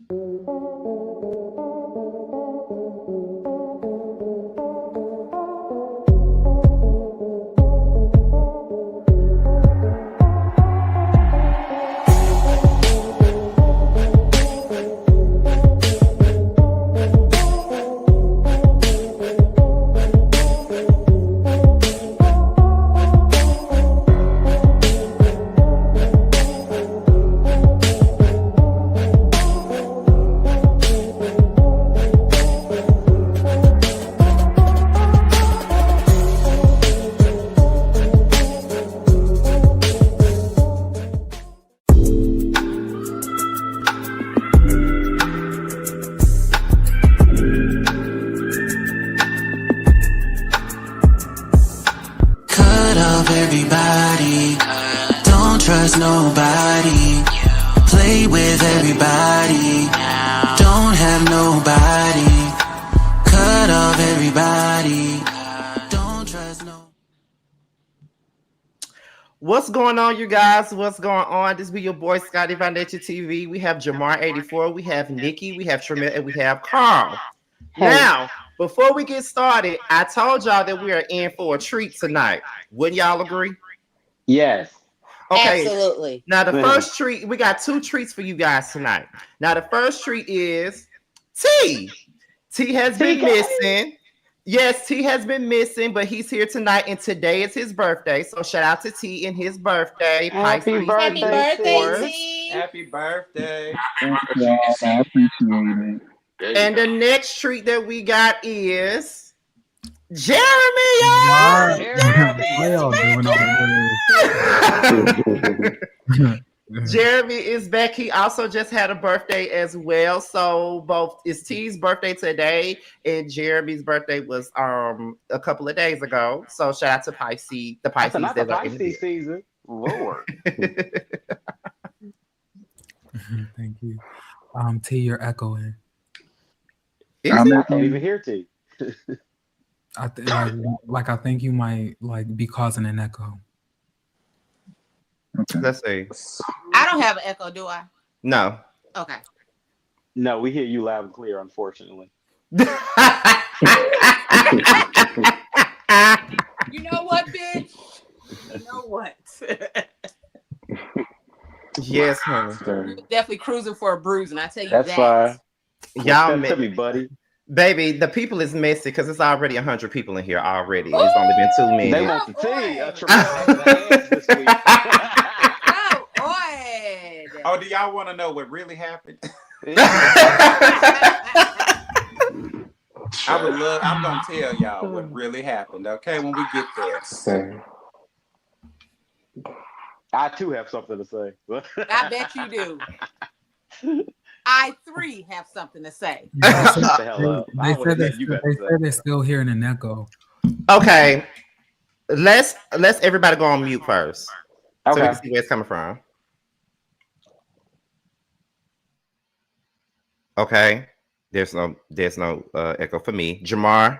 Cut off everybody, don't trust nobody, play with everybody, don't have nobody. Cut off everybody, don't trust no. What's going on, you guys? What's going on? This be your boy Scotty Foundation TV. We have Jamar84, we have Nikki, we have Tremel, and we have Carl. Hey. Now, before we get started, I told y'all that we are in for a treat tonight. Wouldn't y'all agree? Yes. Okay. Absolutely. Now, the first treat, we got two treats for you guys tonight. Now, the first treat is T. T has been missing. Yes, T has been missing, but he's here tonight, and today is his birthday. So shout out to T and his birthday. Happy birthday, T. Happy birthday. Thank you, I appreciate it. And the next treat that we got is Jeremy. Jeremy is back. He also just had a birthday as well. So both it's T's birthday today and Jeremy's birthday was a couple of days ago. So shout out to Pisces, the Pisces not that the are in Pisces season. Lord. Thank you. T, you're echoing. I can't even hear T. I think you might be causing an echo. Okay. Let's see. I don't have an echo, do I? No. Okay. No, we hear you loud and clear, unfortunately. You know what, bitch? You know what? Yes, honey. Definitely cruising for a bruise, and I tell you That's that. fine. Y'all, to me, buddy. Baby, the people is messy because it's already 100 people in here already. It's only been 2 minutes. They want the tea. This week. Oh, do y'all want to know what really happened? I'm gonna tell y'all what really happened, okay, when we get there. Same. I too have something to say. I bet you do. I have something to say. They said they're still hearing an echo. Okay. Let's everybody go on mute first. So we can see where it's coming from. Okay. There's no echo for me. Jamar.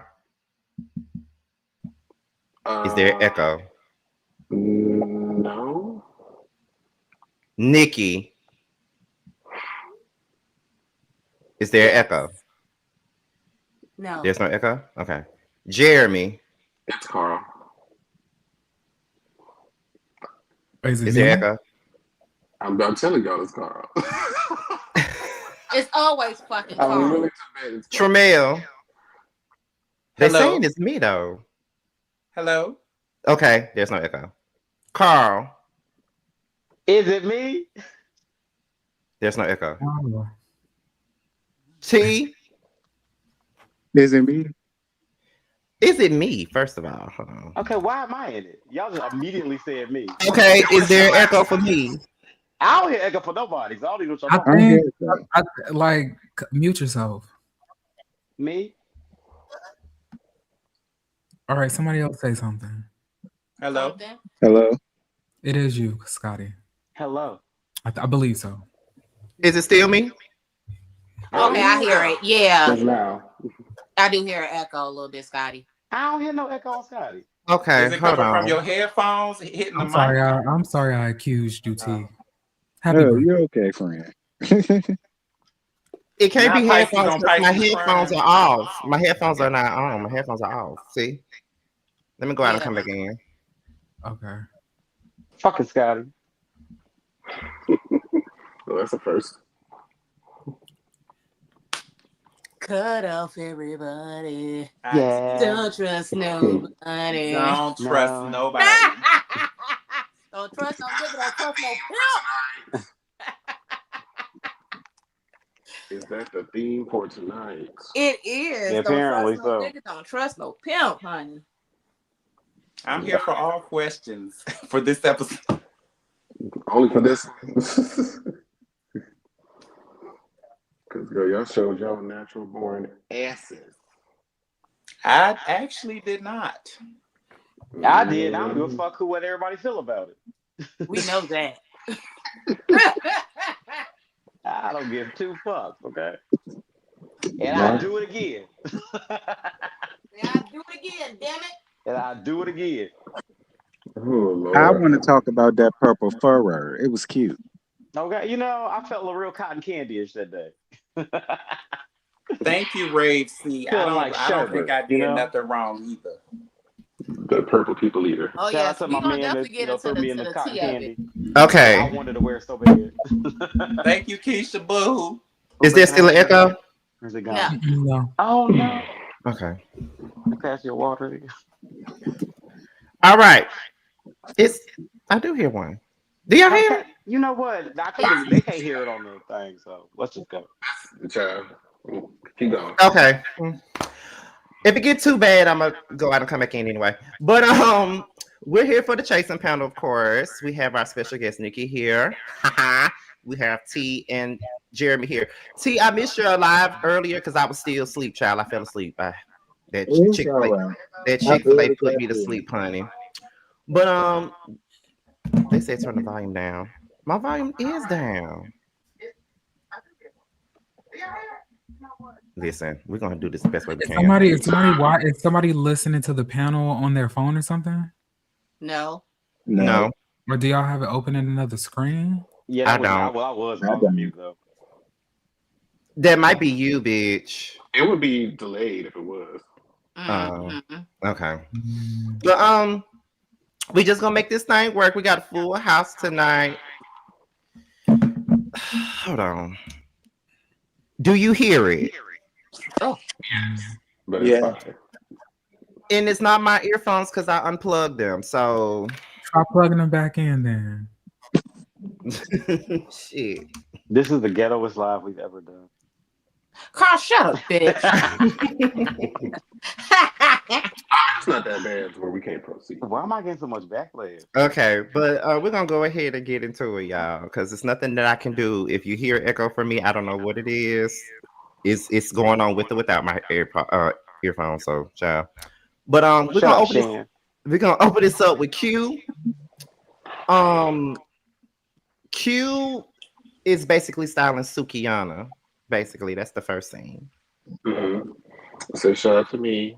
Is there echo? No. Nikki. Is there echo? No. There's no echo? Okay. Jeremy. It's Carl. Is there echo? I'm telling y'all it's Carl. It's always fucking Carl. I'm really too bad. Tremel. They're Hello? saying it's me though. Hello? Okay, there's no echo. Carl. Is it me? There's no echo. Oh. T. Is it me? Is it me? First of all, hold on. Okay, why am I in it? Y'all just immediately said me. Okay, is there echo for me? I don't hear echo for nobody. So I don't even know what I y'all think, mute yourself. Me? All right, somebody else say something. Hello? Hello? It is you, Scotty. Hello. I believe so. Is it still me? Okay, I hear it. Yeah. Now. I do hear an echo a little bit, Scotty. I don't hear no echo on Scotty. Okay, Is it hold coming on. from your headphones hitting the I'm mic? sorry. I'm sorry. I accused you, T. Oh, you're okay, friend. It can't Not be Pisces headphones on because my Pisces headphones Prime. are off. My headphones are not on. My headphones are off. See? Let me go out and Yeah. come back in. Okay. Fucking Scotty. Well, that's the first. Cut off everybody. Yeah. Don't trust nobody. Don't trust No. nobody. Don't trust no nigga. Don't trust no pimp. Is that the theme for tonight? It is. Yeah, Don't apparently trust no so. nigga. Don't trust no pimp, honey. I'm here for all questions for this episode. Only for this. Because, girl, y'all showed y'all natural born asses. I actually did not. I did. I don't give a fuck what everybody feel about it. We know that. I don't give two fucks, okay? And I'll do it again. Yeah, I do it again, damn it. And I'll do it again. Oh, Lord. I want to talk about that purple furrer. It was cute. Okay, you know, I felt a real cotton candy-ish that day. Thank you, Rave C. I Feeling don't, like I don't think I sherbet, did you know? nothing wrong either. The purple people eater. Oh, Shout yes. out to We're my going to man definitely that get into threw me in the the cotton tea of it. candy. Okay. I wanted to wear it so bad. Thank you, Keisha Boo. Is there still an echo? Where's it gone? No. No. Oh no! Okay. Pass your water. All right. I do hear one. Do y'all hear it? You know what? They can't hear it on the thing, so let's just go. The child. Keep going. Okay. If it gets too bad, I'm gonna go out and come back in anyway. But we're here for the chasing panel, of course. We have our special guest Nikki here. We have T and Jeremy here. T, I missed your live earlier because I was still asleep, child. I fell asleep. That It's Chick-fil-A, all right. that Chick-fil-A put me to sleep, honey. But they said turn the volume down. My volume is down. Listen, we're gonna do this the best way we can. Is somebody listening to the panel on their phone or something? No. No, Or do y'all have it open in another screen? Yeah, I don't. I was on mute though. that might be you, bitch. It would be delayed if it was. Okay. Mm. But we just gonna make this thing work. We got a full house tonight. Hold on. Do you hear it? But it's Yeah. fine. And it's not my earphones because I unplugged them. So Try plugging them back in then. shit. This is the ghettoest live we've ever done. Carl, shut up, bitch. It's not that bad to where we can't proceed. Why am I getting so much backlash? Okay, but we're gonna go ahead and get into it, y'all, because it's nothing that I can do. If you hear echo from me, I don't know what it is. It's going on with or without my earphone. So, child. But we're gonna open this up with Q. Q is basically styling Sukiyana. Basically, that's the first scene. Mm-hmm. So shout out to me.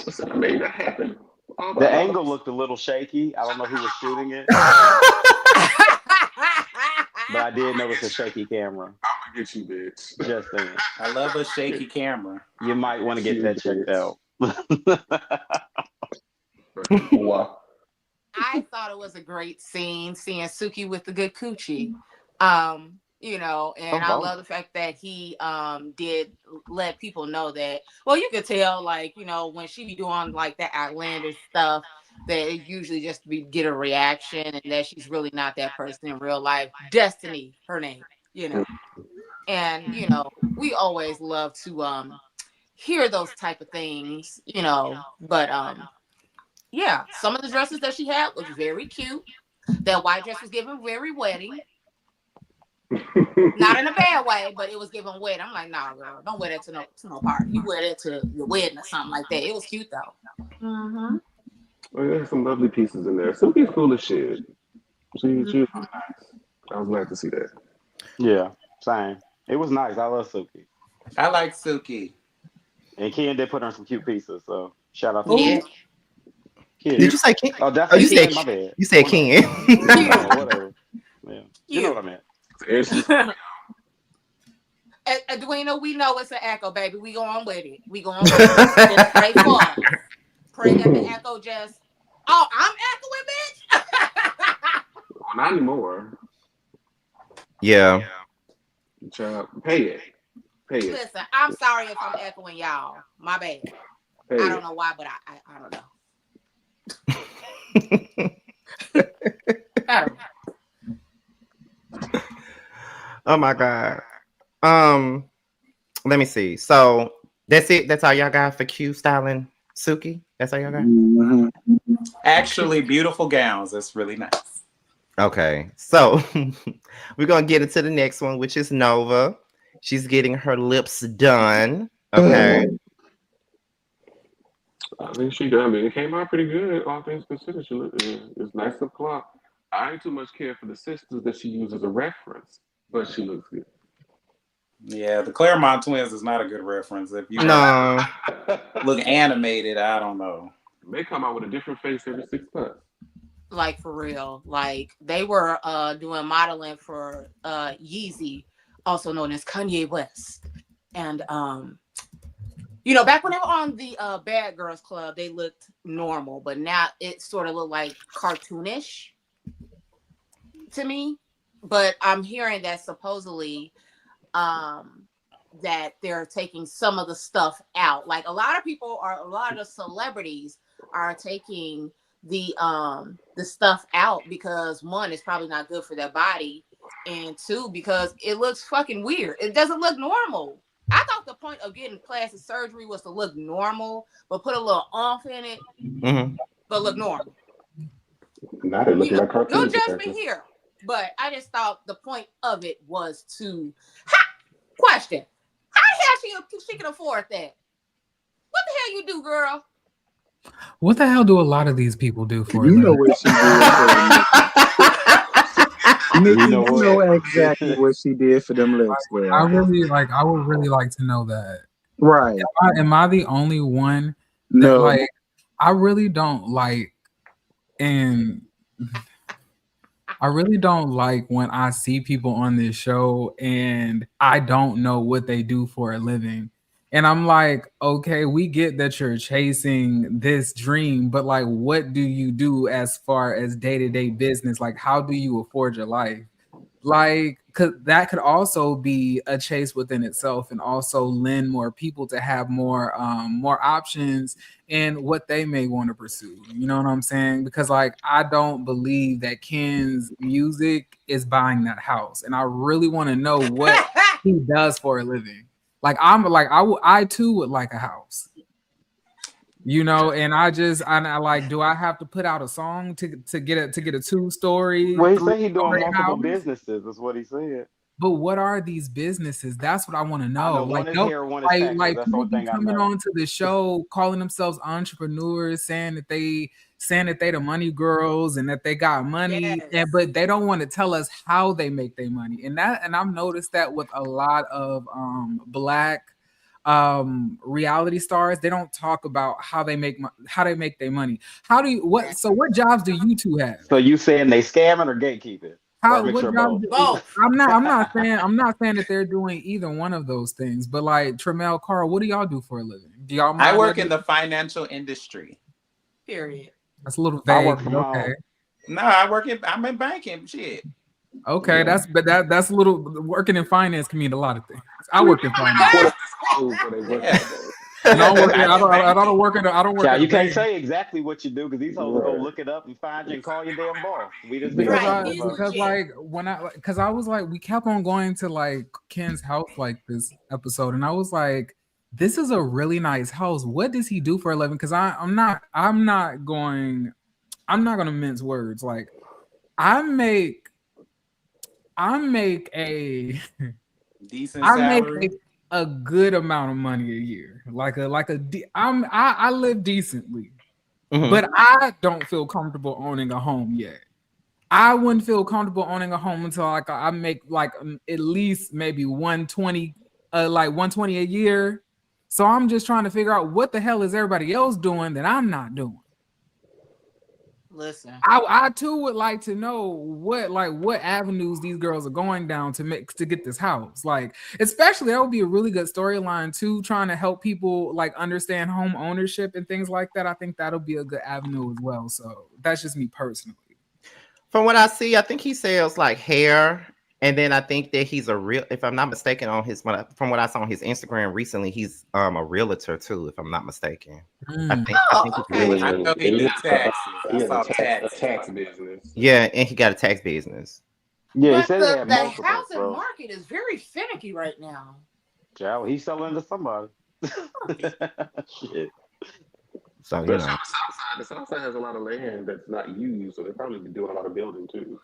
So I made that happen. The angle looked a little shaky. I don't know who was shooting it, but I did notice a shaky camera. I'm gonna get you, bitch. Just saying. I love a shaky camera. You might want to get that checked out. Wow. I thought it was a great scene seeing Suki with the good coochie. You know, and I love the fact that he did let people know that, well, you could tell, like, you know, when she be doing like that outlandish stuff, that it usually just get a reaction, and that she's really not that person in real life. Destiny, her name, you know. And, you know, we always love to hear those type of things, you know, but yeah, some of the dresses that she had was very cute. That white dress was giving very wedding. Not in a bad way, but it was giving wet. I'm like, nah, girl, don't wear that to no party. You wear that to your wedding or something like that. It was cute though. Mm-hmm. Well, there's some lovely pieces in there. Suki's cool as shit. She was nice. I was glad to see that. Yeah, same. It was nice. I love Suki. I like Suki. And Ken did put on some cute pieces, so shout out to Yeah. Ken. Did you say Ken? Oh, that's you Ken, said my bad. You said Ken. Oh, whatever. Yeah. You know what I meant. Edwina, we know it's an echo, baby. We going with it. We going with it. Just pray for us. Pray that the echo just. Oh, I'm echoing, bitch. Well, not anymore. Yeah. Child, pay it. Pay it. Listen, I'm sorry if I'm echoing y'all. My bad. Pay I it. don't know why, but I don't know. I don't know. Oh my God. Let me see. So that's it. That's all y'all got for Q styling Suki. That's all y'all got. Mhm. Actually, beautiful gowns. That's really nice. Okay, so we're gonna get into the next one, which is Nova. She's getting her lips done. Okay. I think she done. I mean, it came out pretty good, all things considered. She looked, it's nice and plump. I ain't too much care for the sisters that she uses as a reference, but she looks good. Yeah, the Claremont twins is not a good reference. If you No. look animated, I don't know. They come out with a different face every 6 months. Like for real. Like they were doing modeling for Yeezy, also known as Kanye West. And you know, back when they were on the Bad Girls Club, they looked normal, but now it sort of looked like cartoonish to me. But I'm hearing that supposedly that they're taking some of the stuff out. Like a lot of the celebrities are taking the stuff out because one, it's probably not good for their body, and two, because it looks fucking weird. It doesn't look normal. I thought the point of getting plastic surgery was to look normal, but put a little oomph in it, but look normal. Now they're looking like No cartoons. judgment here, but I just thought the point of it was to. Question: how the hell she can afford that? What the hell you do, girl? What the hell do a lot of these people do for a You know living? what she did. Nikki, You know you what? know exactly what she did for them lips, I girl. I would really like to know that. Right. Am I the only one that No. like I really don't like when I see people on this show and I don't know what they do for a living. And I'm like, okay, we get that you're chasing this dream, but like, what do you do as far as day-to-day business? Like, how do you afford your life? Like, that could also be a chase within itself, and also lend more people to have more options in what they may want to pursue. You know what I'm saying? Because like, I don't believe that Ken's music is buying that house, and I really want to know what he does for a living. Like, I too would like a house. You know, and I like, do I have to put out a song to get a 2-story? Well, he said he's doing 3-story multiple house? businesses. That's what he said. But what are these businesses? That's what I want to know. I know Like, one is here, one is Texas. like That's the people only be thing I coming know. on to the show, calling themselves entrepreneurs, saying that they the money girls and that they got money, Yes. but they don't want to tell us how they make their money. And I've noticed that with a lot of black reality stars, they don't talk about how they make their money. What jobs do you two have? So you saying they scamming or gatekeeping? Both. I'm not saying that they're doing either one of those things, but like Tremel, Carl, what do y'all do for a living? Do y'all mind I work in the financial industry. Period. That's a little I vague. work from Okay. home. No, I'm in banking. Shit. Okay, that's a little, working in finance can mean a lot of things. I work in finance. And I don't work Child, in you the can't bank. say exactly what you do because these hoes will go look it up and find you and call your damn boss. We just be Because I was like, we kept on going to like Ken's house like this episode, and I was like, this is a really nice house. What does he do for a living? Because I'm not gonna mince words. Like, I make a decent salary. a good amount of money a year. I live decently, but I don't feel comfortable owning a home yet. I wouldn't feel comfortable owning a home until like I make like at least maybe 120 a year. So I'm just trying to figure out what the hell is everybody else doing that I'm not doing. Listen. I too would like to know what avenues these girls are going down to get this house. Like, especially that would be a really good storyline too, trying to help people like understand home ownership and things like that. I think that'll be a good avenue as well. So that's just me personally. From what I see, I think he sells like hair, and then I think that he's a real. If I'm not mistaken, from what I saw on his Instagram recently, he's a realtor too. If I'm not mistaken, I think he's a okay. realtor. I know he did taxes. He I has saw a taxes. tax business. Yeah, and he got a tax business. Yeah, he But said he had the multiple, housing bro. market is very finicky right now. Child, he's selling to somebody. Shit. So you But know, the South Side has a lot of land that's not used, so they're probably doing a lot of building too.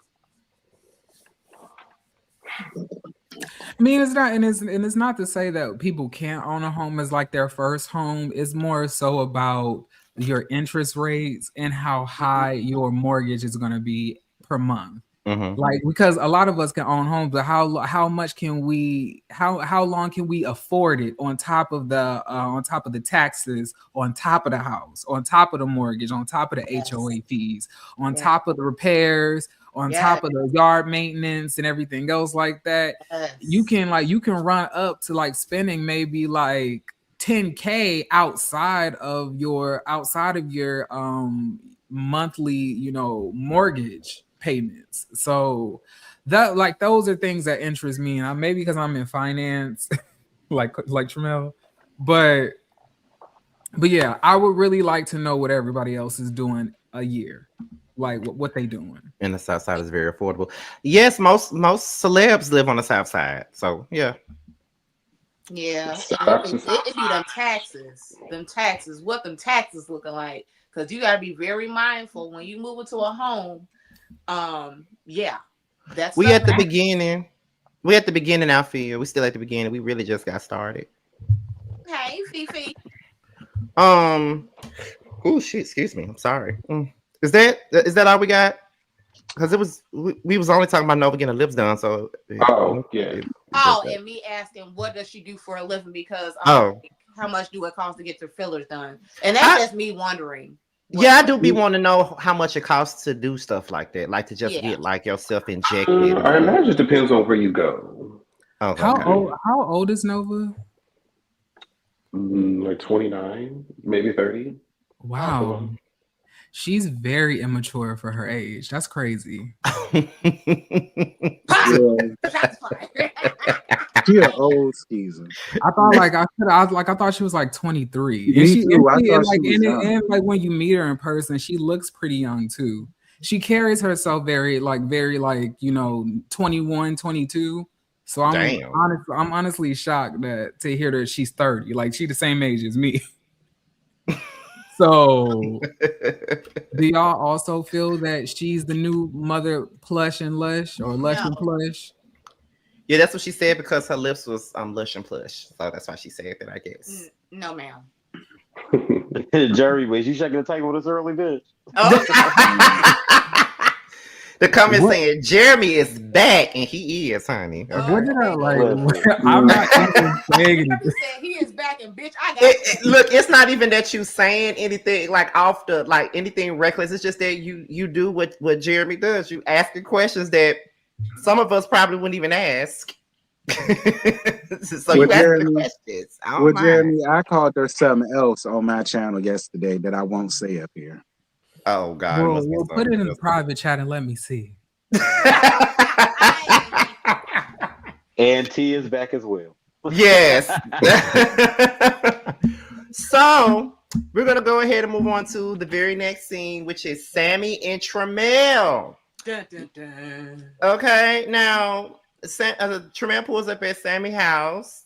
I mean, it's not, and it's not to say that people can't own a home as like their first home. It's more so about your interest rates and how high your mortgage is going to be per month. mhm. Like, because a lot of us can own homes, but how much can we how long can we afford it on top of the taxes, on top of the house, on top of the mortgage, on top of the Yes. HOA fees, on Yeah. top of the repairs, on Yes. top of the yard maintenance and everything else like that. Yes. You can run up to like spending maybe like $10K outside of your monthly, mortgage payments. So that, like, those are things that interest me, and maybe because I'm in finance, like Tramel, but yeah, I would really like to know what everybody else is doing a year, like what they doing. And the South Side is very affordable. Yes, most celebs live on the South Side. So yeah. Yeah. Stop. It be them taxes. What them taxes looking like? Because you gotta be very mindful when you move into a home. Yeah. That's We at the something. beginning. We at the beginning, Alfia. We still at the beginning. We really just got started. Hey, Fifi. Oh shit, excuse me. I'm sorry. Is that all we got? Because we was only talking about Nova getting her lips done. So Oh, yeah. Oh, and me asking what does she do for a living, because Oh. how much do it cost to get your fillers done? And that's just me wondering. Yeah, I do be wanting to know how much it costs to do stuff like that, like to just Yeah. get like yourself injected. I imagine it depends on where you go. Oh, How okay. old is Nova? Like 29, maybe 30. Wow. She's very immature for her age. That's crazy. Yeah, That's fine. she an old skeezer. I thought she was like 23. Me too. I thought she was young. And like when you meet her in person, she looks pretty young too. She carries herself very 21, 22. So I'm honestly shocked to hear that she's 30. Like, she's the same age as me. So do y'all also feel that she's the new Mother Plush and Lush, or Lush and Plush? Yeah, that's what she said, because her lips was lush and plush. So that's why she said that, I guess. No, ma'am. Jerry, was you checking the table this early, bitch? Oh, The comment What? saying Jeremy is back, and he is, honey. Okay. What did I like? Listen. I'm not even saying he anything. said he is back, and bitch, I got Look, it's not even that you saying anything like off the anything reckless. It's just that you do what Jeremy does. You asking questions that some of us probably wouldn't even ask. So you ask the questions. I don't Well, mind. Jeremy, I called her something else on my channel yesterday that I won't say up here. Oh God. it must be We'll put it in the something private chat and let me see. else. And T is back as well. Yes. So we're gonna go ahead and move on to the very next scene, which is Sammy and Tramel. Dun, dun, dun. Okay, now Tramel pulls up at Sammy's house.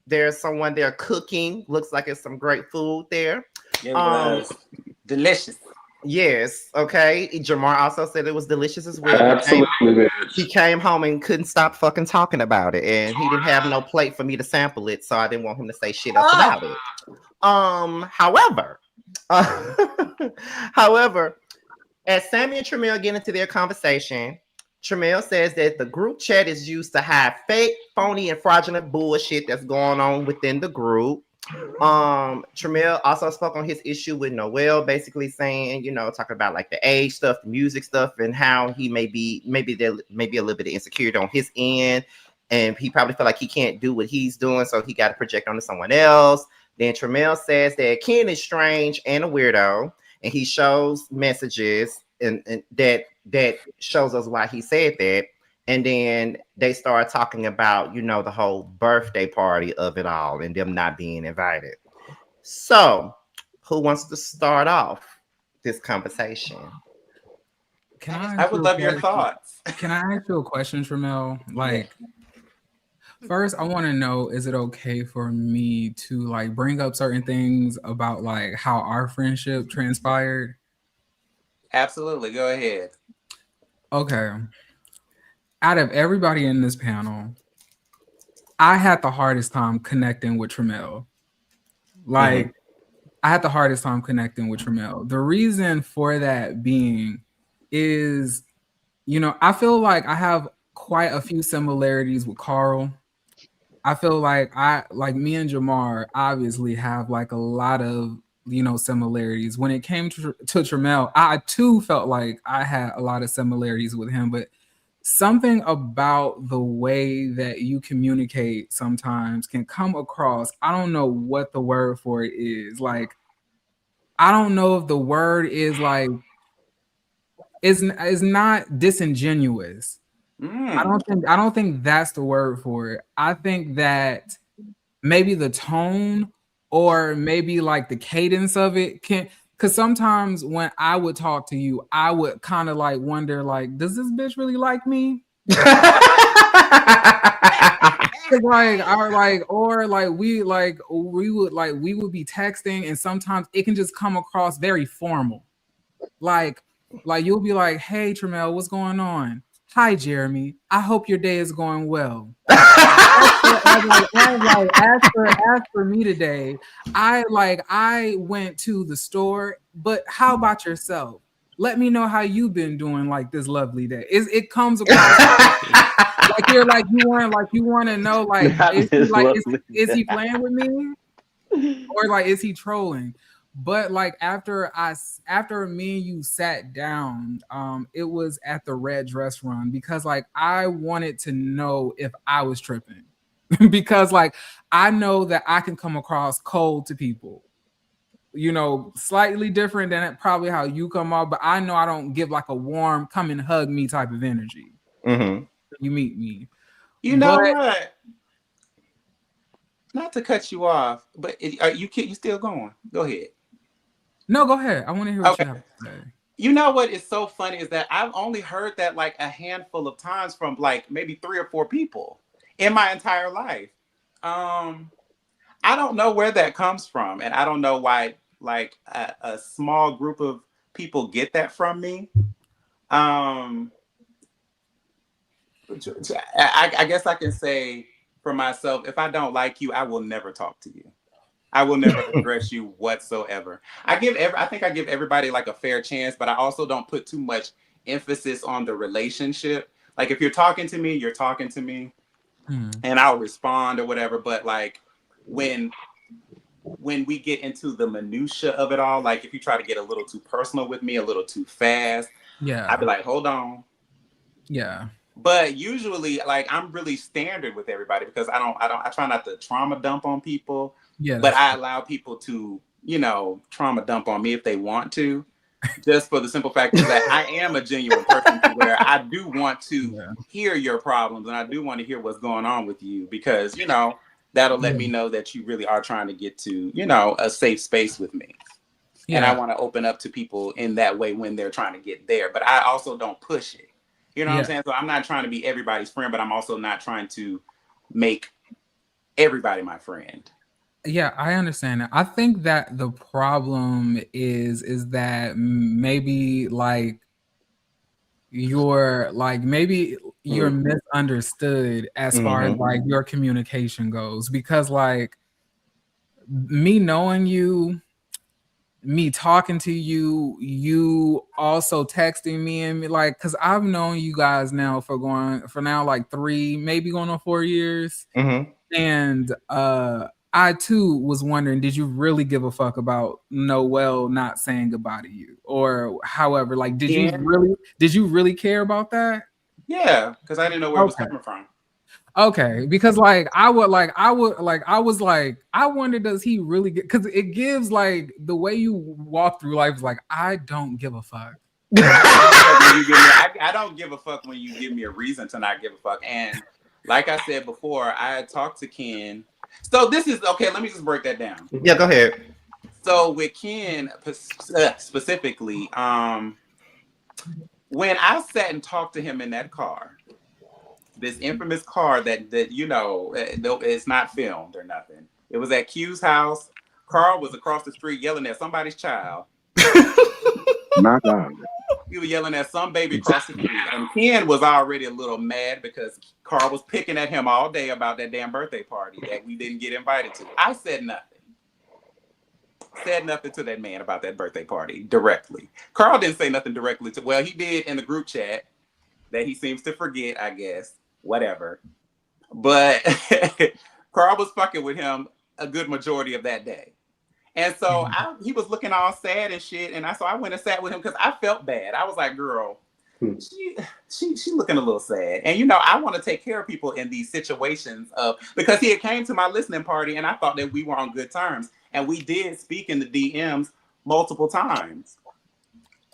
There's someone there cooking. Looks like it's some great food there. It was delicious. Yes. Okay. Jamar also said it was delicious as well. Absolutely, bitch. He came home and couldn't stop fucking talking about it, and he didn't have no plate for me to sample it, so I didn't want him to say shit else about it. However, as Sammy and Tramel get into their conversation, Tramel says that the group chat is used to hide fake, phony, and fraudulent bullshit that's going on within the group. Tramiel also spoke on his issue with Noel, basically saying, talking about like the age stuff, the music stuff, and how he maybe there may be a little bit of insecurity on his end, and he probably feel like he can't do what he's doing, so he got to project onto someone else. Then Tramiel says that Ken is strange and a weirdo, and he shows messages and that shows us why he said that. And then they start talking about, the whole birthday party of it all and them not being invited. So, who wants to start off this conversation? I would love your thoughts. Can I ask you a question, Tramiel? Like, first, I want to know, is it okay for me to like bring up certain things about like how our friendship transpired? Absolutely. Go ahead. Okay. Out of everybody in this panel, I had the hardest time connecting with Tramiel. Like, I had the hardest time connecting with Tramiel. The reason for that being is, I feel like I have quite a few similarities with Carl. I feel like me and Jamar obviously have like a lot of, similarities. When it came to Tramiel, I too felt like I had a lot of similarities with him, but something about the way that you communicate sometimes can come across. I don't know what the word for it is. Like, I don't know if the word is like, is not disingenuous. I don't think that's the word for it. I think that maybe the tone or maybe like the cadence of it can. Because sometimes when I would talk to you, I would kind of like wonder, like, does this bitch really like me? We would be texting, and sometimes it can just come across very formal. Like you'll be like, "Hey, Tramiel, what's going on? Hi, Jeremy. I hope your day is going well." As for me today, I went to the store, but how about yourself? Let me know how you've been doing like this lovely day. It comes across like you want to know like is he playing with me or like is he trolling? But like after me and you sat down, it was at the Red Dress Run because like I wanted to know if I was tripping. Because like I know that I can come across cold to people, slightly different than probably how you come off, but I know I don't give like a warm come and hug me type of energy. You meet me. What? Not to cut you off, but are you still going? Go ahead. No, go ahead. I want to hear what you have to say. You know what is so funny is that I've only heard that like a handful of times from like maybe 3 or 4 people in my entire life. I don't know where that comes from, and I don't know why like a small group of people get that from me. I guess I can say for myself, if I don't like you, I will never talk to you. I will never address you whatsoever. I think I give everybody like a fair chance, but I also don't put too much emphasis on the relationship. Like if you're talking to me, you're talking to me. And I'll respond or whatever. But like when we get into the minutia of it all, like if you try to get a little too personal with me, a little too fast, I'd be like, hold on. Yeah. But usually like I'm really standard with everybody because I try not to trauma dump on people. Yeah. But I allow people to, trauma dump on me if they want to. Just for the simple fact that I am a genuine person to where I do want to hear your problems and I do want to hear what's going on with you because, that'll let me know that you really are trying to get to, a safe space with me. Yeah. And I want to open up to people in that way when they're trying to get there. But I also don't push it. You know what I'm saying? So I'm not trying to be everybody's friend, but I'm also not trying to make everybody my friend. Yeah, I understand that. I think that the problem is that maybe like you're misunderstood as far as like your communication goes because like me knowing you, me talking to you, you also texting me and me like because I've known you guys now for like 3, maybe going on 4 years. And I too was wondering, did you really give a fuck about Noel not saying goodbye to you, or however? Like, did you really care about that? Yeah, because I didn't know where it was coming from. Okay, because like I wonder, does he really get? Because it gives like the way you walk through life is like, I don't give a fuck. I don't give a fuck when you give me a reason to not give a fuck. And like I said before, I had talked to Ken. So this is okay. Let me just break that down. Yeah, go ahead. So with Ken specifically, when I sat and talked to him in that car, this infamous car that you know, it's not filmed or nothing. It was at Q's house. Carl was across the street yelling at somebody's child. My God. He was yelling at some baby across the street. And Ken was already a little mad because Carl was picking at him all day about that damn birthday party that we didn't get invited to. I said nothing. Said nothing to that man about that birthday party directly. Carl didn't say nothing directly to, well, he did in the group chat that he seems to forget, I guess. Whatever. But Carl was fucking with him a good majority of that day. And so he was looking all sad and shit. And so I went and sat with him because I felt bad. I was like, girl, she looking a little sad. And you know, I want to take care of people in these situations because he had came to my listening party and I thought that we were on good terms. And we did speak in the DMs multiple times.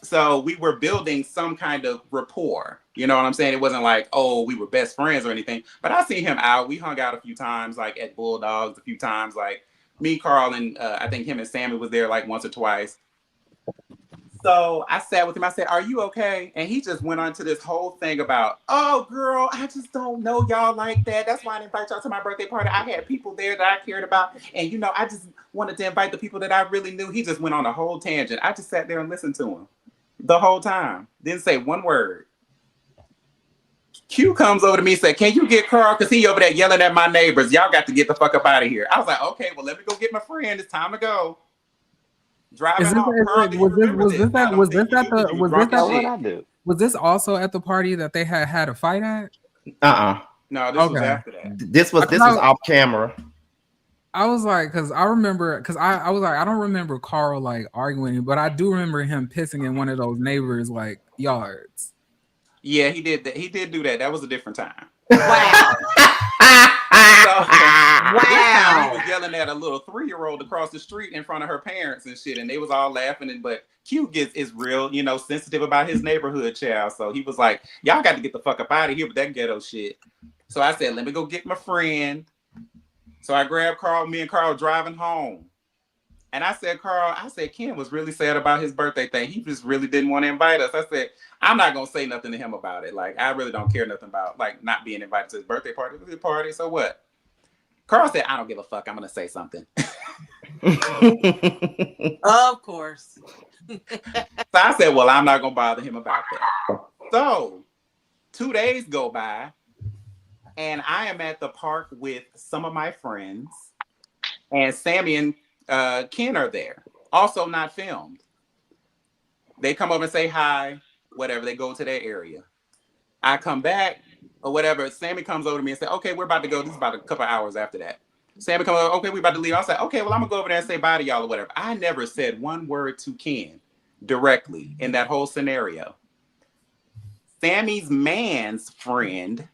So we were building some kind of rapport. You know what I'm saying? It wasn't like, oh, we were best friends or anything. But I seen him out. We hung out a few times, like at Bulldogs, a few times. Like me, Carl, and I think him and Sammy was there like once or twice. So I sat with him. I said, are you okay? And he just went on to this whole thing about, oh, girl, I just don't know y'all like that. That's why I didn't invite y'all to my birthday party. I had people there that I cared about. And, you know, I just wanted to invite the people that I really knew. He just went on a whole tangent. I just sat there and listened to him the whole time. Didn't say one word. Q comes over to me and said, can you get Carl? Because he over there yelling at my neighbors. Y'all got to get the fuck up out of here. I was like, okay, well, let me go get my friend. It's time to go. Driving home. Was this also at the party that they had a fight at? No, this was after that. This was off camera. I was like, because I remember, I was like, I don't remember Carl like arguing, but I do remember him pissing in one of those neighbors' like yards. Yeah, he did that. He did do that. That was a different time. Wow. Wow. He was yelling at a little 3-year-old across the street in front of her parents and shit, and they was all laughing. But Q is real, you know, sensitive about his neighborhood child. So he was like, y'all got to get the fuck up out of here with that ghetto shit. So I said, let me go get my friend. So I grabbed Carl, me and Carl driving home. And I said, Carl, Ken was really sad about his birthday thing. He just really didn't want to invite us. I said, I'm not going to say nothing to him about it. Like, I really don't care nothing about, like, not being invited to his birthday party. So what? Carl said, I don't give a fuck. I'm going to say something. Of course. So I said, well, I'm not going to bother him about that. So 2 days go by, and I am at the park with some of my friends, and Sammy and Ken are there, also not filmed. They come over and say hi, whatever. They go to their area. I come back or whatever. Sammy comes over to me and say, okay, we're about to go. This is about a couple hours after that. Sammy comes over, okay, we're about to leave. I said, okay, well, I'm gonna go over there and say bye to y'all or whatever. I never said one word to Ken directly in that whole scenario. Sammy's man's friend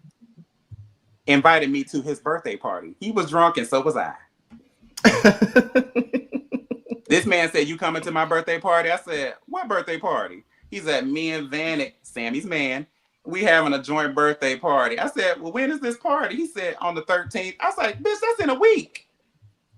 invited me to his birthday party. He was drunk and so was I. This man said, you coming to my birthday party? I said, what birthday party? He said, me and Vanek, Sammy's man, we having a joint birthday party. I said, well, when is this party? He said, on the 13th. I was like, bitch, that's in a week.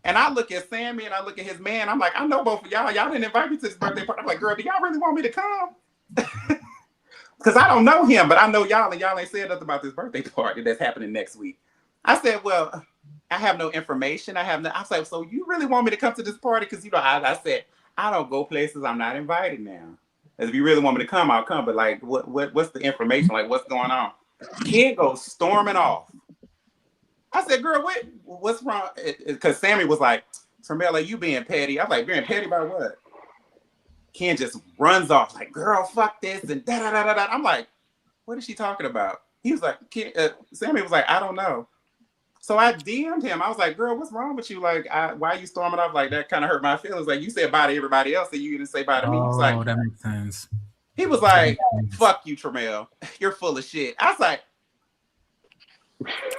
And I look at Sammy and I look at his man. I'm like, I know both of y'all. Y'all didn't invite me to this birthday party. I'm like, girl, do y'all really want me to come? Because I don't know him, but I know y'all, and y'all ain't said nothing about this birthday party that's happening next week. I said, well, I have no information. I was like, so you really want me to come to this party? Because, you know, I said, I don't go places I'm not invited now. If you really want me to come, I'll come. But like, what's the information? Like, what's going on? Kid goes storming off. I said, girl, what's wrong? Because Sammy was like, Tremella, you being petty. I was like, being petty about what? Ken just runs off like, girl, fuck this and da da da da da. I'm like, what is she talking about? He was like, Sammy was like, I don't know. So I DM'd him. I was like, girl, what's wrong with you? Like, why are you storming off? Like, that kind of hurt my feelings. Like, you said bye to everybody else, and you didn't say bye to me. He was like, that makes sense. He was like, fuck you, Tramel. You're full of shit. I was like,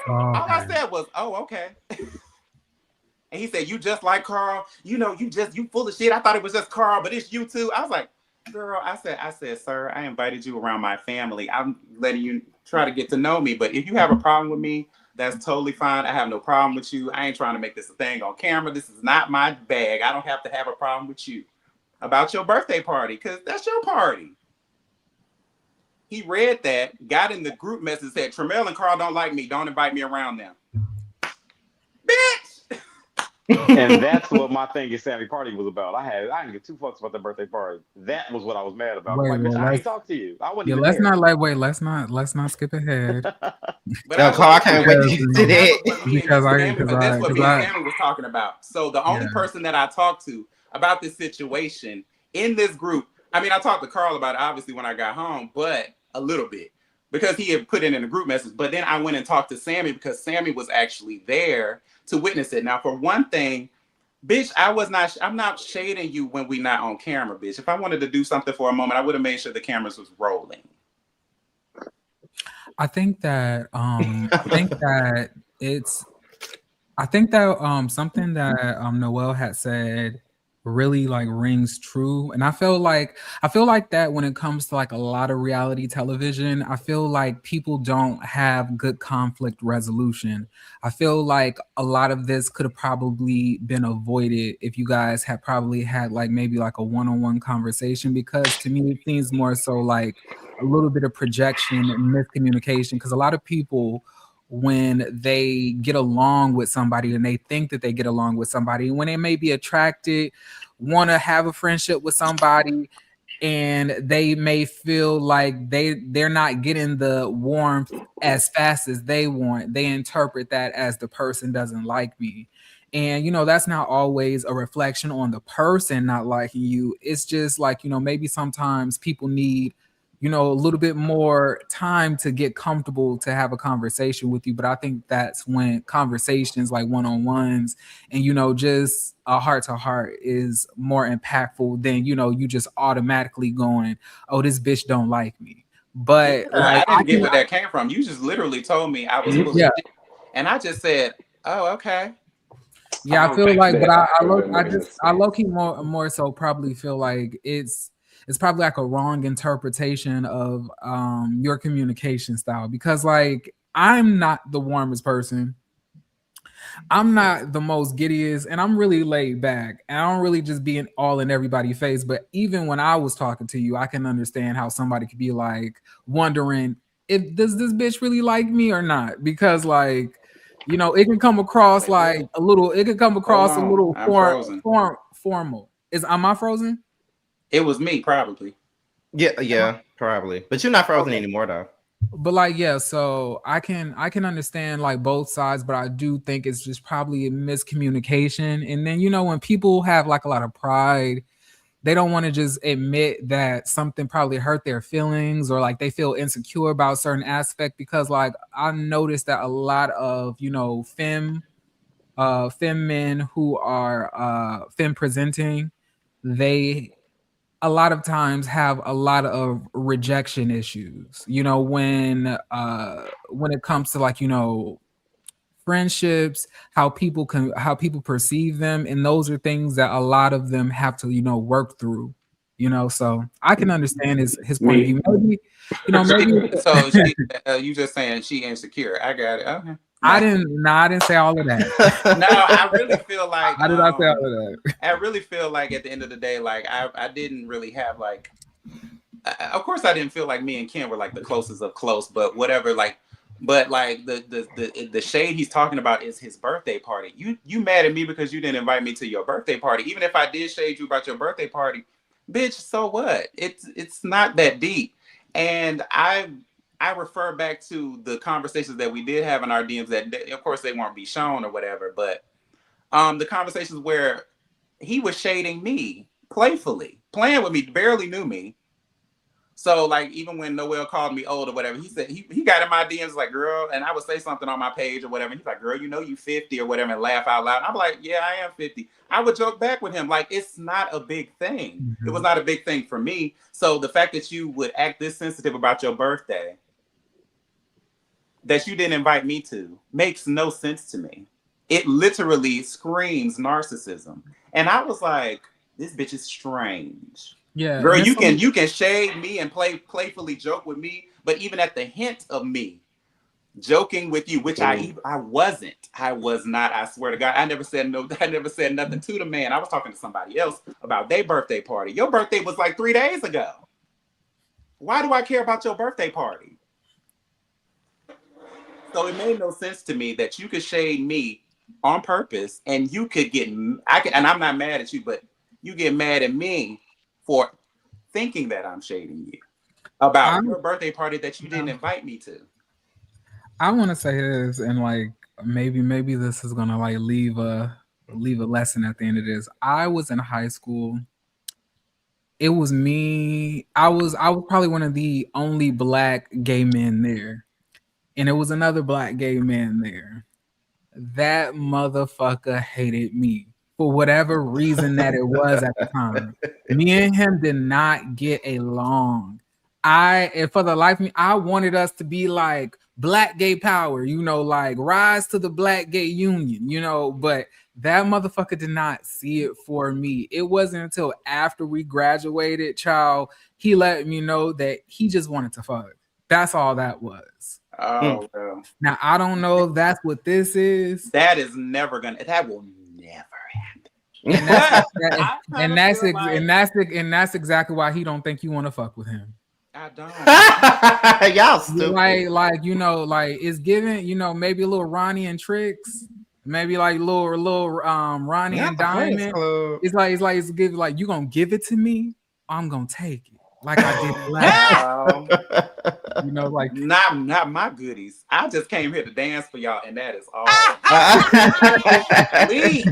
all I said was, oh, okay. And he said, you just like Carl. You know, you full of shit. I thought it was just Carl, but it's you too. I was like, girl, I said, sir, I invited you around my family. I'm letting you try to get to know me. But if you have a problem with me, that's totally fine. I have no problem with you. I ain't trying to make this a thing on camera. This is not my bag. I don't have to have a problem with you about your birthday party, because that's your party. He read that, got in the group message, said, Tramel and Carl don't like me. Don't invite me around them. Bitch! And that's what my thing at Sammy Party was about. I didn't give two fucks about the birthday party. That was what I was mad about. Wait, like, bitch, I ain't talk to you. I wasn't even let's there. not let's not skip ahead. But Carl, I can't wait to get to that. Because that's what me and Sammy was talking about. So the only person that I talked to about this situation in this group, I mean, I talked to Carl about it obviously when I got home, but a little bit because he had put it in a group message. But then I went and talked to Sammy because Sammy was actually there to witness it. Now, for one thing, bitch, I'm not shading you when we not on camera, bitch. If I wanted to do something for a moment, I would have made sure the cameras was rolling. I think that something that Noel had said really like rings true, and I feel like that when it comes to like a lot of reality television, I feel like people don't have good conflict resolution. I feel like a lot of this could have probably been avoided if you guys had probably had like maybe like a one-on-one conversation, because to me it seems more so like a little bit of projection and miscommunication, because a lot of people, when they get along with somebody and they think that they get along with somebody, when they may be attracted, want to have a friendship with somebody, and they may feel like they're not getting the warmth as fast as they want, they interpret that as the person doesn't like me. And, you know, that's not always a reflection on the person not liking you. It's just like, you know, maybe sometimes people need, you know, a little bit more time to get comfortable to have a conversation with you. But I think that's when conversations like one-on-ones and, you know, just a heart-to-heart is more impactful than, you know, you just automatically going, oh, this bitch don't like me. But like, I didn't get where that came from. You just literally told me I was full of shit, and I just said, oh, okay. Yeah, I feel like, but I low-key more so probably feel like it's probably like a wrong interpretation of your communication style, because like I'm not the warmest person. I'm not the most giddiest, and I'm really laid back. And I don't really just be all in everybody's face. But even when I was talking to you, I can understand how somebody could be like wondering if does this bitch really like me or not? Because like, you know, it can come across like a little. It can come across a little formal. Am I frozen? It was me, probably. Yeah, probably. But you're not frozen anymore, though. But like, yeah, so I can understand like both sides, but I do think it's just probably a miscommunication. And then, you know, when people have like a lot of pride, they don't want to just admit that something probably hurt their feelings, or like they feel insecure about a certain aspect, because like I noticed that a lot of, you know, femme men who are femme presenting, they a lot of times have a lot of rejection issues, you know, when it comes to like, you know, friendships, how people perceive them, and those are things that a lot of them have to, you know, work through, you know. So I can understand his point of view. Maybe, you know, maybe. So you just saying she insecure? I got it. Okay. I didn't say all of that. No, I really feel like I did not say all of that. I really feel like at the end of the day, like I didn't really have like. Of course, I didn't feel like me and Ken were like the closest of close, but whatever. Like, but like the shade he's talking about is his birthday party. You mad at me because you didn't invite me to your birthday party? Even if I did shade you about your birthday party, bitch. So what? It's not that deep, and I refer back to the conversations that we did have in our DMs that, of course, they won't be shown or whatever, but the conversations where he was shading me playfully, playing with me, barely knew me. So like even when Noel called me old or whatever, he said he got in my DMs like, girl, and I would say something on my page or whatever. And he's like, girl, you know you 50 or whatever, and laugh out loud. I'm like, yeah, I am 50. I would joke back with him like it's not a big thing. Mm-hmm. It was not a big thing for me. So the fact that you would act this sensitive about your birthday that you didn't invite me to makes no sense to me. It literally screams narcissism. And I was like, this bitch is strange. Yeah, girl, you can shade me and playfully joke with me, but even at the hint of me joking with you, which I wasn't. I was not. I swear to God, I never said nothing to the man. I was talking to somebody else about their birthday party. Your birthday was like 3 days ago. Why do I care about your birthday party? So it made no sense to me that you could shade me on purpose, and you could get. And I'm not mad at you, but you get mad at me for thinking that I'm shading you about your birthday party that you didn't invite me to. I want to say this, and like maybe this is gonna like leave a lesson at the end of this. I was in high school. It was me. I was probably one of the only Black gay men there, and it was another Black gay man there. That motherfucker hated me. For whatever reason that it was at the time. Me and him did not get along. For the life of me, I wanted us to be like Black gay power, like rise to the Black gay union, but that motherfucker did not see it for me. It wasn't until after we graduated, child, he let me know that he just wanted to fuck. That's all that was. Oh, well. Now, I don't know if that's what this is. That will never happen. And that's exactly why he don't think you want to fuck with him. I don't. Y'all stupid. Like it's given, maybe a little Ronnie and Tricks, maybe like little Ronnie and Diamond. It's give like you gonna give it to me, I'm gonna take it. Like I did last. Like not my goodies. I just came here to dance for y'all, and that is all. Please.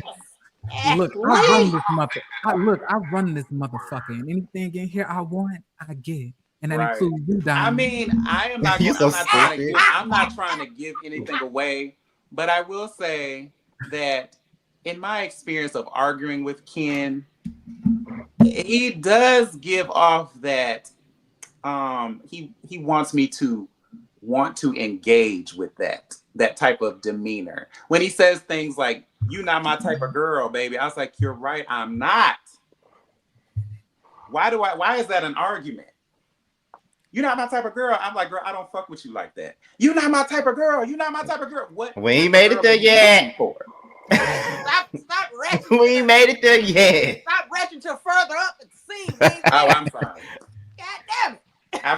Look, I run this motherfucker, and anything in here I want, I get, and that includes you, Diamond. I mean, I'm not trying to give anything away, but I will say that in my experience of arguing with Ken, he does give off that he wants me to want to engage with that type of demeanor. When he says things like, "You not my type of girl, baby," I was like, "You're right, I'm not." Why is that an argument? You're not my type of girl. I'm like, girl, I don't fuck with you like that. You're not my type of girl. You're not my type of girl. What? We ain't made it there yet. Stop retching. We ain't made it there yet. Stop retching till further up at the scene, baby. Oh, I'm sorry. God damn it. I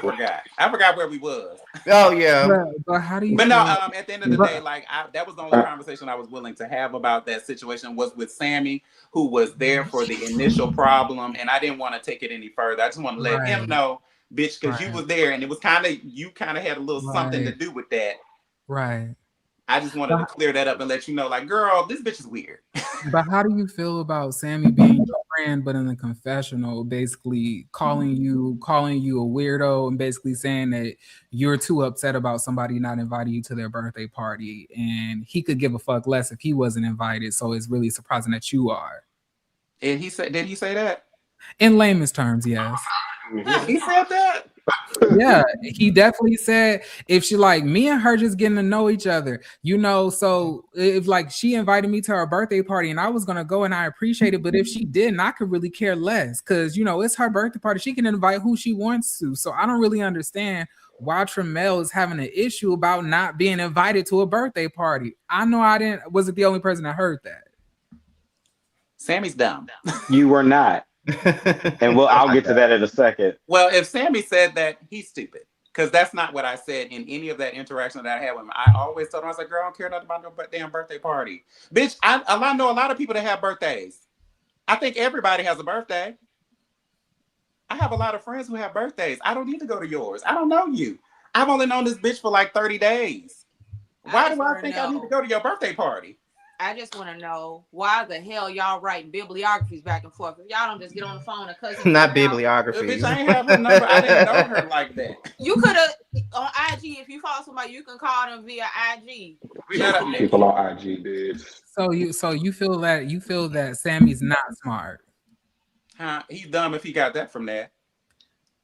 forgot where we was. Oh yeah. But how do you? But no, at the end of the day, like that was the only conversation I was willing to have about that situation was with Sammy, who was there for the initial problem, and I didn't want to take it any further. I just want to let him know, bitch, because you was there, and it was you kind of had a little something to do with that. Right. I just wanted to clear that up and let you know, like, girl, this bitch is weird. But how do you feel about Sammy being your friend, but in the confessional, basically calling you a weirdo and basically saying that you're too upset about somebody not inviting you to their birthday party, and he could give a fuck less if he wasn't invited. So it's really surprising that you are. And did he say that? In layman's terms, yes. He said that? Yeah, he definitely said if she like me and her just getting to know each other, so if like she invited me to her birthday party and I was gonna go and I appreciate it, but if she didn't, I could really care less because it's her birthday party. She can invite who she wants to. So I don't really understand why Tremel is having an issue about not being invited to a birthday party. I know I wasn't the only person that heard that. Sammy's dumb. You were not. And I'll get to that in a second. Well, if Sammy said that, he's stupid. Because that's not what I said in any of that interaction that I had with him. I always told him, I was like, girl, I don't care nothing about no damn birthday party. Bitch, I know a lot of people that have birthdays. I think everybody has a birthday. I have a lot of friends who have birthdays. I don't need to go to yours. I don't know you. I've only known this bitch for like 30 days. Why do I think I need to go to your birthday party? I just want to know why the hell y'all writing bibliographies back and forth. If y'all don't just get on the phone and cuss. Not bibliography. Bitch, I ain't have her number. I didn't know her like that. You could have on IG. If you follow somebody, you can call them via IG. Shut up, people on IG, bitch. So you feel that Sammy's not smart? Huh? He's dumb if he got that from that.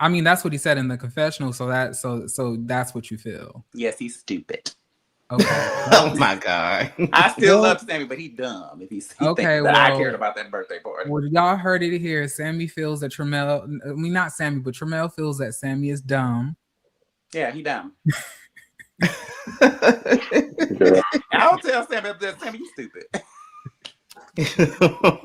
I mean, that's what he said in the confessional. So that's what you feel. Yes, he's stupid. Okay. Oh my God. I still love Sammy, but he dumb if he okay. Well, I cared about that birthday party. Well, y'all heard it here. Sammy feels that Tremel. I mean, not Sammy, but Tremel feels that Sammy is dumb. Yeah, he dumb. I'll tell Sammy that Sammy, you stupid.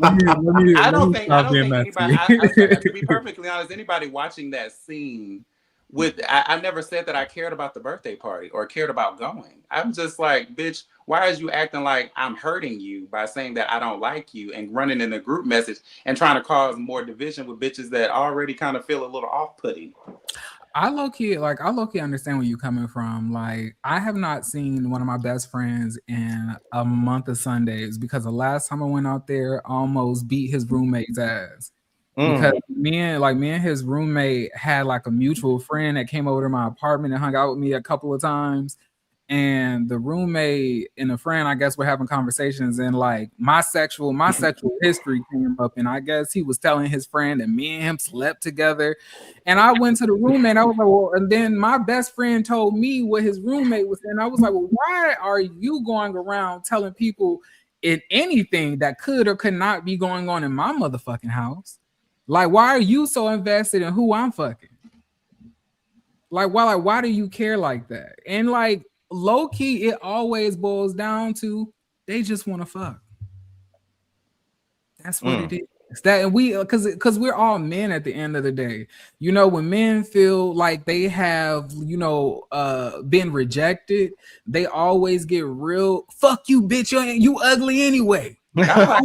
I don't think anybody. To be perfectly honest, anybody watching that scene. I never said that I cared about the birthday party or cared about going. I'm just like, bitch, why is you acting like I'm hurting you by saying that I don't like you and running in a group message and trying to cause more division with bitches that already kind of feel a little off-putting? I low-key understand where you're coming from. Like, I have not seen one of my best friends in a month of Sundays because the last time I went out there, I almost beat his roommate's ass. Because me and his roommate had like a mutual friend that came over to my apartment and hung out with me a couple of times. And the roommate and the friend, I guess, were having conversations, and like my sexual history came up, and I guess he was telling his friend that me and him slept together. And I went to the roommate, I was like, well, and then my best friend told me what his roommate was saying. I was like, well, why are you going around telling people in anything that could or could not be going on in my motherfucking house? Like, why are you so invested in who I'm fucking? Like, why do you care like that? And like, low key, it always boils down to they just want to fuck. That's what it is. That and we, because we're all men at the end of the day. You know, when men feel like they have, been rejected, they always get real. Fuck you, bitch. You ugly anyway. That's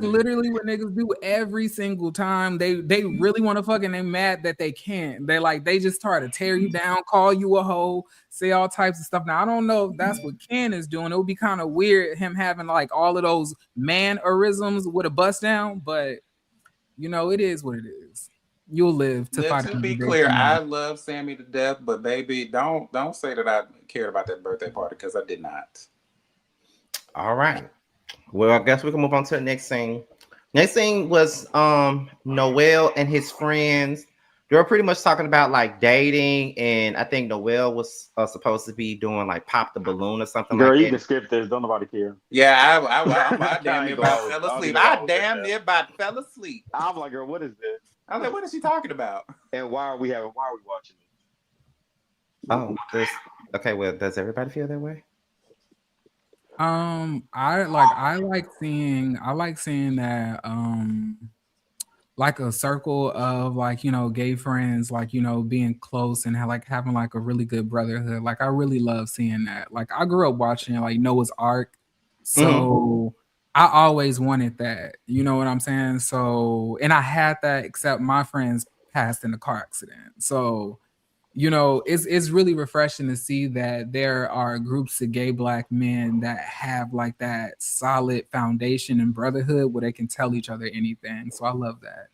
literally what niggas do every single time. They really want to fuck and they mad that they can't. They just try to tear you down, call you a hoe, say all types of stuff. Now I don't know if that's what Ken is doing. It would be kind of weird him having like all of those mannerisms with a bust down, but it is what it is. You'll live to fight. To be clear, I love Sammy to death, but baby, don't say that I cared about that birthday party because I did not. All right. Well, I guess we can move on to the next scene. Next scene was Noel and his friends. They were pretty much talking about like dating, and I think Noel was supposed to be doing like pop the balloon or something. Girl, like you that. can skip this. Don't nobody care. Yeah, I damn near about fell asleep. I damn near about fell asleep. I'm like, girl, what is this? I was like, what is she talking about? And why are we watching it? Oh, okay. Well, does everybody feel that way? I like seeing that like a circle of like gay friends like being close and having like a really good brotherhood. Like I really love seeing that. Like I grew up watching like Noah's Ark, so I always wanted that. You know what I'm saying? So and I had that, except my friends passed in a car accident. So it's really refreshing to see that there are groups of gay Black men that have like that solid foundation and brotherhood where they can tell each other anything. So I love that.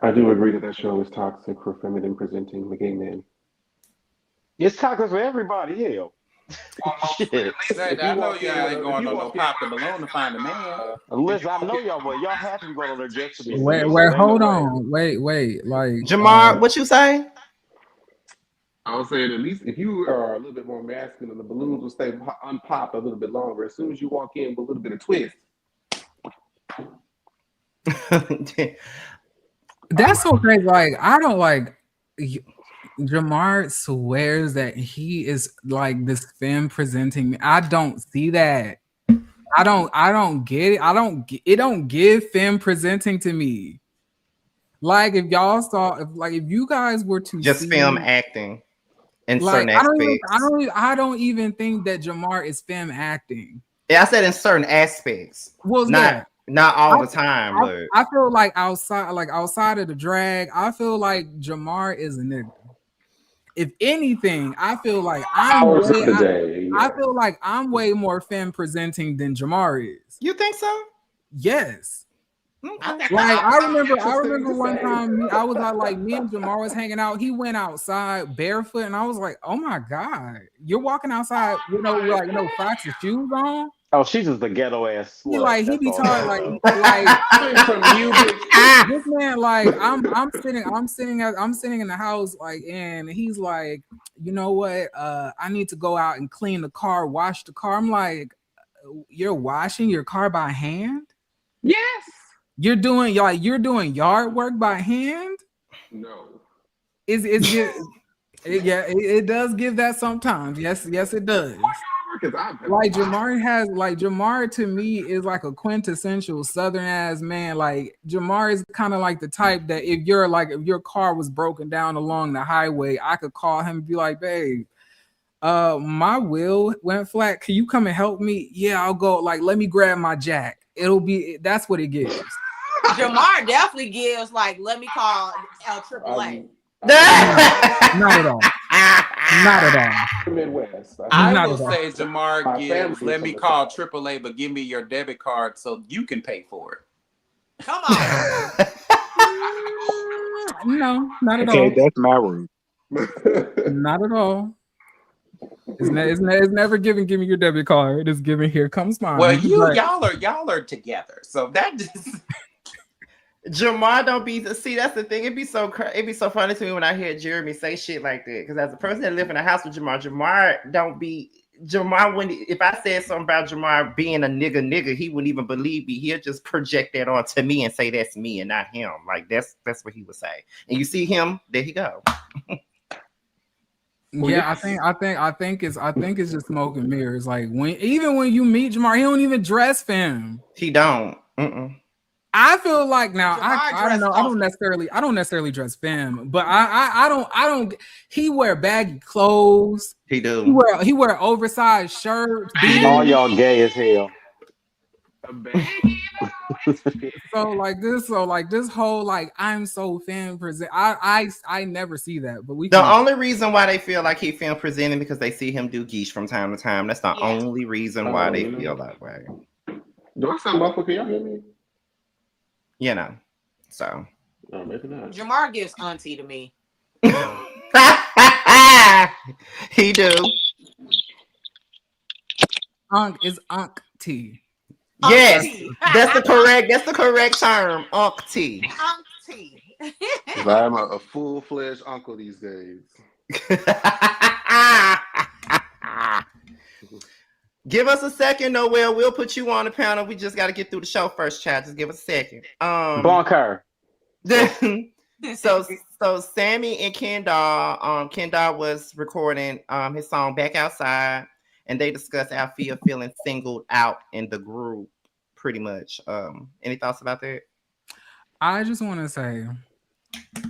I do agree that show is toxic for feminine presenting the gay men. It's toxic for everybody. Hell. Shit. I know y'all ain't going on no pop the balloon to find a man. Listen, I know y'all, but y'all have to be going on there just to be. Wait, hold on. Wait. Like Jamar, what you say? I was saying at least if you are a little bit more masculine, the balloons will stay unpopped a little bit longer. As soon as you walk in with a little bit of twist. That's so crazy. Like I don't like. Jamar swears that he is like this femme presenting me. I don't see that. I don't get it. It don't give femme presenting to me. Like if y'all saw, if you guys were to just see, film acting in like, certain aspects. I don't even think that Jamar is femme acting. Yeah, I said in certain aspects. Not all the time, but I feel like outside of the drag, I feel like Jamar is a nigga. if anything, I feel like I feel like I'm way more femme presenting than Jamar is. You think so? Yes. Okay. Like I remember one time I was like me and Jamar was hanging out. He went outside barefoot, and I was like, "Oh my god, you're walking outside, like no socks or shoes on." Oh, she's just the ghetto ass. He like he be talking like from you, this man like I'm sitting in the house like, and he's like, you know what? I need to go out and clean the car, wash the car. I'm like, you're washing your car by hand? Yes. You're doing yard work by hand? No. It does give that sometimes. Yes, it does. Like Jamar to me is like a quintessential Southern ass man. Like Jamar is kind of like the type that if your car was broken down along the highway, I could call him and be like, babe, my wheel went flat. Can you come and help me? Yeah, I'll go. Like, let me grab my jack. That's what it gives. Jamar definitely gives like, let me call AAA. Not at all. Not at all. Midwest. I will say Jamar gives, let me call AAA, but give me your debit card so you can pay for it. Come on. No, not at all. Okay, that's my route. Not at all. It's never giving. Give me your debit card. It's giving. Here comes mine. Well, y'all are together, so that just. Jamar don't be. See, that's the thing. It'd be so funny to me when I hear Jeremy say shit like that. Because as a person that live in a house with Jamar don't be. Jamar, if I said something about Jamar being a nigga, he wouldn't even believe me. He'll just project that onto me and say that's me and not him. Like that's what he would say. And you see him, there he go. Yeah, I think it's just smoke and mirrors. Like when you meet Jamar, he don't even dress femme. He don't. I feel like now I don't know. I don't necessarily dress femme, but I don't. He wear baggy clothes. He do. He wear oversized shirts. All y'all gay as hell. So this whole like I'm so fan present. I never see that, but the only reason why they feel like he film presenting because they see him do geesh from time to time. That's the only reason why they feel that way. Do I sound muffled? Can y'all hear me? You know, so. No, maybe not. Jamar gives auntie to me. He do. Unk is auntie. Yes, that's the correct term. Auntie. Auntie. I'm a full-fledged uncle these days. Give us a second, Noel. We'll put you on the panel. We just got to get through the show first, chat. Just give us a second. Bonker. So Sammy and Kendall was recording his song Back Outside, and they discussed Alfea feeling singled out in the group, pretty much. Any thoughts about that? I just want to say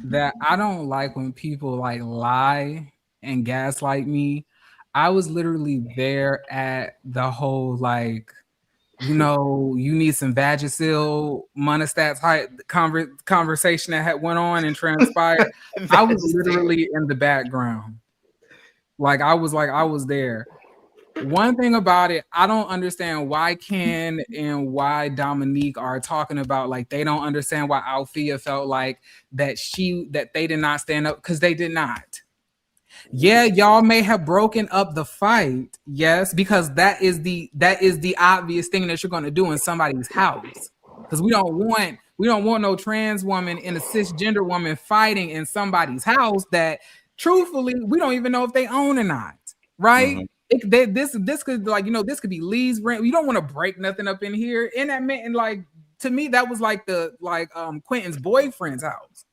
that I don't like when people like lie and gaslight me. I was literally there at the whole like, you need some Vagisil monostat type conversation that had went on and transpired. I was literally in the background. Like I was there. One thing about it, I don't understand why Ken and why Dominique are talking about like they don't understand why Alfea felt like that they did not stand up, because they did not. Yeah, y'all may have broken up the fight, yes, because that is the obvious thing that you're going to do in somebody's house. Because we don't want no trans woman and a cisgender woman fighting in somebody's house that, truthfully, we don't even know if they own or not, right? Mm-hmm. This could this could be Lee's rent. You don't want to break nothing up in here. And that meant, and like to me, that was like Quentin's boyfriend's house.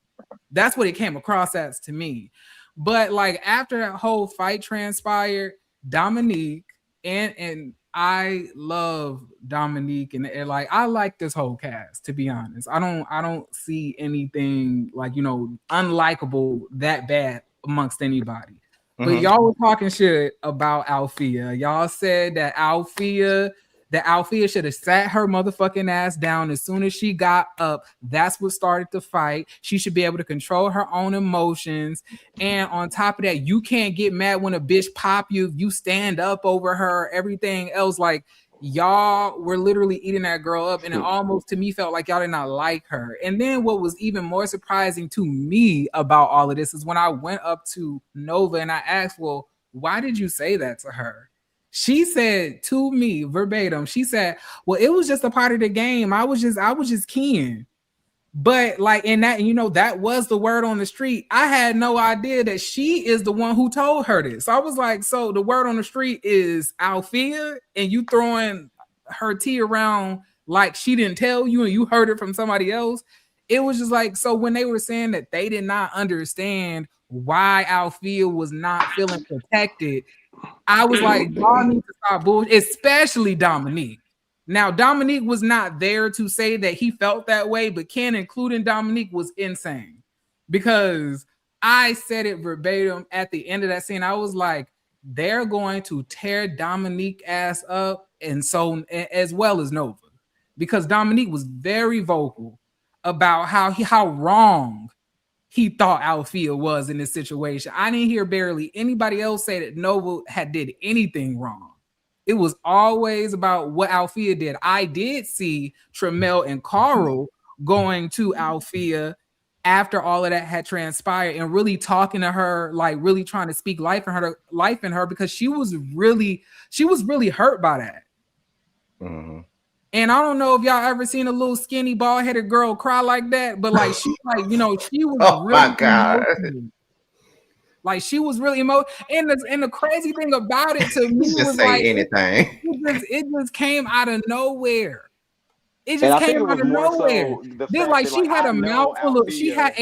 That's what it came across as to me. But like after that whole fight transpired, Dominique and I love Dominique and like I like this whole cast, to be honest. I don't see anything like unlikable that bad amongst anybody. But y'all were talking shit about Alfea. Y'all said that Alfea that Althea should have sat her motherfucking ass down as soon as she got up. That's what started the fight. She should be able to control her own emotions. And on top of that, you can't get mad when a bitch pop you. You stand up over her, everything else. Like, y'all were literally eating that girl up, and it almost to me felt like y'all did not like her. And then what was even more surprising to me about all of this is when I went up to Nova and I asked, well, why did you say that to her? She said to me verbatim, she said, well, it was just a part of the game. I was just keying. But like in that, you know, that was the word on the street. I had no idea that she is the one who told her this. I was like, so the word on the street is Althea, and you throwing her tea around like she didn't tell you and you heard it from somebody else. It was just like, so when they were saying that they did not understand why Althea was not feeling protected, I was like, y'all need to stop bullshit, especially Dominique. Now, Dominique was not there to say that he felt that way, but Ken, including Dominique, was insane because I said it verbatim at the end of that scene. I was like, they're going to tear Dominique ass up, and so as well as Nova, because Dominique was very vocal about how wrong he thought Althea was in this situation. I didn't hear barely anybody else say that Nova had did anything wrong. It was always about what Althea did. I did see Tramel and Carl going to Althea after all of that had transpired and really talking to her, like really trying to speak life in her, because she was really hurt by that. Mm-hmm. And I don't know if y'all ever seen a little skinny bald-headed girl cry like that, but like she like, you know, she was oh really my God. emotional. Like she was really emotional. And the crazy thing about it to me just was say like anything. it just came out of nowhere. It just came out of nowhere. So like she had a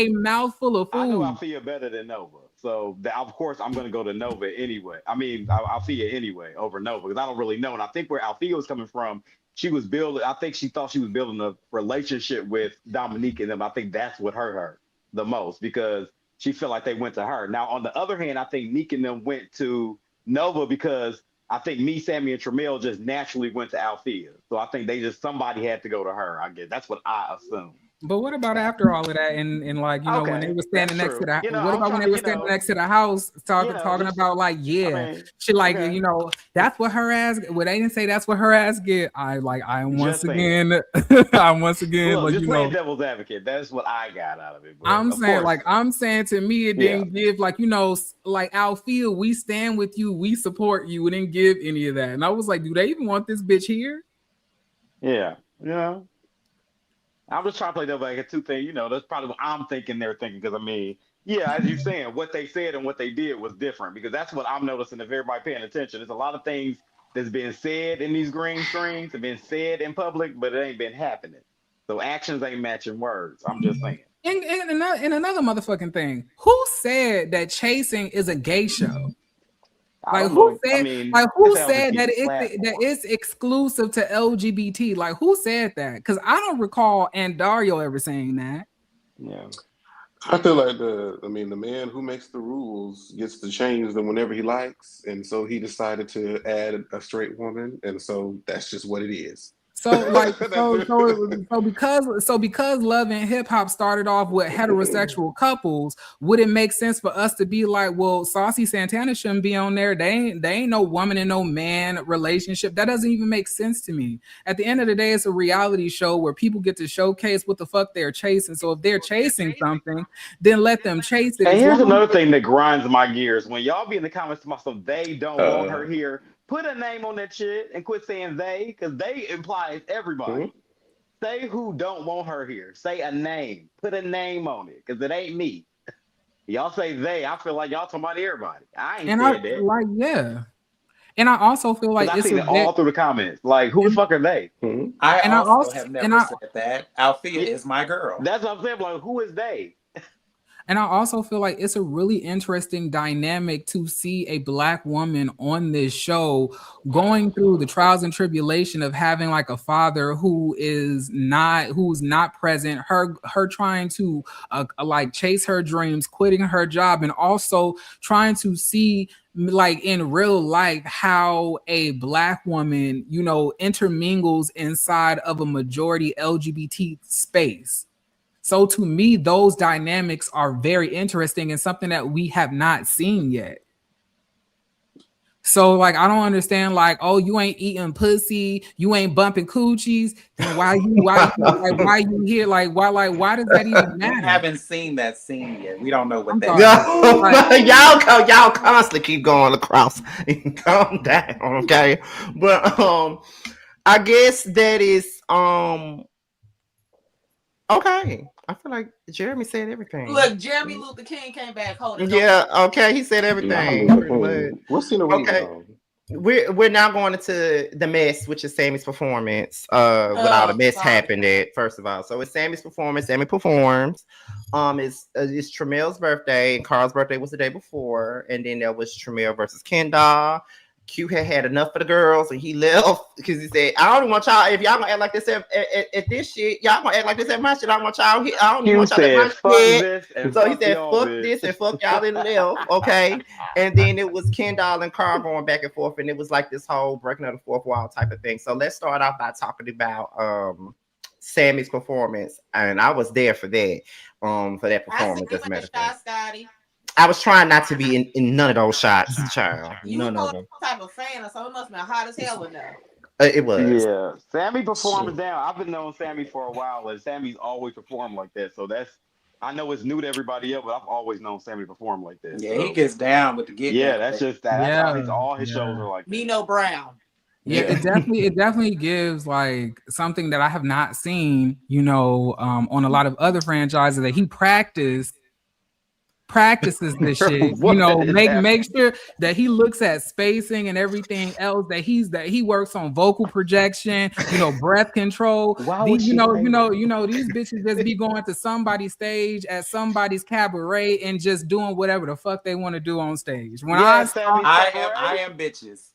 mouthful of food. I know Althea better than Nova. So of course I'm gonna go to Nova anyway. I mean Althea anyway over Nova because I don't really know. And I think where Althea was coming from, I think she thought she was building a relationship with Dominique and them. I think that's what hurt her the most because she felt like they went to her. Now, on the other hand, I think Neek and them went to Nova because I think me, Sammy, and Tramel just naturally went to Althea. So I think somebody had to go to her. I guess that's what I assume. But what about after all of that? And like, you know, when they were standing next to the what about when they were standing next to the house talking about like, she like, you know, that's what her ass, well, they didn't say that's what her ass get. I'm once again, Look, like, just you know, devil's advocate. That's what I got out of it. But I'm saying to me, it didn't give like, you know, like Althea, we stand with you, we support you. It didn't give any of that. And I was like, do they even want this bitch here? Yeah. Yeah. I'm just trying to play devil advocate two things. You know, that's probably what I'm thinking they're thinking. Because, I mean, yeah, as you're saying, what they said and what they did was different. Because that's what I'm noticing if everybody paying attention. There's a lot of things that's been said in these green screens have been said in public, but it ain't been happening. So actions ain't matching words. I'm just saying. And another motherfucking thing. Who said that chasing is a gay show? Like who said that it's exclusive to LGBT? Like who said that? Because I don't recall and Dario ever saying that. Yeah. I feel like the man who makes the rules gets to change them whenever he likes, and so he decided to add a straight woman, and so that's just what it is. So like because Love and Hip Hop started off with heterosexual couples, would it make sense for us to be like, well, Saucy Santana shouldn't be on there? They ain't no woman and no man relationship. That doesn't even make sense to me. At the end of the day, it's a reality show where people get to showcase what the fuck they're chasing. So if they're chasing something, then let them chase it. And here's another thing that grinds my gears. When y'all be in the comments about some they don't want her here, put a name on that shit and quit saying they, because they implies everybody. Mm-hmm. Say who don't want her here. Say a name. Put a name on it, because it ain't me. Y'all say they. I feel like y'all talking about everybody. I ain't said that. Like, yeah. And I also feel like it's all through the comments. Like, who the fuck are they? Mm-hmm. I also have never said that. Althea is my girl. That's what I'm saying. Like, who is they? And I also feel like it's a really interesting dynamic to see a Black woman on this show going through the trials and tribulation of having like a father who's not present, her trying to like chase her dreams, quitting her job, and also trying to see like in real life how a Black woman, you know, intermingles inside of a majority LGBT space. So to me, those dynamics are very interesting and something that we have not seen yet. So like, I don't understand, like, oh, you ain't eating pussy, you ain't bumping coochies, then why you here? Like, why does that even matter? We haven't seen that scene yet. We don't know what that is. Y'all constantly keep going across. Calm down, okay? But I guess that is okay. I feel like Jeremy said everything. Look, Jeremy Luther King came back holding. Yeah, okay, he said everything. What's in the okay. We're now going into the mess, which is Sammy's performance. What all the mess happened at, first of all. So it's Sammy's performance. Sammy performs. It's Tremel's birthday, and Carl's birthday was the day before, and then there was Tremel versus Kendall. Q had enough of the girls and he left because he said, I don't want y'all, if y'all gonna act like this at this shit, y'all gonna act like this at my shit. I don't want y'all here. I don't even want y'all at my shit. So he said, fuck this and fuck y'all and left. Okay. And then it was Kendall and Carl going back and forth, and it was like this whole breaking of the fourth wall type of thing. So let's start off by talking about Sammy's performance. And I was there for that. For that performance. As a matter of fact. I was trying not to be in none of those shots, child. None of them. Type of fan, so it must have been hot as hell in there. It was. Yeah, Sammy performing down. I've been knowing Sammy for a while, and Sammy's always performed like that. So I know it's new to everybody else, but I've always known Sammy perform like that. Yeah, so. He gets down with the get. Yeah, that's just that. That's how all his shows are like that. Nino Brown. Yeah, it definitely gives like something that I have not seen, you know, on a lot of other franchises that he practices this shit, you know, make sure that he looks at spacing and everything else, that he works on vocal projection, you know, breath control. You know, these bitches just be going to somebody's stage at somebody's cabaret and just doing whatever the fuck they want to do on stage. When I am bitches.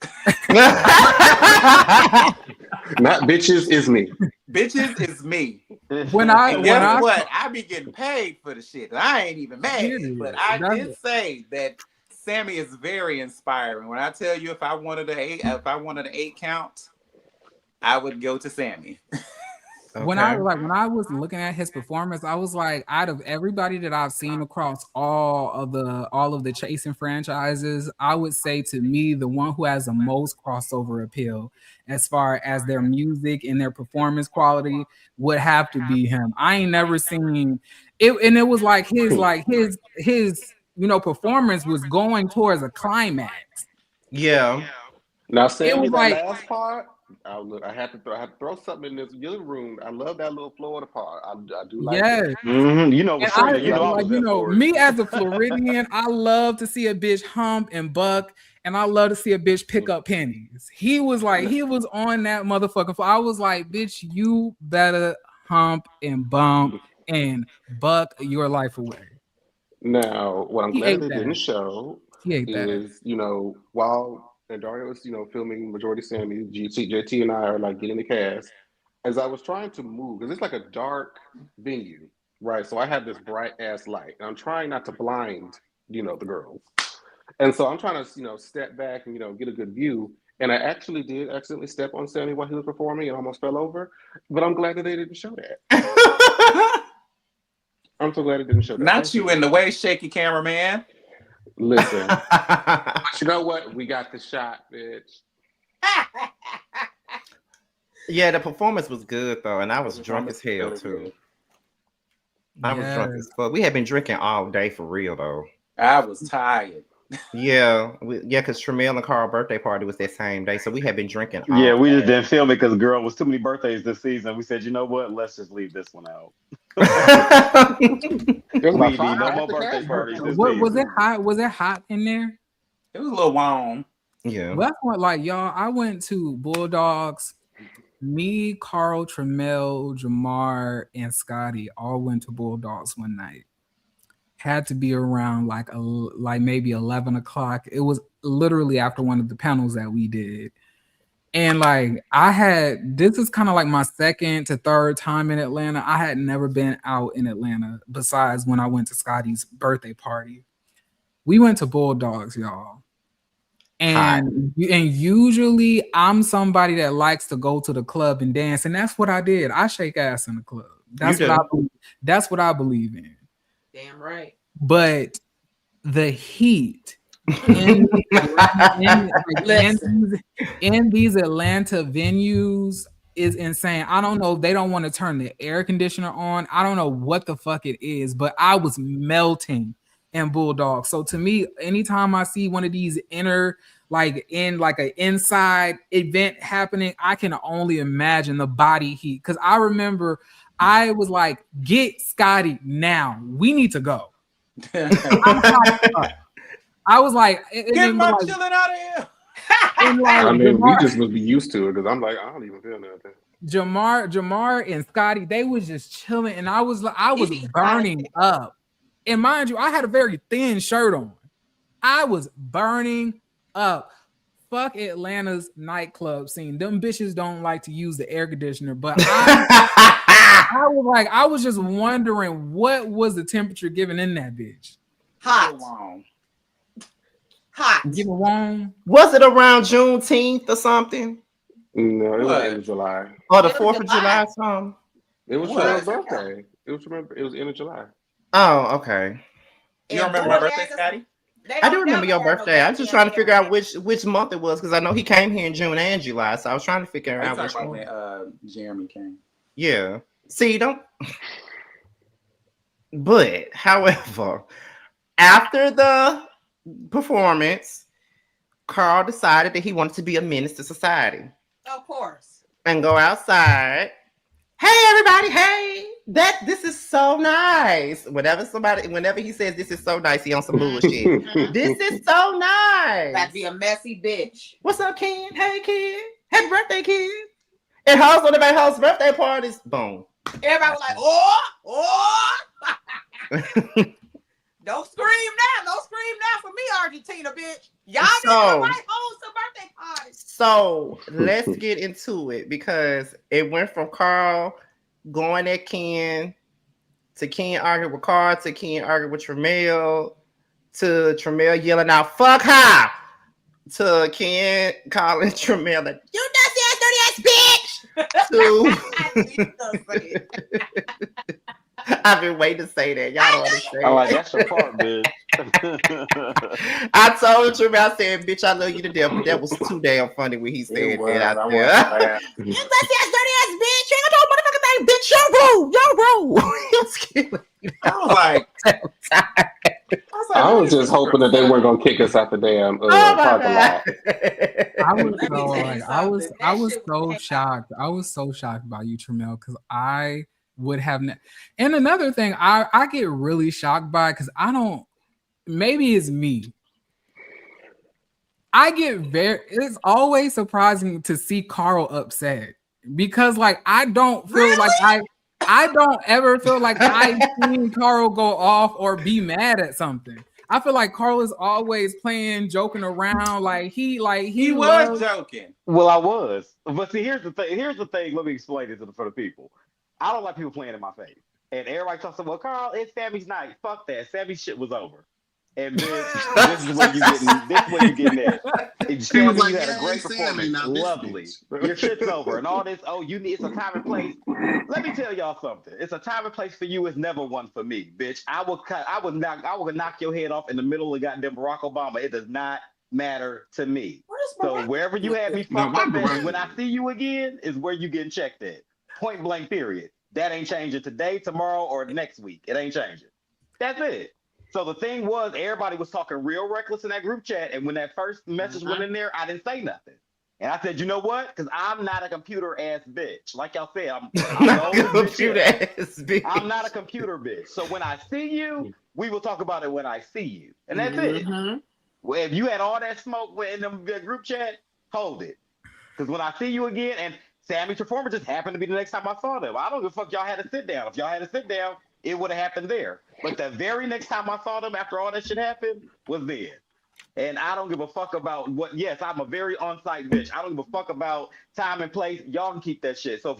Not bitches is me. Bitches is me. What? I be getting paid for the shit. I ain't even mad. But I did say that Sammy is very inspiring. When I tell you, if I wanted an 8 count, I would go to Sammy. Okay. When I was looking at his performance, I was like, out of everybody that I've seen across all of the chasing franchises, I would say to me the one who has the most crossover appeal as far as their music and their performance quality would have to be him. I ain't never seen it, and it was like his you know, performance was going towards a climax. Yeah. Now, Sammy, that last part. I had to throw something in this living room. I love that little Florida part. I do like it. Mm-hmm. You know, me as a Floridian, I love to see a bitch hump and buck, and I love to see a bitch pick up pennies. He was on that motherfucking floor. I was like, bitch, you better hump and bump and buck your life away. Now, what I'm glad they didn't show is, you know, while and Dario was, you know, filming Majority Sammy, JT and I are like getting the cast. As I was trying to move, because it's like a dark venue, right? So I have this bright ass light, and I'm trying not to blind, you know, the girls. And so I'm trying to, you know, step back and, you know, get a good view. And I actually did accidentally step on Sammy while he was performing and almost fell over. But I'm glad that they didn't show that. I'm so glad it didn't show that. Not you in the way, shaky cameraman. Listen, but you know what? We got the shot, bitch. Yeah, the performance was good though, and I was drunk as hell too. I was drunk as fuck. We had been drinking all day for real though. I was tired. Yeah, because Tremel and Carl's birthday party was that same day, so we had been drinking. Yeah, we just didn't film it because girl was too many birthdays this season. We said, you know what? Let's just leave this one out. We need no more birthday parties. Was it hot? Was it hot in there? It was a little warm. Yeah. Well, like y'all, I went to Bulldogs. Me, Carl, Tremel, Jamar, and Scotty all went to Bulldogs one night. had to be around like maybe 11 o'clock. It was literally after one of the panels that we did. And like this is kind of like my second to third time in Atlanta. I had never been out in Atlanta besides when I went to Scotty's birthday party. We went to Bulldogs, y'all. And usually I'm somebody that likes to go to the club and dance, and that's what I did. I shake ass in the club. That's what I believe in. Damn right. But the heat in these Atlanta venues is insane. I don't know. They don't want to turn the air conditioner on. I don't know what the fuck it is, but I was melting in Bulldog. So to me, anytime I see one of these an inside event happening, I can only imagine the body heat. Because I remember I was like, get Scotty now. We need to go. I was like, get my chilling out of here. I mean, we just must be used to it because I'm like, I don't even feel nothing. Jamar and Scotty, they was just chilling, and I was burning up. And mind you, I had a very thin shirt on. I was burning up. Fuck Atlanta's nightclub scene. Them bitches don't like to use the air conditioner, but I was just wondering what was the temperature given in that bitch. Hot. Give it warm. Was it around Juneteenth or something? No, it was in July. Or the 4th of July song? It was for her birthday. It was end of July. Oh, okay. You remember my birthday, Scotty? I do remember your birthday. I was just trying to figure out which month it was because I know he came here in June and July, so I was trying to figure out which one. When Jeremy came. Yeah. See, don't. But, however, after the performance, Carl decided that he wanted to be a menace to society. Of course. And go outside. Hey, everybody! Hey, this is so nice. Whenever he says this is so nice, he on some bullshit. This is so nice. That'd be a messy bitch. What's up, Ken? Hey, kid. Happy birthday, kid. And host one of my host birthday parties. Boom. Everybody was like, Don't scream now. Don't scream now for me, Argentina, bitch. Y'all didn't invite host a birthday party. So let's get into it because it went from Carl going at Ken to Ken arguing with Carl to Ken arguing with Tremel to Tremel yelling out, fuck her, to Ken calling Tremel like, you dirty ass bitch. I've been waiting to say that. Y'all don't understand. I'm like, that's your part, bitch. I told Tremel, I said, bitch, I love you to death, but that was too damn funny when he said that out there. You dirty ass bitch. You ain't got no motherfucking thing, bitch. You're rude. I was just hoping that they weren't gonna kick us out the damn parking lot. I was so shocked. I was so shocked by you, Tremel, because I would have. And another thing, I get really shocked by because I don't. Maybe it's me. It's always surprising to see Carl upset because, like, I don't feel like I don't ever feel like I've seen Carl go off or be mad at something. I feel like Carl is always playing, joking around. He was joking. Well, I was, but see, here's the thing. Let me explain it for the people. I don't like people playing in my face, and everybody talks about, well, Carl, it's Sammy's night. Fuck that. Sammy's shit was over. And this is where you getting at. Sammy, you had a great performance. Lovely. Your shit's over. And all this, it's a time and place. Let me tell y'all something. It's a time and place for you. It's never one for me, bitch. I would knock your head off in the middle of goddamn Barack Obama. It does not matter to me. So wherever you have me fucked up at, when I see you again, is where you getting checked at. Point blank, period. That ain't changing today, tomorrow, or next week. It ain't changing. That's it. So the thing was, everybody was talking real reckless in that group chat, and when that first message went in there, I didn't say nothing. And I said, you know what? Because I'm not a computer ass bitch. Like y'all said, I'm not a computer ass bitch. I'm not a computer bitch. So when I see you, we will talk about it when I see you. And that's it. Well, if you had all that smoke in the group chat, hold it. Because when I see you again, and Sammy's performance just happened to be the next time I saw them. I don't give a fuck y'all had to sit down. If y'all had to sit down, it would have happened there. But the very next time I saw them after all that shit happened was then. And I don't give a fuck about what. Yes, I'm a very on-site bitch. I don't give a fuck about time and place. Y'all can keep that shit. So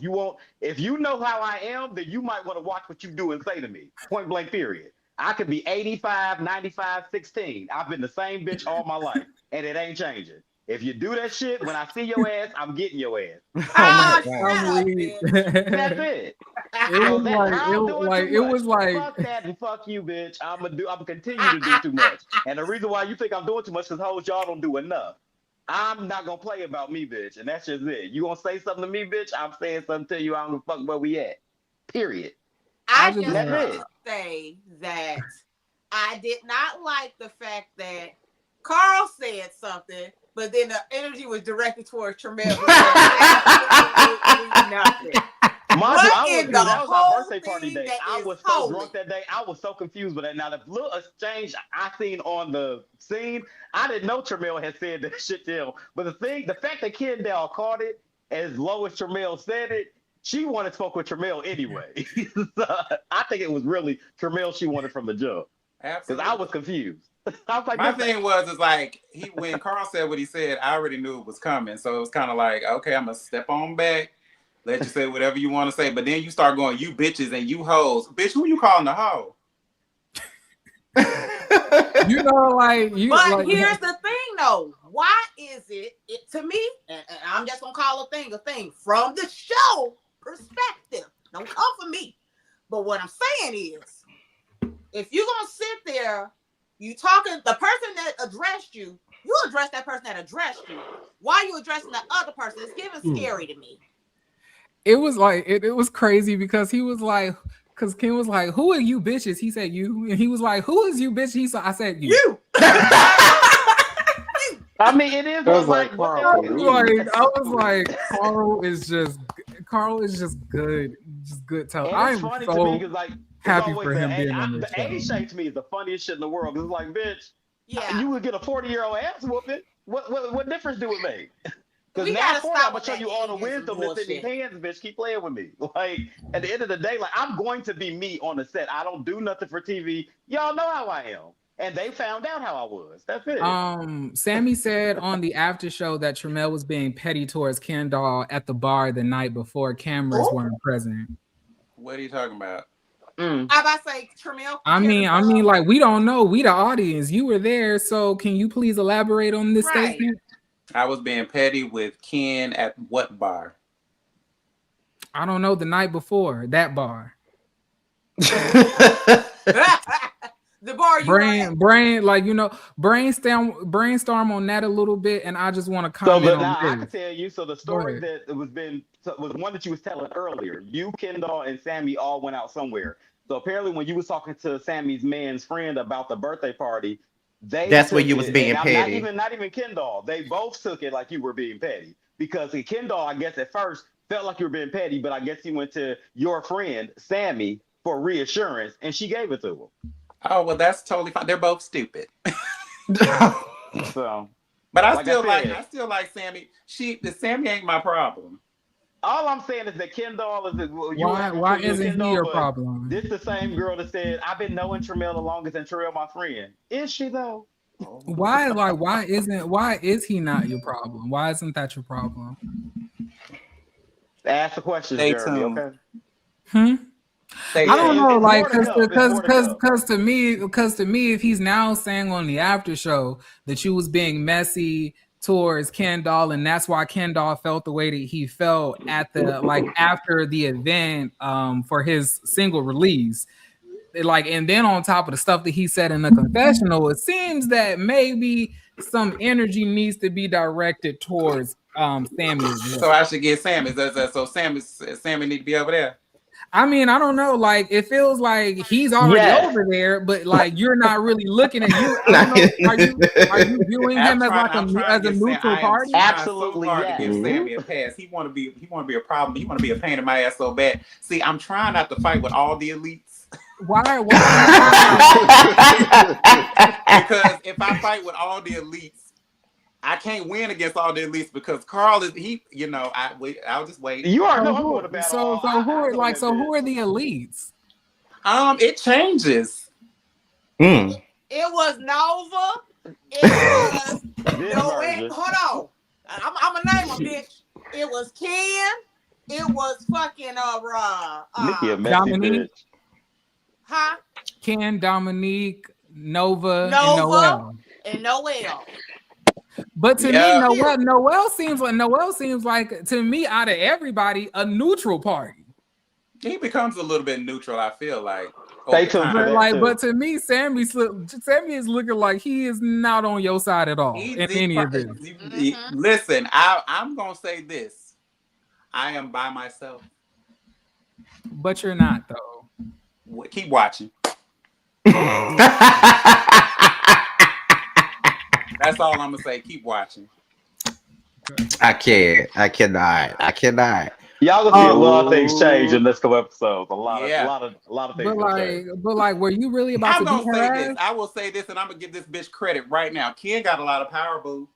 if you know how I am, then you might want to watch what you do and say to me. Point blank, period. I could be 85, 95, 16. I've been the same bitch all my life, and it ain't changing. If you do that shit, when I see your ass, I'm getting your ass. Oh my God. That's it. It was like fuck that and fuck you, bitch. I'm continue to do too much. And the reason why you think I'm doing too much is hoes, y'all don't do enough. I'm not gonna play about me, bitch, and that's just it. You gonna say something to me, bitch? I'm saying something to you. I don't give a fuck where we at. Period. I just want to say that I did not like the fact that Carl said something, but then the energy was directed towards Tremel. Nothing. That was our birthday party day. I was so drunk that day. I was so confused with that. Now, the little exchange I seen on the scene, I didn't know Tremel had said that shit to him. But the fact that Kendall caught it as low as Tremel said it, she wanted to smoke with Tremel anyway. So, I think it was really Tremel she wanted from the jump. Because I was confused. I was like, my thing was like when Carl said what he said, I already knew it was coming. So it was kind of like, okay, I'm gonna step on back, let you say whatever you want to say. But then you start going, you bitches and you hoes. Bitch, who you calling a hoe? You know, like you. But like, here's the thing, though. Why is it to me? And I'm just gonna call a thing from the show perspective. Don't come for me. But what I'm saying is, if you're gonna sit there, you talking the person that addressed you, you address that person that addressed you. Why are you addressing the other person? It's giving scary to me. It was like it was crazy because he was like, because Ken was like, "Who are you bitches?" He said, "You," and he was like, "Who is you bitch?" I said, "You." I mean, it is. I was like, Carl is just good, talent. I'm funny so to me because like happy for him being on this show. The A-Shake to me is the funniest shit in the world. It's like, bitch, yeah, you would get a 40-year-old ass whooping. What difference do it make? Because now I'm gonna show you all the wisdom that's in these hands, bitch. Keep playing with me. Like at the end of the day, like I'm going to be me on the set. I don't do nothing for TV. Y'all know how I am. And they found out how I was. That's it. Sammy said on the after show that Tremel was being petty towards Kendall at the bar the night before cameras weren't present. What are you talking about? I about to say Tremel. I mean, like we don't know. We the audience. You were there, so can you please elaborate on this statement? I was being petty with Ken at what bar? I don't know. The night before that bar. The bar brain, like brainstorm on that a little bit, and I just want to comment on I can tell you. So the story that was one that you was telling earlier. You, Kendall, and Sammy all went out somewhere. So apparently, when you was talking to Sammy's man's friend about the birthday party, that's where you was being petty. Not even Kendall. They both took it like you were being petty because Kendall, I guess at first felt like you were being petty, but I guess he went to your friend Sammy for reassurance, and she gave it to him. Oh, well, that's totally fine. They're both stupid. So, but I still like Sammy. Sammy ain't my problem. All I'm saying is that Kendall is why isn't he your problem? This the same girl that said, I've been knowing Tremel the longest and Tremel my friend. Is she though? Why is he not your problem? Why isn't that your problem? Ask the question, Jeremy, okay? I don't know, like, because to me, if he's now saying on the after show that you was being messy towards Kendall, and that's why Kendall felt the way that he felt at the after the event for his single release, and then on top of the stuff that he said in the confessional, it seems that maybe some energy needs to be directed towards Sammy. So I should get Sammy. So Sammy need to be over there. I mean, I don't know. Like, it feels like he's already over there, but like you're not really looking at you. Are you viewing him as a neutral party? Absolutely, to give Sammy a pass. He want to be a problem. He want to be a pain in my ass so bad. See, I'm trying not to fight with all the elites. Why? Because if I fight with all the elites, I can't win against all the elites because Carl is I'll just wait. You are no about who are the elites? It changes. It was Nova. It was Noel. Hold on. I'm gonna name a bitch. It was Ken. It was fucking Nikki, a messy Dominique. bitch. Huh? Ken, Dominique, Nova, and Noel. But to me, Noel seems like to me out of everybody a neutral party. He becomes a little bit neutral. I feel like. But to me, Sammy is looking like he is not on your side at all in any of this. Listen, I'm gonna say this: I am by myself. But you're not though. Keep watching. That's all I'm gonna say. Keep watching. I cannot. Y'all gonna see a lot of things change in this couple episodes. A lot of things. But like, were you really about to beat her ass? I will say this, and I'm gonna give this bitch credit right now. Ken got a lot of power, boo.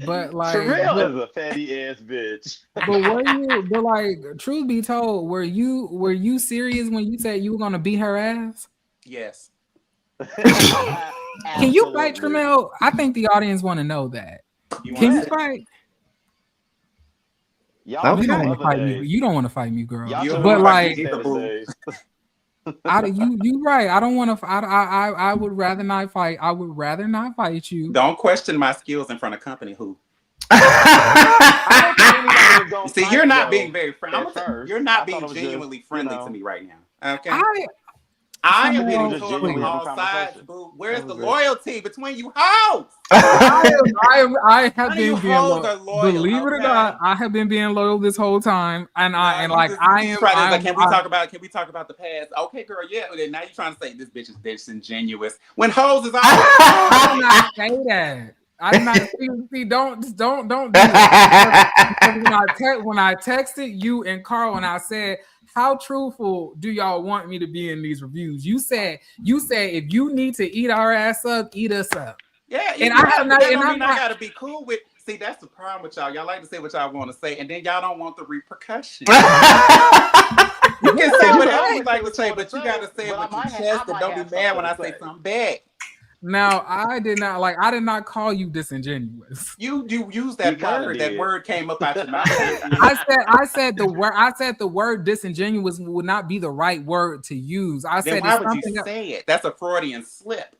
But like, Sherelle is a fatty ass bitch. But like, truth be told, were you serious when you said you were gonna beat her ass? Yes. Can you fight Tramel? I think the audience want to know that. Can you fight? You don't want to fight me. You don't want to fight me, girl. But like, you right. I don't want to. I would rather not fight. I would rather not fight you. Don't question my skills in front of company. Who? See, you're not being very friendly. You're not being genuinely friendly to me right now. Okay. I am getting told from all sides, boo. Where's the loyalty between you hoes? I have been being loyal. Believe it or not, I have been being loyal this whole time, and I am. Can we talk about the past? Okay, girl, yeah. Now you're trying to say this bitch is disingenuous when hoes is all. I did not say that. I did not see. Don't do that. When I texted you and Carl and I said, how truthful do y'all want me to be in these reviews? You said if you need to eat our ass up, eat us up. Yeah, and I'm not. I gotta be cool with. See, that's the problem with y'all. Y'all like to say what y'all want to say, and then y'all don't want the repercussions. You can say whatever you like to say, but you gotta say it with your chest, and don't be mad when I say something bad. Now, I did not call you disingenuous. You used that word. That word came up out your mouth. I said the word disingenuous would not be the right word to use. I said why would you say it? That's a Freudian slip.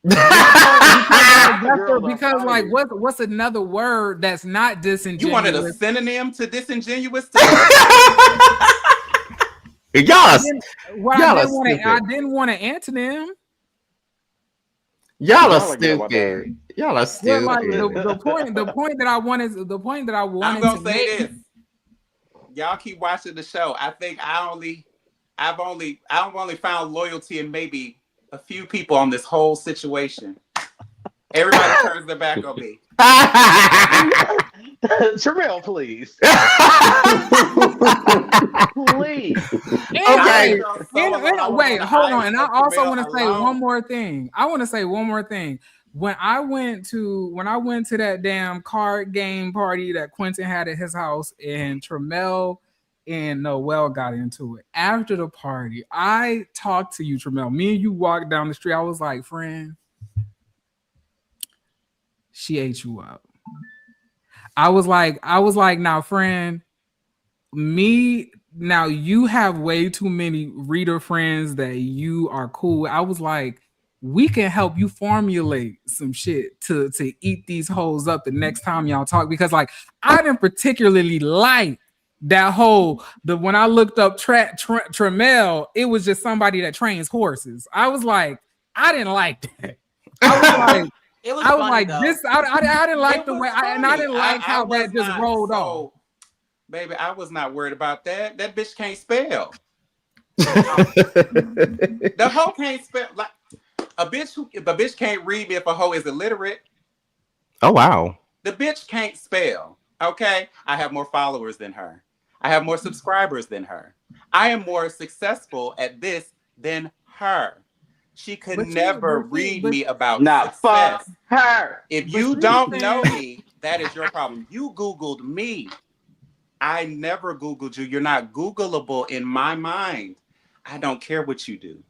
because like what's another word that's not disingenuous? You wanted a synonym to disingenuous? I didn't want an antonym. Y'all are stupid. Y'all are stupid. Like, the point that I wanted. I'm gonna say this. Y'all keep watching the show. I think I've only found loyalty in maybe a few people on this whole situation. Everybody turns their back on me. Sherelle, please. Please. Okay. Wait, hold on. And I also want to say one more thing. When I went to that damn card game party that Quentin had at his house, and Tramel and Noel got into it. After the party, I talked to you, Tramel. Me and you walked down the street. I was like, friend, she ate you up. I was like, now, friend, now you have way too many reader friends that you are cool with. I was like, we can help you formulate some shit to eat these hoes up the next time y'all talk, because like I didn't particularly like that when I looked up Tramel, it was just somebody that trains horses. I was like, I didn't like that. I was like, this. I didn't like the way, I didn't like how that just rolled off. Baby, I was not worried about that. That bitch can't spell. The hoe can't spell. Like a bitch can't read me if a hoe is illiterate. Oh wow. The bitch can't spell. Okay, I have more followers than her. I have more subscribers than her. I am more successful at this than her. She could never read me about success. Fuck her. If you don't know me, that is your problem. You Googled me. I never Googled you. You're not Googleable in my mind. I don't care what you do.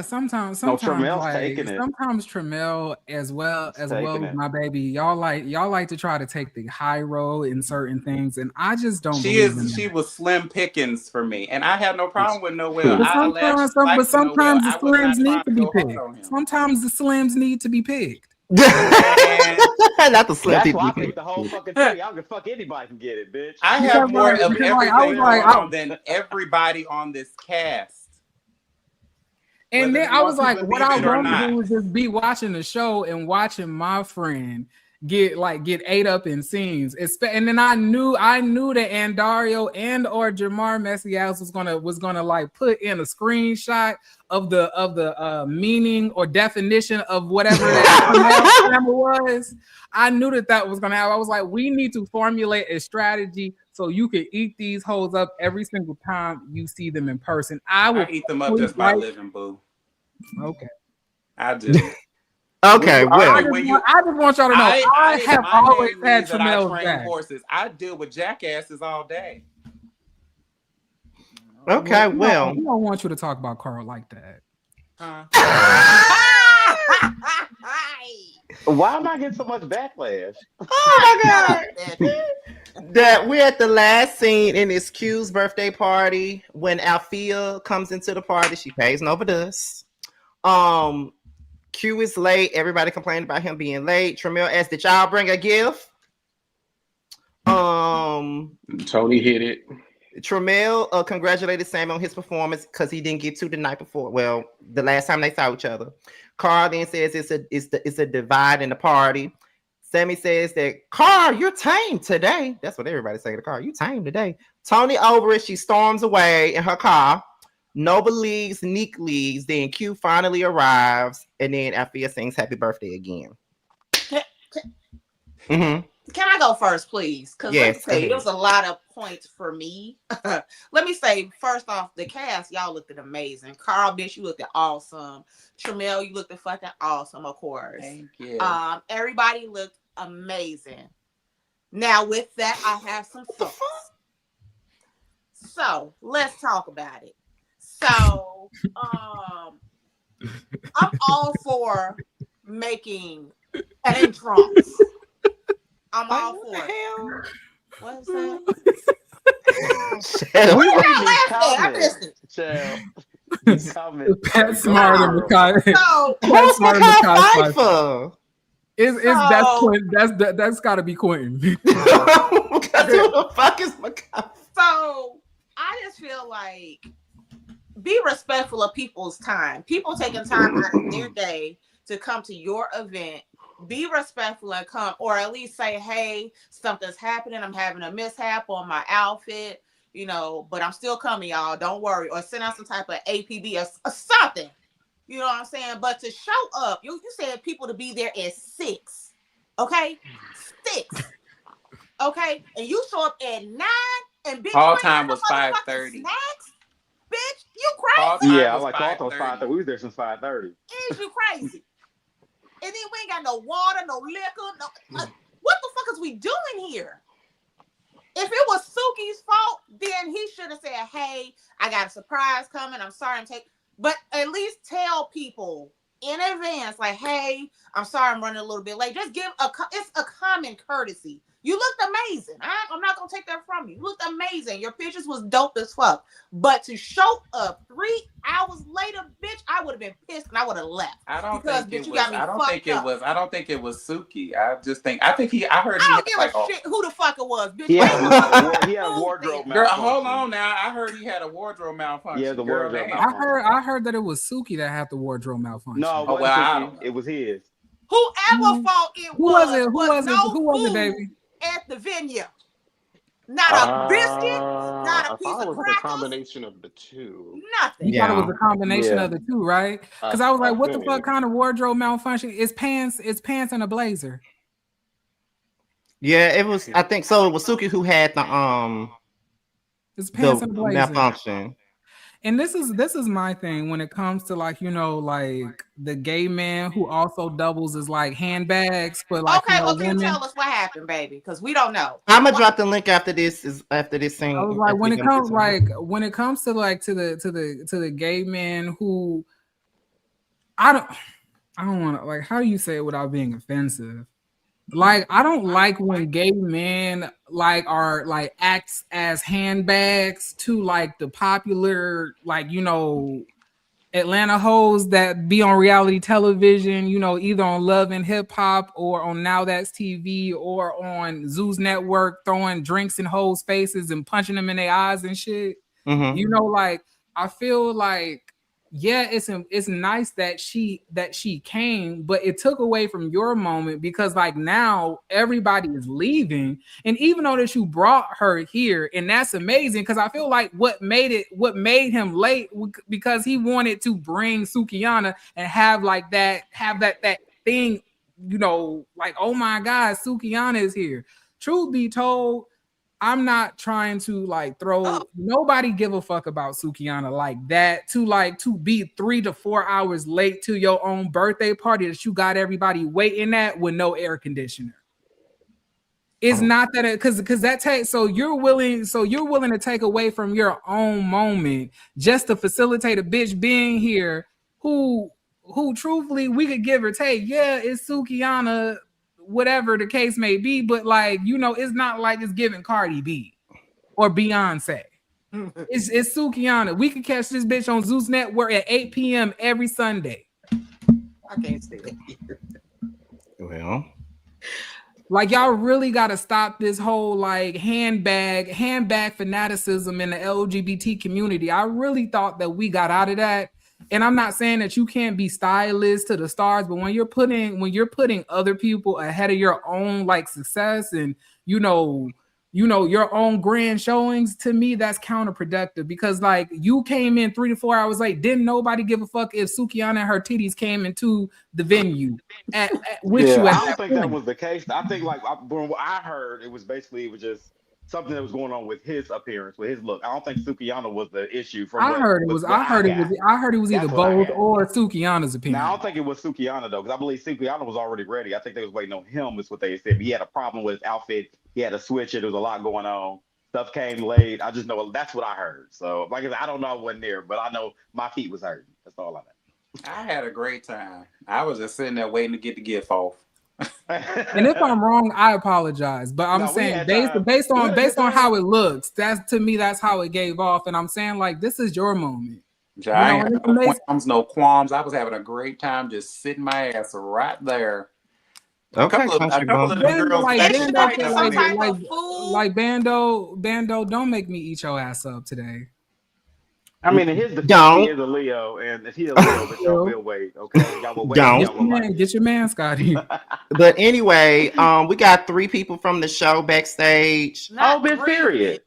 Sometimes Tramel's like taking it. sometimes Tramel as well as my baby. Y'all like to try to take the high road in certain things, and I just don't. She was slim pickings for me, and I have no problem with Noel. But sometimes the slims need to be picked. Sometimes the slims need to be picked. Not the slim. That's why I picked the whole fucking thing. I don't give a fuck, anybody can get it, bitch. I have more of everything than everybody on this cast. And then I was like, what I want to do is just be watching the show and watching my friend get ate up in scenes. And then I knew that Andario and or Jamar Messias was gonna like put in a screenshot of the meaning or definition of whatever that was. I knew that was gonna happen. I was like, we need to formulate a strategy so you can eat these hoes up every single time you see them in person. I eat them up just by living, boo. Okay. I do. Okay, well. I just want y'all to know, I have always had Tramel's back. Horses. I deal with jackasses all day. Okay, well. We don't want you to talk about Carl like that. Why am I getting so much backlash? Oh my God. That we're at the last scene in this Q's birthday party. When Althea comes into the party, she pays Nova dust. Q is late. Everybody complained about him being late. Tramel asked, did y'all bring a gift? Tony hit it. Tramel congratulated Sam on his performance because he didn't get to the night before. Well, the last time they saw each other. Carl then says it's a divide in the party. Sammy says that, Carl, you're tame today. That's what everybody say to Carl. You tame today. Tony over it. She storms away in her car. Nova leaves, Nick leaves. Then Q finally arrives. And then Althea sings happy birthday again. Can I go first, please? Because yes, it was a lot of points for me. Let me say, first off, the cast, y'all looked amazing. Carl, bitch, you looked awesome. Tramel, you looked fucking awesome, of course. Thank you. Everybody looked amazing. Now, with that, I have some thoughts. So, let's talk about it. So, I'm all for making entrance. I'm all for it. What is that? We I missed it. Pat Smart and Makai. So, who's Makai Pfeiffer? That's got to be Quentin. Who the fuck is Makai? So, I just feel like be respectful of people's time. People taking time out of their day to come to your event. Be respectful and come, or at least say, hey, something's happening. I'm having a mishap on my outfit, but I'm still coming, y'all. Don't worry. Or send out some type of APB or something. You know what I'm saying? But to show up, you said people to be there at 6. Okay? 6. Okay? And you show up at 9 and bitch, all time was 5:30. Snacks? Bitch, you crazy? Yeah, I like all those 5:30. We was there since 5:30. Is you crazy? And then we ain't got no water, no liquor, what the fuck is we doing here? If it was Suki's fault, then he should have said, hey, I got a surprise coming. I'm sorry but at least tell people in advance, like, hey, I'm sorry I'm running a little bit late. Just it's a common courtesy. You looked amazing. I'm not going to take that from you. You looked amazing. Your pictures was dope as fuck. But to show up 3 hours later, bitch, I would have been pissed and I would have left. I don't think it was Suki. I don't give a shit who the fuck it was, bitch. He had a wardrobe malfunction. Girl, hold on now. I heard he had a wardrobe malfunction. Yeah, the wardrobe malfunction. I heard that it was Suki that had the wardrobe malfunction. No, it was his. Whoever fault it was. Who was it, baby? At the venue. Not a biscuit, not a piece of crackers. It was a combination of the two. Nothing. You thought it was a combination of the two, right? Because I was like, what the fuck kind of wardrobe malfunction? It's pants and a blazer. Yeah, it was. I think so. It was Suki who had the it's pants and a blazer malfunction. And this is my thing when it comes to like, you know, like the gay man who also doubles as like handbags for like, okay, you know, well, then women. tell us what happened, baby, because we don't know. I'm gonna drop the link after this scene. I was like, when it comes to like to the gay man who I don't want to, like, how do you say it without being offensive? Like, I don't like when gay men like are like acts as handbags to like the popular, like, you know, Atlanta hoes that be on reality television, you know, either on Love and Hip Hop or on Now That's TV or on Zeus Network, throwing drinks in hoes' faces and punching them in their eyes and shit. Mm-hmm. You know, like, I feel like, yeah, it's nice that she came, but it took away from your moment because like now everybody is leaving, and even though that you brought her here, and that's amazing because I feel like what made him late because he wanted to bring Sukihana and have that thing, you know, like, oh my God, Sukihana is here. Truth be told, I'm not trying to like nobody give a fuck about Sukihana like that to be 3 to 4 hours late to your own birthday party that you got everybody waiting at with no air conditioner. It's not that because that takes so you're willing to take away from your own moment just to facilitate a bitch being here who truthfully we could give or take. Yeah, it's Sukihana, whatever the case may be, but like, you know, it's not like it's giving Cardi B or Beyonce. It's Sukihana. We could catch this bitch on Zeus Network at 8 p.m. every Sunday. I can't say it. Well, like, y'all really got to stop this whole like handbag fanaticism in the LGBT community. I really thought that we got out of that. And I'm not saying that you can't be stylist to the stars, but when you're putting other people ahead of your own like success and you know your own grand showings, to me that's counterproductive because like you came in 3 to 4 hours late. Didn't nobody give a fuck if Sukihana and her titties came into the venue with you? I don't think that was the case. I think like from what I heard, it was just something that was going on with his appearance, with his look. I don't think Sukihana was the issue. I heard it was either both or Sukihana's opinion. Now, I don't think it was Sukihana though, because I believe Sukihana was already ready. I think they was waiting on him, is what they said. He had a problem with his outfit. He had to switch it. There was a lot going on. Stuff came late. I just know that's what I heard. So, like I said, I don't know, I wasn't there, but I know my feet was hurting. That's all I know. I had a great time. I was just sitting there waiting to get the gift off. And if I'm wrong, I apologize. But I'm saying based on how it looks, to me that's how it gave off. And I'm saying like this is your moment. I ain't no qualms. I was having a great time just sitting my ass right there. Okay, like Bando, don't make me eat your ass up today. I mean, in his defense, he is a Leo, and if he is a Leo, but y'all will wait. Okay, y'all will wait. Get your man, Scotty. But anyway, we got 3 people from the show backstage. Period.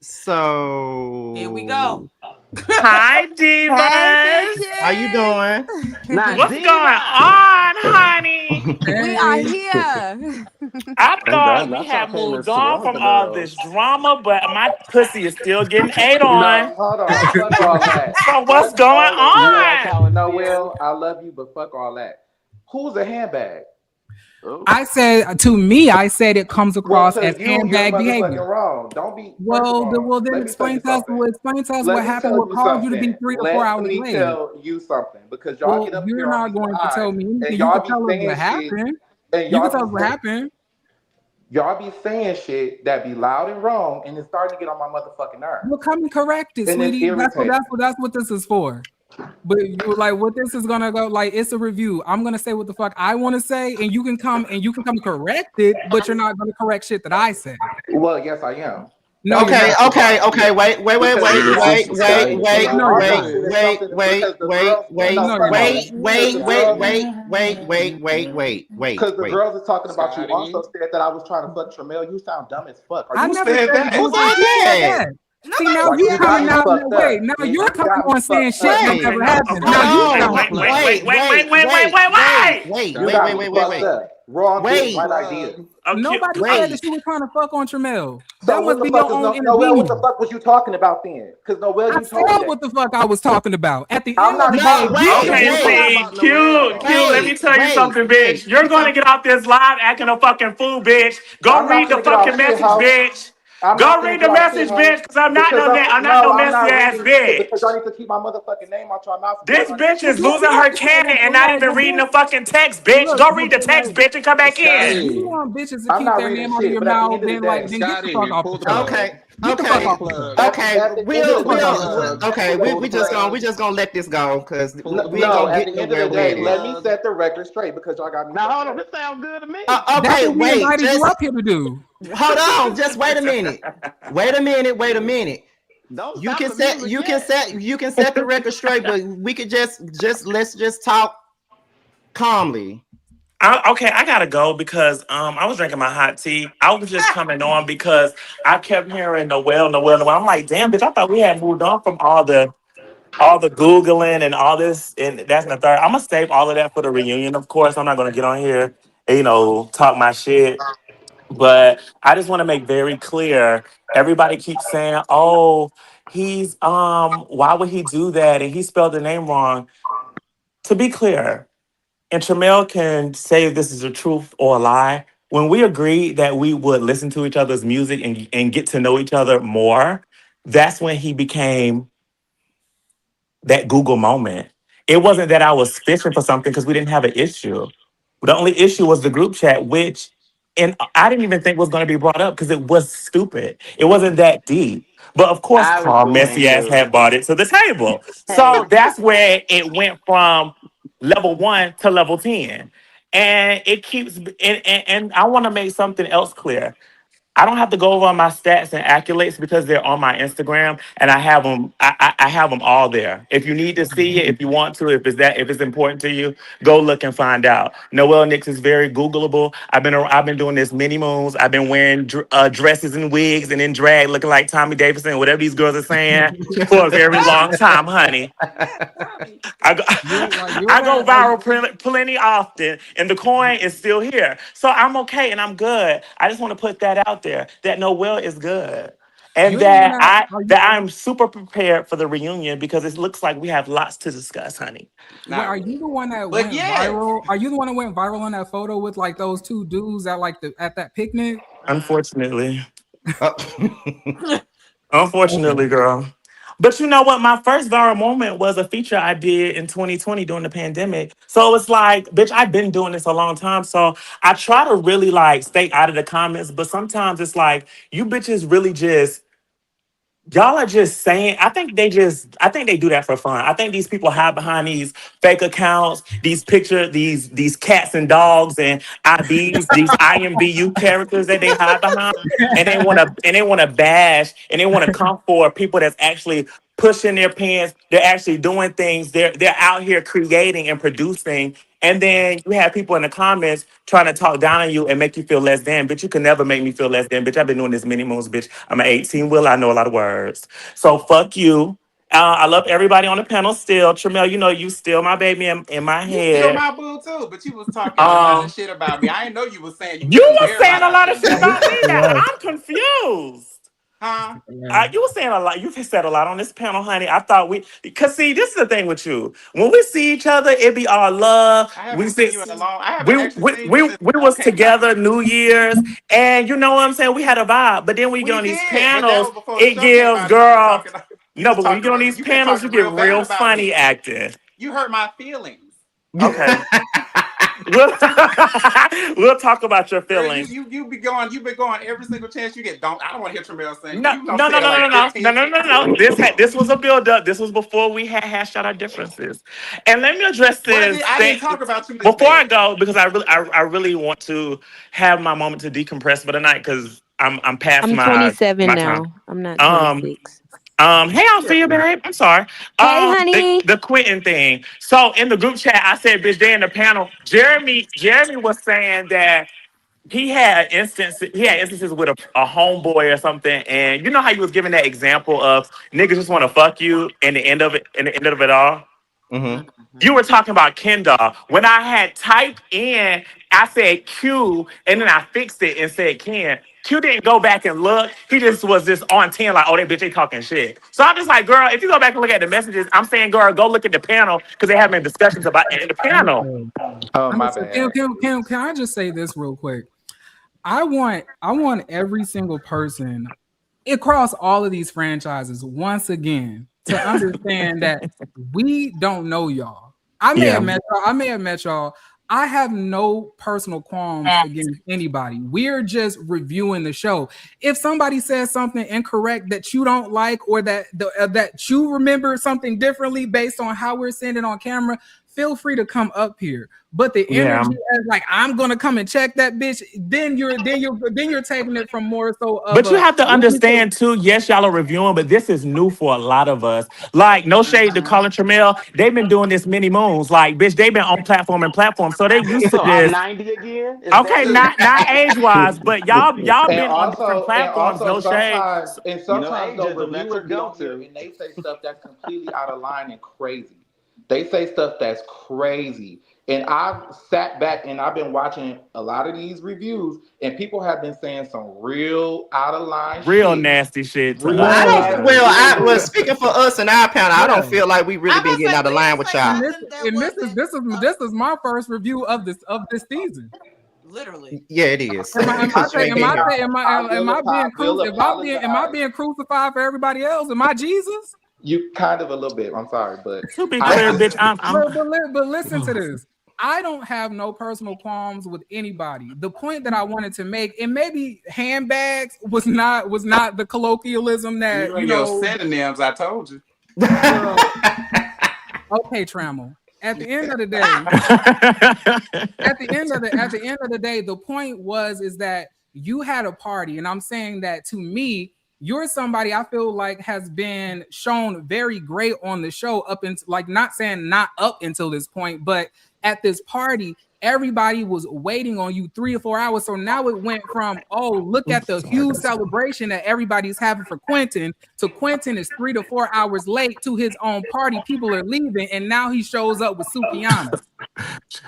So here we go. Hi, divas. How you doing? What's going on, honey? We are here. I thought we had moved on from all this drama, but my pussy is still getting ate on. No, hold on. Fuck all that. So what's going on? No, Will, I love you, but fuck all that. Who's a handbag? I said it comes across as handbag behavior. Wrong. Don't be. Well, then explain to us what happened. What caused you to be 3 to 4 hours late? Let me tell you something because y'all get up here. You're not going to tell me. You can tell us what happened. You can tell us what happened. Y'all be saying shit that be loud and wrong, and it's starting to get on my motherfucking nerves. Well, come and correct it, sweetie. That's what this is for. But like what this is gonna go, like it's a review. I'm gonna say what the fuck I want to say, and you can come correct it, but you're not gonna correct shit that I say. Well, yes, I am. No, okay. Wait. Because the girls are talking about you also said that I was trying to fuck Tramel. You sound dumb as fuck. I never said that. See, now you coming out that way. Now you're coming on saying shit that never happened. Wait. Wrong kid, right idea. Nobody said that you were trying to fuck on Tramel. So That must be your own Noel, what the fuck was you talking about then? Because Noel, you told me what the fuck I was talking about. At the I'm end of the day, Q, let me tell you something, bitch. You're gonna get off this live acting a fucking fool, bitch. Go read the fucking message, bitch. Go read the message, bitch, because I'm not no messy ass bitch. Because I need to keep my motherfucking name out your mouth. This bitch is losing her cannon and not even reading the fucking text, bitch. Go read the text, bitch, and come back in. You want bitches to keep their name out of your mouth, then like, then get the fuck off the phone. We just gonna let this go because we ain't gonna at get the end nowhere of the day, with let it. me set the record straight because y'all got me. Now hold on, this sounds good to me. That's what we invited you up here to do. Hold on, just wait a minute. Wait a minute. You can set the record straight, but we could let's just talk calmly. Okay, I gotta go because I was drinking my hot tea. I was just coming on because I kept hearing Noel. I'm like, damn, bitch, I thought we had moved on from all the Googling and all this and that's and the third. I'm gonna save all of that for the reunion, of course. I'm not gonna get on here and, talk my shit. But I just want to make very clear, everybody keeps saying, oh, he's why would he do that? And he spelled the name wrong. To be clear, and Tramel can say if this is a truth or a lie. When we agreed that we would listen to each other's music and get to know each other more, that's when he became that Google moment. It wasn't that I was fishing for something because we didn't have an issue. The only issue was the group chat, which and I didn't even think was going to be brought up because it was stupid. It wasn't that deep. But of course, Carl Messy ass had brought it to the table. So that's where it went from level 1 to level 10. And it keeps, and I want to make something else clear. I don't have to go over my stats and accolades because they're on my Instagram, and I have them. I have them all there. If you need to see it, if you want to, if it's important to you, go look and find out. Noel Nix is very Googleable. I've been doing this many moons. I've been wearing dresses and wigs and in drag, looking like Tommy Davidson, whatever these girls are saying, for a very long time, honey. I go viral plenty often, and the coin is still here. So I'm okay and I'm good. I just want to put that out there that Noel is good. And that I'm super prepared for the reunion because it looks like we have lots to discuss, honey. Well, are you the one that went viral? Are you the one that went viral on that photo with like those two dudes at that picnic? Unfortunately. Unfortunately, girl. But you know what? My first viral moment was a feature I did in 2020 during the pandemic. So it's like, bitch, I've been doing this a long time. So I try to really like stay out of the comments. But sometimes it's like, you bitches really just, y'all are just saying, I think they do that for fun. I think these people hide behind these fake accounts, these cats and dogs and IBs, these IMBU characters that they hide behind. And they wanna bash and they wanna come for people that's actually pushing their pants. They're actually doing things. They're out here creating and producing. And then you have people in the comments trying to talk down on you and make you feel less than. Bitch, you can never make me feel less than. Bitch, I've been doing this many moons, bitch. I'm an 18-wheeler. I know a lot of words. So fuck you. I love everybody on the panel still. Tramel, you still my baby in my head. You still my boo too, but you was talking a lot of shit about me. I didn't know you was saying you was saying a lot of shit about me. I'm confused. Huh? You were saying a lot. You've said a lot on this panel, honey. I thought because see, this is the thing with you. When we see each other, it be all love. We was together New Year's, and you know what I'm saying. We had a vibe, but then when you get on these panels, it gives girl. No, but when you get on these panels, you get real funny acting. You hurt my feelings. Okay. We'll talk about your feelings. You been going every single chance you get. I don't want to hear Tramel saying. No. This was a build up. This was before we had hashed out our differences. And let me address this. I didn't talk about you before I go because I really want to have my moment to decompress for the night because I'm past my. I'm 27 my now. time. I'm not 26. Hey, Althea, babe. I'm sorry. Hey, honey. The quitting thing. So in the group chat, I said, bitch, they in the panel. Jeremy was saying that he had instances with a homeboy or something, and you know how you was giving that example of niggas just want to fuck you in the end of it all. Mm-hmm. You were talking about Kendall. When I had typed in, I said Q, and then I fixed it and said Ken. Q didn't go back and look. He just was just on 10, like, oh, that bitch ain't talking shit. So I'm just like, girl, if you go back and look at the messages, I'm saying, girl, go look at the panel because they have been discussions about it in the panel. Oh, my bad. Can I just say this real quick? I want every single person across all of these franchises once again to understand that we don't know y'all. I may have met y'all. I have no personal qualms against anybody. We're just reviewing the show. If somebody says something incorrect that you don't like, or that you remember something differently based on how we're seeing it on camera, feel free to come up here. But the energy as like I'm gonna come and check that bitch, then you're taking it from more so. But you have to understand too. Yes, y'all are reviewing, but this is new for a lot of us. Like, no shade to Colin Trammell, they've been doing this many moons. Like, bitch, they've been on platform, so they used to So I'm this. 90 again? Okay, not age wise, but y'all been on different platforms. No shade. And sometimes those reviewers get on here and they say stuff that's completely out of line and crazy. They say stuff that's crazy. And I've sat back and I've been watching a lot of these reviews, and people have been saying some real out of line, nasty shit. Well, speaking for us and our panel, I don't feel like we really been getting out of line with y'all. This is my first review of this season. Literally. Yeah, it is. Am I being crucified for everybody else? Am I Jesus? You kind of a little bit. I'm sorry, but to be clear, bitch, but listen to this. I don't have no personal qualms with anybody. The point that I wanted to make, and maybe handbags was not the colloquialism that you know synonyms. I told you. Okay, Trammell. At the end of the day, the point is that you had a party, and I'm saying that to me, you're somebody I feel like has been shown very great on the show up until, like, not saying not up until this point, but at this party, everybody was waiting on you 3 or 4 hours. So now it went from, oh, look at the huge celebration that everybody's having for Quentin, to Quentin is 3 to 4 hours late to his own party. People are leaving, and now he shows up with Sukiyama.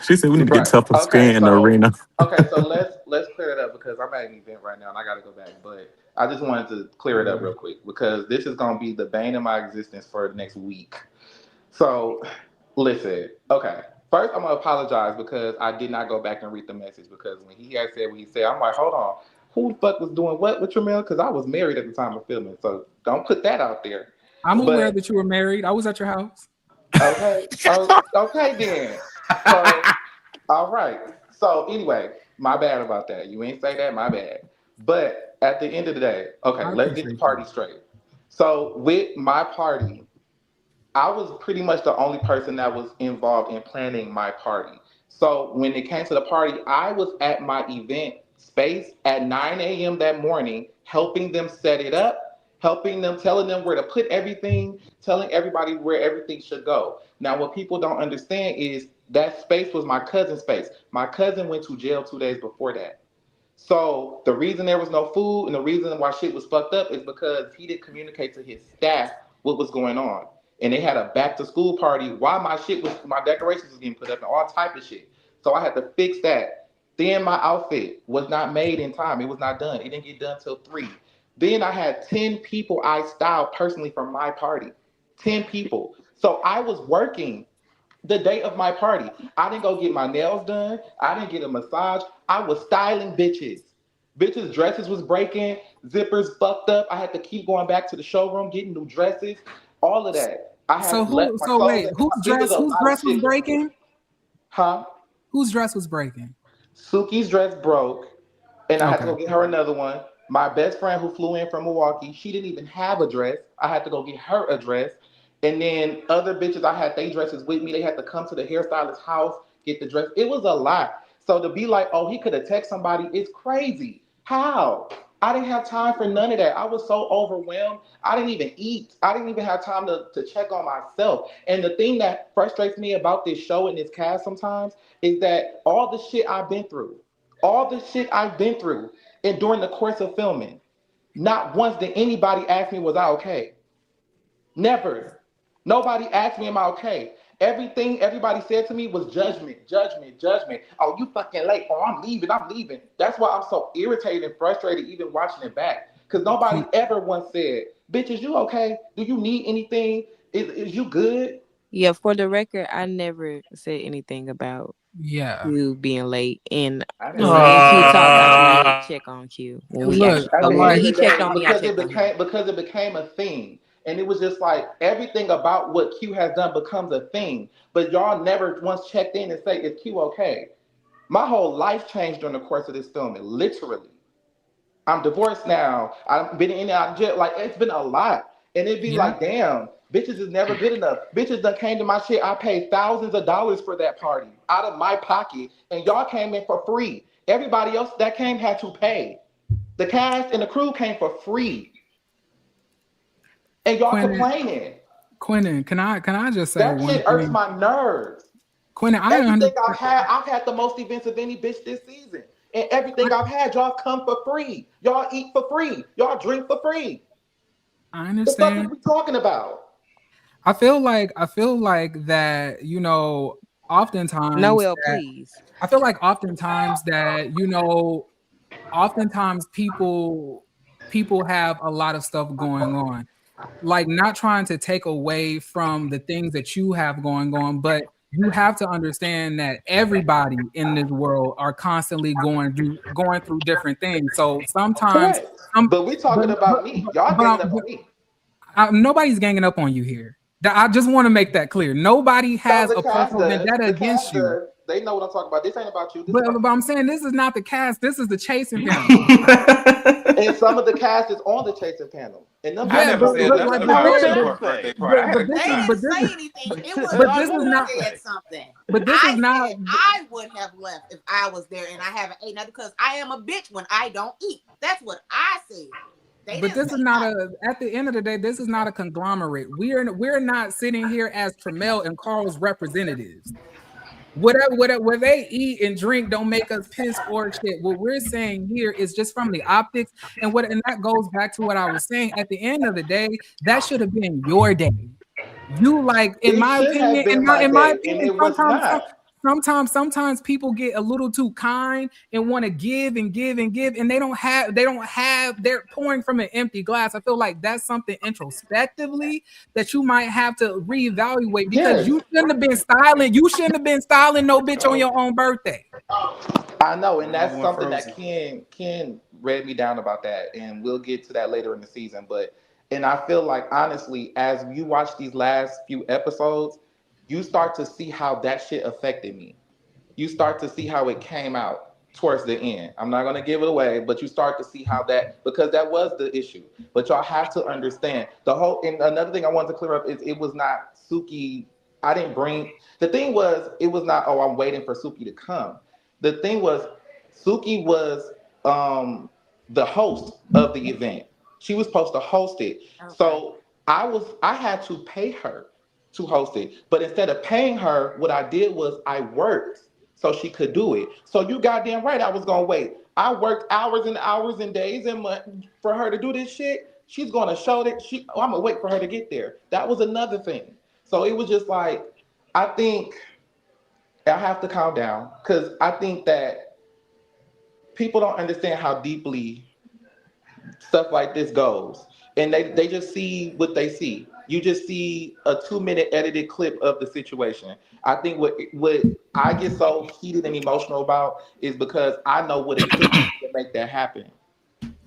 She said we need to get tougher skin in the arena. Okay, so let's clear it up, because I'm at an event right now and I got to go back. But I just wanted to clear it up real quick, because this is going to be the bane of my existence for the next week. So listen, okay. First, I'm going to apologize because I did not go back and read the message, because when he had said what he said, I'm like, hold on, who the fuck was doing what with Trammell? Because I was married at the time of filming, so don't put that out there. I'm aware that you were married. I was at your house. Okay, okay then. So, all right. So anyway, my bad about that. You ain't say that, my bad. But at the end of the day, okay, let's get the party straight. So with my party, I was pretty much the only person that was involved in planning my party. So when it came to the party, I was at my event space at 9 a.m. that morning, helping them set it up, telling them where to put everything, telling everybody where everything should go. Now, what people don't understand is that space was my cousin's space. My cousin went to jail 2 days before that. So the reason there was no food and the reason why shit was fucked up is because he didn't communicate to his staff what was going on. And they had a back to school party while my decorations was getting put up and all type of shit. So I had to fix that. Then my outfit was not made in time. It was not done. It didn't get done till 3. Then I had 10 people I styled personally for my party. 10 people. So I was working the day of my party. I didn't go get my nails done. I didn't get a massage. I was styling bitches. Bitches' dresses was breaking. Zippers fucked up. I had to keep going back to the showroom, getting new dresses. All of that. Whose dress was breaking? Huh? Whose dress was breaking? Suki's dress broke, and I had to go get her another one. My best friend who flew in from Milwaukee, she didn't even have a dress. I had to go get her a dress. And then other bitches, I had their dresses with me. They had to come to the hairstylist's house, get the dress. It was a lot. So to be like, oh, he could have texted somebody, it's crazy. How? I didn't have time for none of that. I was so overwhelmed. I didn't even eat. I didn't even have time to check on myself. And the thing that frustrates me about this show and this cast sometimes is that all the shit I've been through, All the shit I've been through and during the course of filming, not once did anybody ask me, was I okay? Never. Nobody asked me, am I okay? Everything everybody said to me was judgment, judgment, judgment. Oh, you fucking late. Oh, I'm leaving. That's why I'm so irritated and frustrated even watching it back. Because nobody ever once said, bitch, is you okay? Do you need anything? Is you good? Yeah, for the record, I never said anything about you being late. And when me and Q talk, I did check on Q. And we actually, when he checked on me, I checked on him. Because it became a thing. And it was just like everything about what Q has done becomes a thing. But y'all never once checked in and say, is Q okay? My whole life changed during the course of this filming, literally. I'm divorced now. I've been in and out of jail. Like, it's been a lot. And it'd be like, damn, bitches is never good enough. Bitches done came to my shit. I paid thousands of dollars for that party out of my pocket. And y'all came in for free. Everybody else that came had to pay. The cast and the crew came for free. And y'all complaining. Quentin, can I just say that shit irks my nerves. Quentin, everything I've had the most events of any bitch this season. And everything I've had, y'all come for free. Y'all eat for free. Y'all drink for free. I understand. What the fuck are we talking about? I feel like that, you know, oftentimes. Noel, please. I feel like oftentimes that, you know, oftentimes people have a lot of stuff going on. Like, not trying to take away from the things that you have going on, but you have to understand that everybody in this world are constantly going through different things. So sometimes, but we talking about me. Y'all ganging up on me. Nobody's ganging up on you here. I just want to make that clear. Nobody has a personal vendetta against you. They know what I'm talking about. This ain't about you. But I'm saying this is not the cast. This is the chasing panel. And some of the cast is on the chasing panel. And them I never said nothing about the birthday party. But this is not. I would have left if I was there and I haven't eaten that because I am a bitch when I don't eat. That's what I said. But this is not at the end of the day, this is not a conglomerate. We're not sitting here as Tremel and Carl's representatives. Whatever they eat and drink don't make us piss or shit. What we're saying here is just from the optics, and that goes back to what I was saying. At the end of the day, that should have been your day. You, like, in my opinion, sometimes people get a little too kind and want to give and give and give, and they don't have, they're pouring from an empty glass. I feel like that's something introspectively that you might have to reevaluate, because you shouldn't have been styling. You shouldn't have been styling no bitch on your own birthday. I know, and that's something that Ken read me down about that, and we'll get to that later in the season. And I feel like, honestly, as you watch these last few episodes, you start to see how that shit affected me. You start to see how it came out towards the end. I'm not going to give it away, but you start to see how because that was the issue. But y'all have to understand and another thing I wanted to clear up is it was not Suki. The thing was, it was not, oh, I'm waiting for Suki to come. The thing was, Suki was the host of the event. She was supposed to host it. Okay. So I had to pay her to host it. But instead of paying her, what I did was I worked so she could do it. So you goddamn right, I was gonna wait. I worked hours and hours and days and months for her to do this shit. She's gonna show that I'm gonna wait for her to get there. That was another thing. So it was just like, I think I have to calm down, because I think that people don't understand how deeply stuff like this goes. And they just see what they see. You just see a 2-minute edited clip of the situation. I think what I get so heated and emotional about is because I know what it took to make that happen.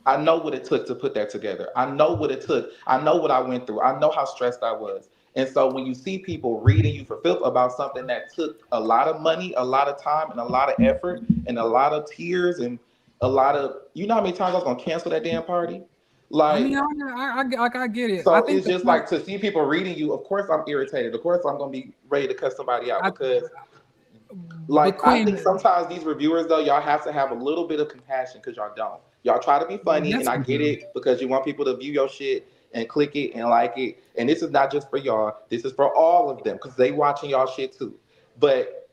I know what it took to put that together. I know what it took. I know what I went through. I know how stressed I was. And so when you see people reading you for filth about something that took a lot of money, a lot of time, and a lot of effort, and a lot of tears, and a lot of, you know how many times I was gonna cancel that damn party? Like, I get it. So it's just like, to see people reading you, of course I'm irritated. Of course I'm gonna be ready to cut somebody out, because I think sometimes these reviewers, though, y'all have to have a little bit of compassion, because y'all don't. Y'all try to be funny, and I get it, because you want people to view your shit and click it and like it. And this is not just for y'all. This is for all of them, because they watching y'all shit too. But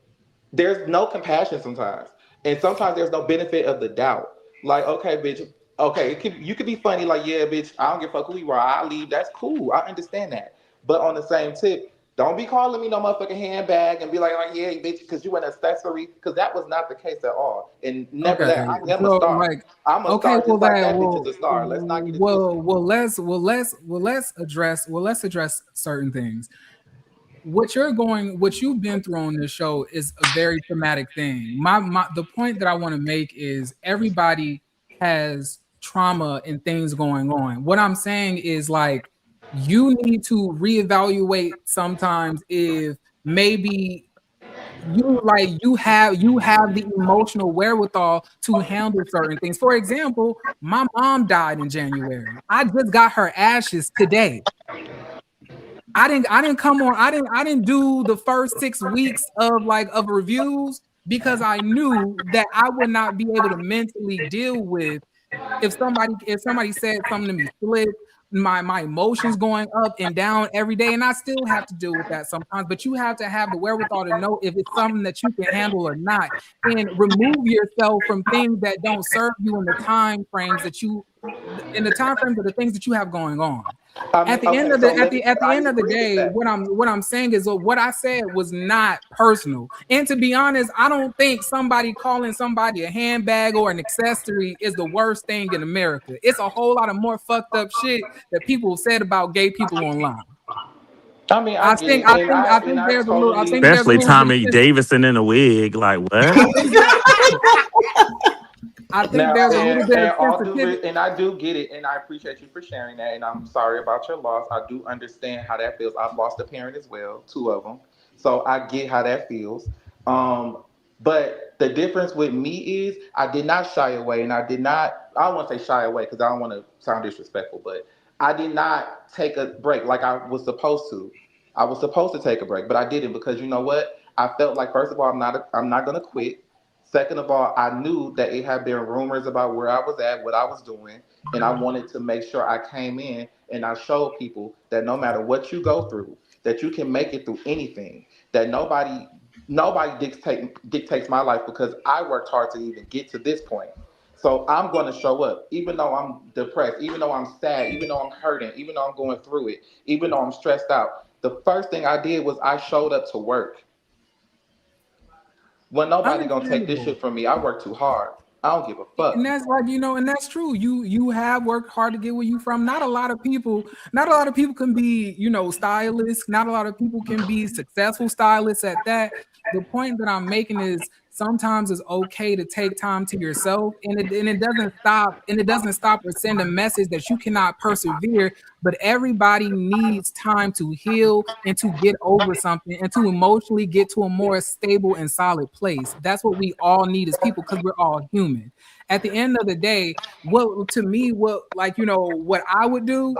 there's no compassion sometimes. And sometimes there's no benefit of the doubt. Like, okay, bitch, okay, you could be funny, like, yeah, bitch, I don't give a fuck who you are, I'll leave. That's cool. I understand that. But on the same tip, don't be calling me no motherfucking handbag and be like, yeah, bitch, because you an accessory. Because that was not the case at all. And never that. I am a star. Like, I'm a star just like that bitch is a star. Let's not get it twisted. Let's address certain things. What you've been through on this show is a very traumatic thing. The point that I want to make is everybody has trauma and things going on. What I'm saying is, like, you need to reevaluate sometimes if maybe you have the emotional wherewithal to handle certain things. For example, my mom died in January. I just got her ashes today. I didn't do the first 6 weeks of reviews because I knew that I would not be able to mentally deal with if somebody said something to me slick, my emotions going up and down every day, and I still have to deal with that sometimes. But you have to have the wherewithal to know if it's something that you can handle or not, and remove yourself from things that don't serve you in the time frames of the things that you have going on. At the end of the day, what I'm saying is what I said was not personal. And to be honest, I don't think somebody calling somebody a handbag or an accessory is the worst thing in America. It's a whole lot of more fucked up shit that people said about gay people online. I mean, I think there's a little, especially Tommy Davidson in a wig. Like, what? I think there's a little bit of sensitivity. And I do get it, and I appreciate you for sharing that, and I'm sorry about your loss. I do understand how that feels. I've lost a parent as well, 2 of them. So I get how that feels. But the difference with me is I did not shy away, and I don't want to say shy away because I don't want to sound disrespectful, but I did not take a break like I was supposed to. I was supposed to take a break, but I didn't because you know what? I felt like, first of all, I'm not going to quit. Second of all, I knew that it had been rumors about where I was at, what I was doing, and I wanted to make sure I came in and I showed people that no matter what you go through, that you can make it through anything, that nobody dictates my life because I worked hard to even get to this point. So I'm going to show up, even though I'm depressed, even though I'm sad, even though I'm hurting, even though I'm going through it, even though I'm stressed out. The first thing I did was I showed up to work. Well, nobody gonna take this shit from me. I work too hard. I don't give a fuck. And that's like, and that's true. You have worked hard to get where you from. Not a lot of people can be, stylists. Not a lot of people can be successful stylists at that. The point that I'm making is sometimes it's okay to take time to yourself, and it doesn't stop or send a message that you cannot persevere. But everybody needs time to heal and to get over something and to emotionally get to a more stable and solid place. That's what we all need as people because we're all human. At the end of the day, what I would do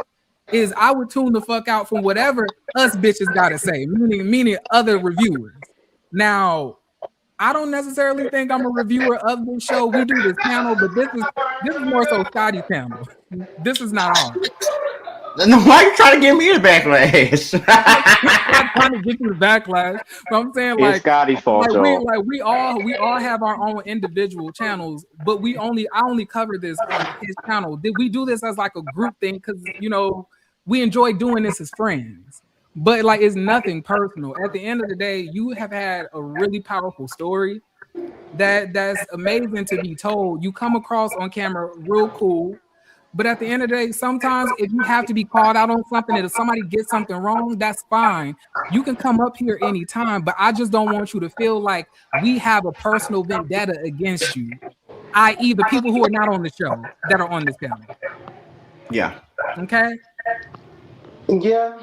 is I would tune the fuck out from whatever us bitches gotta say, meaning other reviewers. Now, I don't necessarily think I'm a reviewer of this show. We do this panel, but this is more so Scotty's panel. This is not ours. No, why are you trying to get me the backlash? I'm trying to get you the backlash. But I'm saying, like, it's Scotty's fault, we all have our own individual channels, but I only cover this on his channel. Did we do this as like a group thing? Because we enjoy doing this as friends. But like, it's nothing personal. At the end of the day, you have had a really powerful story that's amazing to be told. You come across on camera real cool. But at the end of the day, sometimes if you have to be called out on something, if somebody gets something wrong, that's fine. You can come up here anytime, but I just don't want you to feel like we have a personal vendetta against you, i.e. the people who are not on the show that are on this panel. Yeah. Okay? Yeah.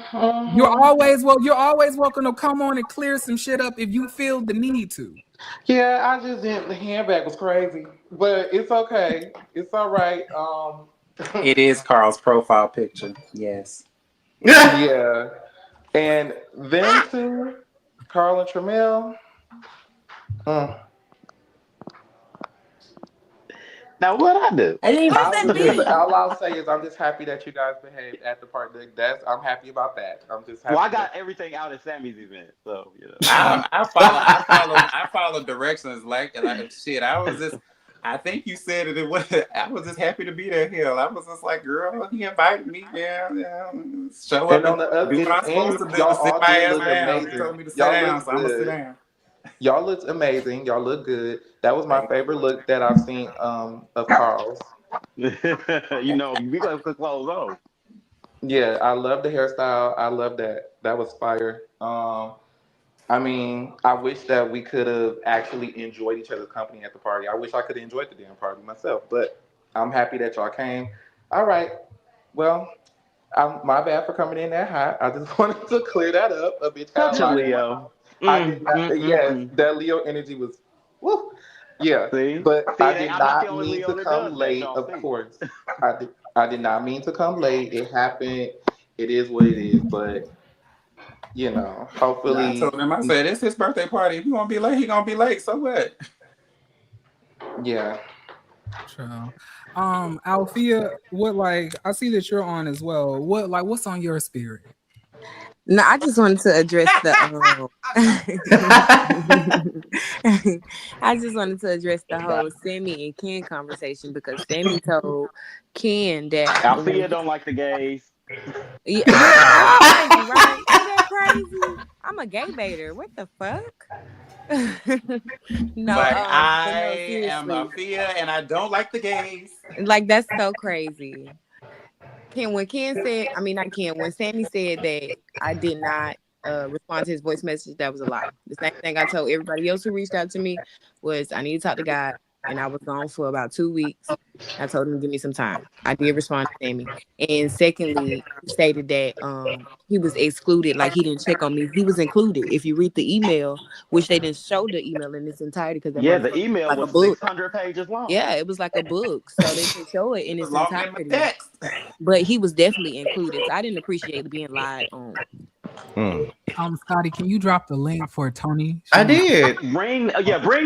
You're always welcome to come on and clear some shit up if you feel the need to. Yeah, I just didn't. The handbag was crazy, but it's okay. It's all right. It is Carl's profile picture. Yes. Yeah. And then to Carl and Tramel. Now what I do? All I'll say is I'm just happy that you guys behaved at the party. I'm happy about that. I'm just happy. Well, I got everything out at Sammy's event, so you know. I follow directions like shit. I think you said it. I was just happy to be there. Hill. I was just like, girl, he invited me. Yeah. Show up. And on the other end, y'all all did look amazing. He told me to sit down, so I'm gonna sit down. Y'all looked amazing. Y'all look good. That was my favorite look that I've seen of Carl's. You know, we got to put clothes on. Yeah, I love the hairstyle. I love that. That was fire. I mean, I wish that we could have actually enjoyed each other's company at the party. I wish I could have enjoyed the damn party myself, but I'm happy that y'all came. All right. Well, my bad for coming in that hot. I just wanted to clear that up a bit. Such a Leo. Yes, that Leo energy was, woo. Yeah, but I did not mean to come late, of course. I did not mean to come late. It happened. It is what it is, but you know, hopefully. I told him, I said, it's his birthday party. If you want to be late, he gonna be late. So what? Yeah. Sure. Althea, what I see that you're on as well. What's on your spirit? No, I just wanted to address the. I just wanted to address the whole Sammy and Ken conversation because Sammy told Ken that Althea don't like the gays. Yeah, right? Is that crazy? I'm a gay baiter. What the fuck? No, but I am Althea and I don't like the gays. Like that's so crazy. When Sammy said that I did not respond to his voice message, that was a lie. The same thing I told everybody else who reached out to me was I need to talk to God, and I was gone for about 2 weeks. I told him to give me some time. I did respond to Sammy. And secondly, he stated that he was excluded, like he didn't check on me. He was included. If you read the email, which they didn't show the email in its entirety because the email like was 600 pages long. Yeah, it was like a book, so they didn't show it in its entirety. But he was definitely included. So I didn't appreciate being lied on. Scotty, can you drop the link for Tony? I did. Bring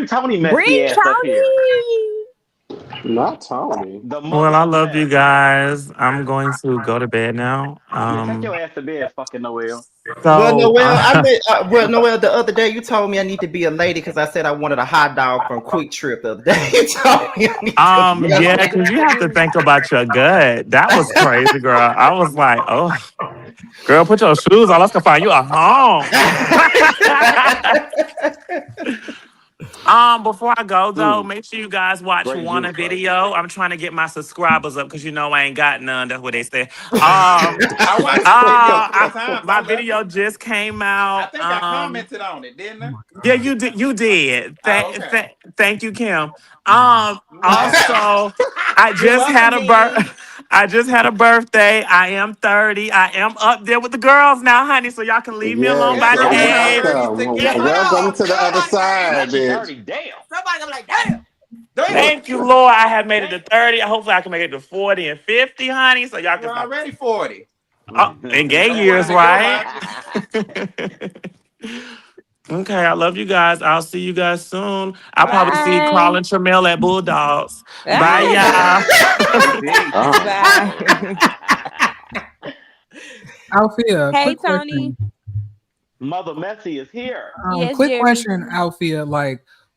Tony messy ass up here. Not Tony. Well, I love you guys. I'm going to go to bed now. Take your ass to bed, fucking Noel. Noel, the other day you told me I need to be a lady because I said I wanted a hot dog from Quick Trip the other day. You told me yeah, because you have to think about your gut. That was crazy, girl. I was like, oh, girl, put your shoes on. Let's go find you a home. Before I go though, make sure you guys watch one video. I'm trying to get my subscribers up because you know I ain't got none. That's what they say. My video just came out. I think I commented on it, didn't I? Yeah, you did. You did. Thank you, Kim. Also, I just had a birthday. I am 30. I am up there with the girls now, honey. So y'all can leave me alone by the age. Welcome to the other side, bitch. Damn. Somebody gonna be like, damn. Thank you, Lord. I have made it to 30. Hopefully, I can make it to 40 and 50, honey. So y'all can. You're already 40. In gay years, right? Okay, I love you guys. I'll see you guys soon. I'll probably see Carl and Tramel at Bulldogs. Bye, y'all. Althea. Hey, Tony. Question. Mother Messy is here. Quick question, Althea.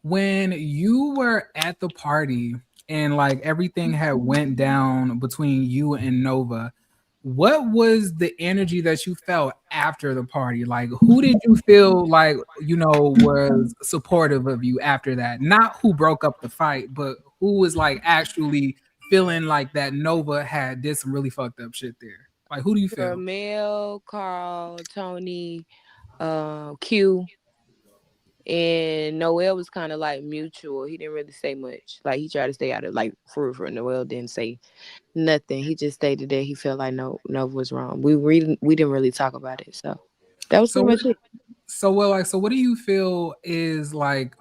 When you were at the party and everything had went down between you and Nova, what was the energy that you felt after the party? Who did you feel was supportive of you after that? Not who broke up the fight, but who was actually feeling that Nova did some really fucked up shit there? Who do you feel? Mel, Carl, Tony, Q, and Noel was kind of mutual. He didn't really say much. He tried to stay out of for Noel didn't say nothing. He just stated that he felt like Nova was wrong. We didn't really talk about it. So that was pretty much it. So what do you feel is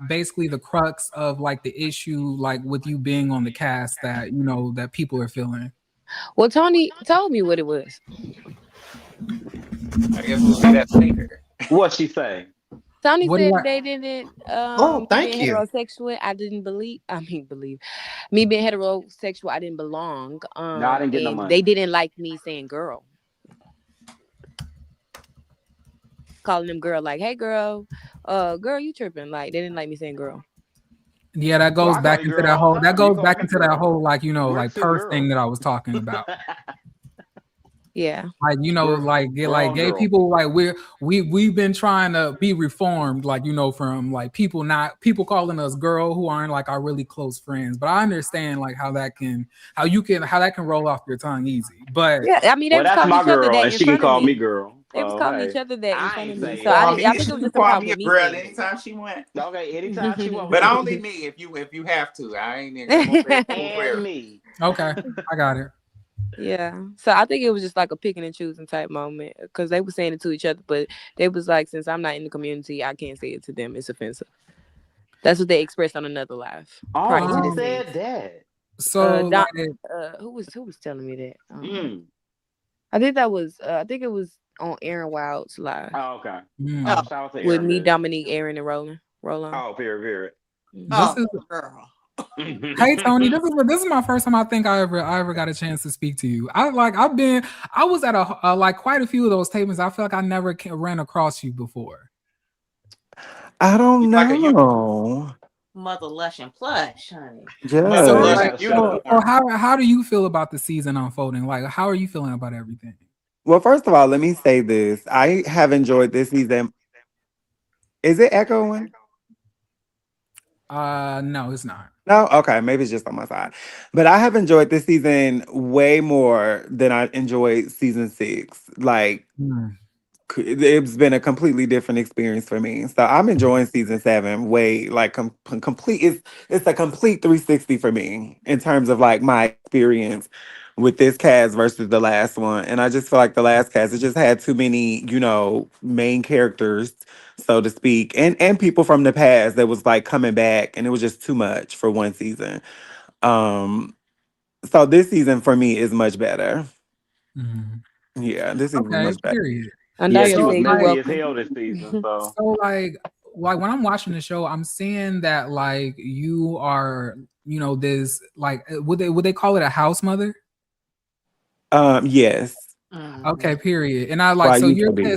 basically the crux of the issue with you being on the cast that that people are feeling? Well, Tony told me what it was. I guess we'll see that later. What'd she say? Tony What do said I? they didn't. Oh, Me being thank you. heterosexual, I didn't believe. Me being heterosexual, I didn't belong. No, I didn't get no And money. they didn't like me saying girl, calling them girl, like, hey girl, girl, you tripping? Like they didn't like me saying girl. Yeah, that Well, goes I call back you into girl that all whole. the That time. You goes call back me into that girl. whole like We're like two purse girls. thing that I was talking about. Yeah. Like like We're all gay girls. people, like we've been trying to be reformed, like from like people calling us girl who aren't like our really close friends. But I understand like how that can roll off your tongue easy. But Yeah, I mean they Well, was that's calling my each other girl, that and in she can front of call me me. girl. They was So calling hey, each other that in I front ain't of me. saying So I nothing. didn't. I think it was She just a called problem me a with me girl saying it. anytime she went. Okay, anytime she want But to. only me if you have to. I ain't even And me. okay, I got it. Yeah. So I think it was just like a picking and choosing type moment because they were saying it to each other, but they was like, since I'm not in the community, I can't say it to them. It's offensive. That's what they expressed on another live. Oh, Prior to who this said scene. that? So Don, like, who was telling me that? Mm. I think that was I think it was on Aaron Wild's live Oh, okay. mm, Oh, shout out to with Aaron, me, baby. Dominique, Aaron, and Roland. Oh, period. this is girl. hey Tony, this is my first time I think I ever got a chance to speak to you. I was at a like quite a few of those tapings. I feel like I never ran across you before. I don't You like a know. Mother Lush and Plush, honey. Mother So Lush like, unicorn. how do you feel about the season unfolding? Like, how are you feeling about everything? Well, first of all, let me say this. I have enjoyed this season. Is it echoing? No, it's not. No? Okay, maybe it's just on my side. But I have enjoyed this season way more than I enjoyed season 6. Like, it's been a completely different experience for me. So I'm enjoying season 7 way like complete. It's a complete 360 for me in terms of like my experience with this cast versus the last one. And I just feel like the last cast, it just had too many, main characters, so to speak, and people from the past that was like coming back, and it was just too much for one season. So this season for me is much better. Yeah, this season is much better. Period. Yeah, she was messy as hell this season. So like when I'm watching the show, I'm seeing that like you are, this like would they call it a house mother? Yes. Okay, period. And I like Why so you you're could be.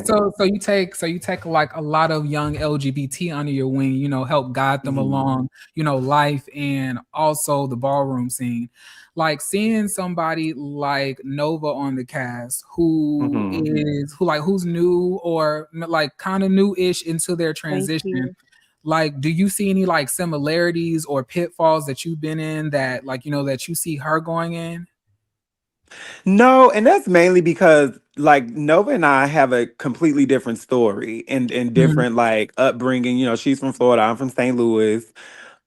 so you take like a lot of young LGBT under your wing, help guide them along, life and also the ballroom scene. Like seeing somebody like Nova on the cast who's new or like kind of new-ish into their transition. Like, do you see any like similarities or pitfalls that you've been in that like that you see her going in? No, and that's mainly because like Nova and I have a completely different story and different like upbringing. She's from Florida, I'm from St. Louis.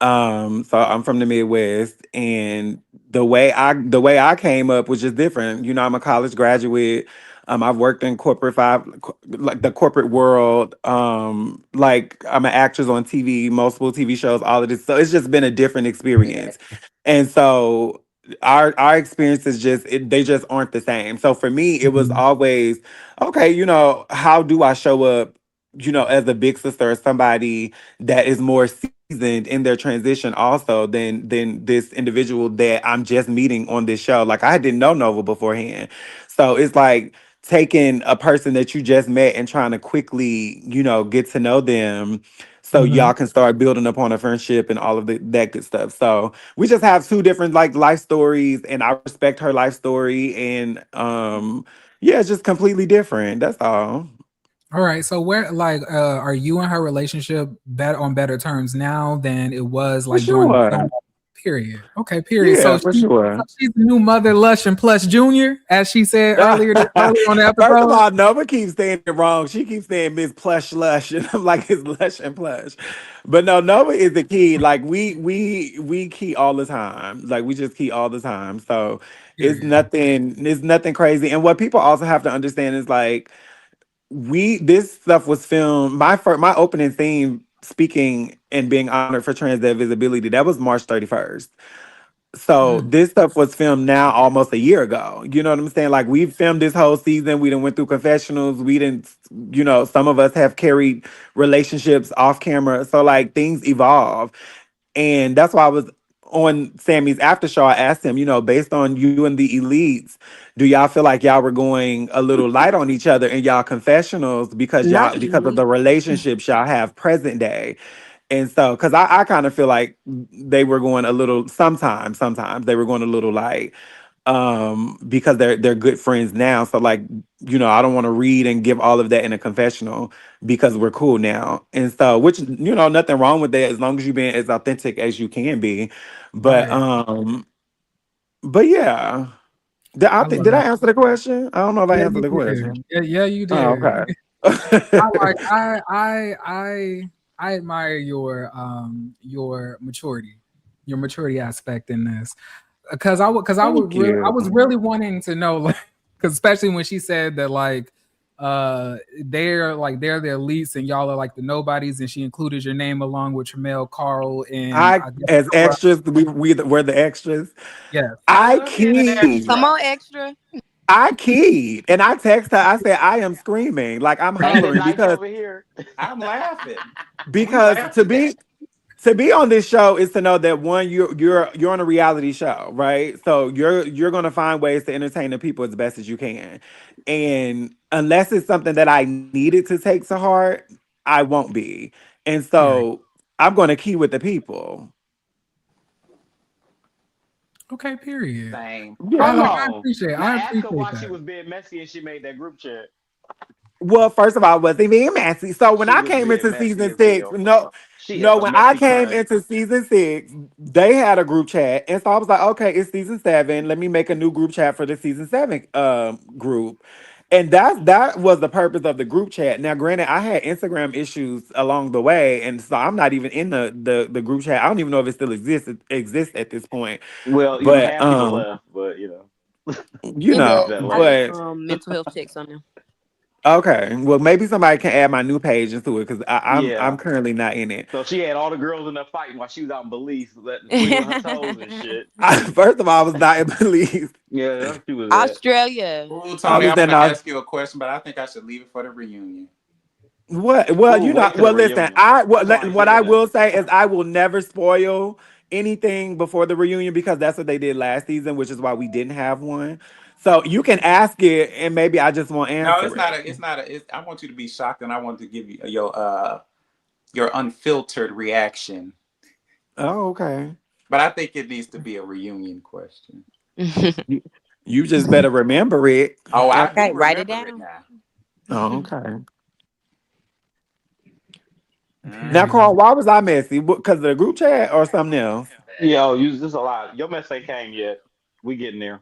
So I'm from the Midwest, and the way I came up was just different. I'm a college graduate. I've worked in like the corporate world. Like I'm an actress on TV, multiple TV shows, all of this. So it's just been a different experience. And so our experiences they just aren't the same. So for me, it was always, okay, how do I show up, as a big sister or somebody that is more seasoned in their transition also than this individual that I'm just meeting on this show. Like I didn't know Nova beforehand. So it's like taking a person that you just met and trying to quickly, get to know them so y'all can start building upon a friendship and all of that good stuff. So we just have two different like life stories, and I respect her life story, and yeah, it's just completely different. That's all. All right. So where like are you and her relationship on better terms now than it was like during the film? Period. Okay, period. Yeah, So for sure. She's the new Mother Lush and Plush Junior, as she said earlier on the episode. First of all, Nova keeps saying it wrong. She keeps saying Miss Plush Lush, and I'm like, it's Lush and Plush. But no, Nova is the key. Like we key all the time. Like we just key all the time. So it's nothing crazy. And what people also have to understand is like this stuff was filmed. My opening theme, speaking and being honored for Trans Day Visibility, that was March 31st. So this stuff was filmed now almost a year ago. You know what I'm saying? Like we filmed this whole season. We done went through confessionals. We didn't, some of us have carried relationships off camera. So like things evolve. And that's why I was on Sammy's after show. I asked him, based on you and the elites, do y'all feel like y'all were going a little light on each other in y'all confessionals because of the relationships y'all have present day? And so, because I kind of feel like they were going a little, sometimes they were going a little light, because they're good friends now. So like, I don't want to read and give all of that in a confessional because we're cool now. And so, which, nothing wrong with that as long as you're being as authentic as you can be. But but yeah. Did I answer the question? I don't know if I answered the question. Yeah, you did. Oh, okay. I admire your maturity aspect in this, because I was really wanting to know, like, because especially when she said that like they're the elites and y'all are like the nobodies, and she included your name along with Tramel, Carl, and as extras. We're the extras. Yes. I keyed. Come on, extra. I keyed and I text her. I said, I am screaming, like I'm hollering because I'm laughing. Because to be on this show is to know that one, you're on a reality show, right? So you're gonna find ways to entertain the people as best as you can. And unless it's something that I needed to take to heart, I won't be. And so I'm gonna key with the people. Okay, period. Same. I appreciate it. I ask her why that. she was being messy and she made that group chat. Well, first of all, wasn't being messy. So when I came into season 6, when I came into season 6, they had a group chat, and so I was like, okay, it's season 7. Let me make a new group chat for the season 7 group, and that was the purpose of the group chat. Now, granted, I had Instagram issues along the way, and so I'm not even in the group chat. I don't even know if it still exists at this point. Well, but half people left, but but mental health checks on them. Okay, well, maybe somebody can add my new page into it because I'm currently not in it. So she had all the girls in there fighting while she was out in Belize, wiggling her toes and shit. First of all, I was not in Belize. Yeah, she was Australia. Ooh, Tony, I'm gonna ask you a question, but I think I should leave it for the reunion. What? Well, listen. What I will say is I will never spoil anything before the reunion because that's what they did last season, which is why we didn't have one. So you can ask it, and maybe I just won't answer. No, it's not. I want you to be shocked, and I want to give you your unfiltered reaction. Oh, okay. But I think it needs to be a reunion question. You just better remember it. Oh, okay. Write it down. Oh, okay. Now, Carl, why was I messy? Because of the group chat or something else? Yo, this a lot. Your mess ain't came yet. We getting there.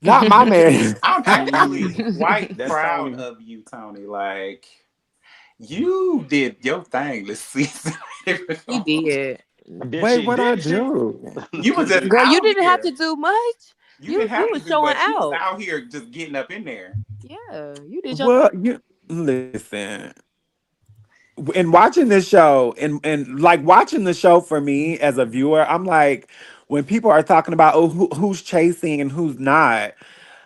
Not my man. I'm actually quite proud of you, Tony. Like, you did your thing this season. You did. Wait, what I do? You was just girl. You didn't have to do much. You was showing out. You was out here just getting up in there. Yeah, you did. Listen. And watching this show and like watching the show for me as a viewer, I'm like, when people are talking about who's chasing and who's not,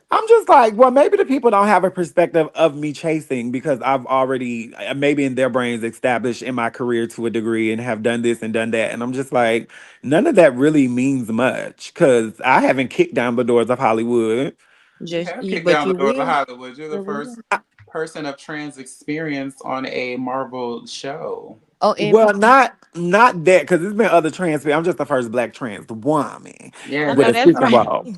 I'm just like, well, maybe the people don't have a perspective of me chasing because I've already maybe in their brains established in my career to a degree and have done this and done that. And I'm just like, none of that really means much because I haven't kicked down the doors of Hollywood. You're the first person of trans experience on a Marvel show. Oh, well, not that because there's been other trans people. I'm just the first Black trans woman. Yeah, that's right.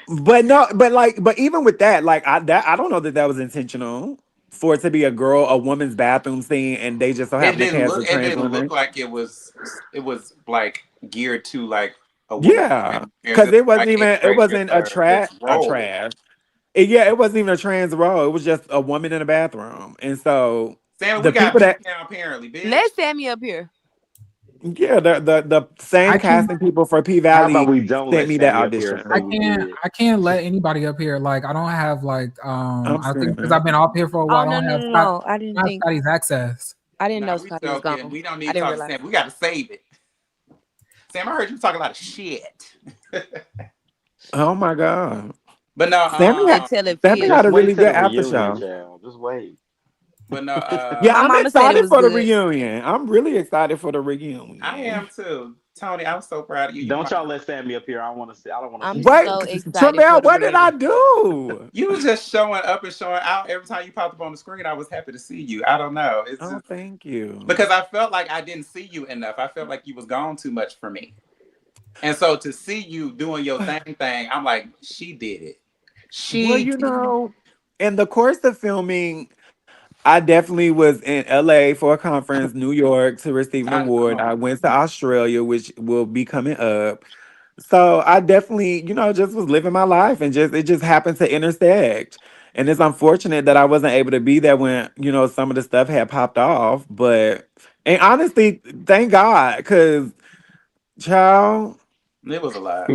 But even with that, like I don't know that was intentional for it to be a woman's bathroom scene, and they just so happen to cast a trans woman. It didn't look like it was like geared to like a woman. Yeah, because it wasn't a trash. Yeah, it wasn't even a trans role. It was just a woman in a bathroom, and so. Sam, we got people now, apparently, bitch. Let Sammy up here. Yeah, the same casting people for P Valley sent me that audition. I can't let anybody up here. Like I don't have like I think because I've been off here for a while. No. I didn't think Scotty's access. I didn't know Scotty was gone. We don't need to talk to Sam. We got to save it. Sam, I heard you talk a lot of shit. Oh my God. But no, Sammy got a really good after show. Child. Just wait. But no, yeah, I'm excited for the reunion. I'm really excited for the reunion. I am too. Tony, I'm so proud of you. Don't y'all let Sammy up here. I want to see. I don't want to see. Wait, so Tramel, what did I do? You were just showing up and showing out. Every time you popped up on the screen, I was happy to see you. I don't know. It's just, thank you. Because I felt like I didn't see you enough. I felt like you was gone too much for me. And so to see you doing your thing, I'm like, she did it. Well, you know, in the course of filming, I definitely was in LA for a conference, New York to receive an award. I went to Australia, which will be coming up. So I definitely, you know, just was living my life and it just happened to intersect. And it's unfortunate that I wasn't able to be there when, you know, some of the stuff had popped off. And honestly, thank God, because, child, it was a lot.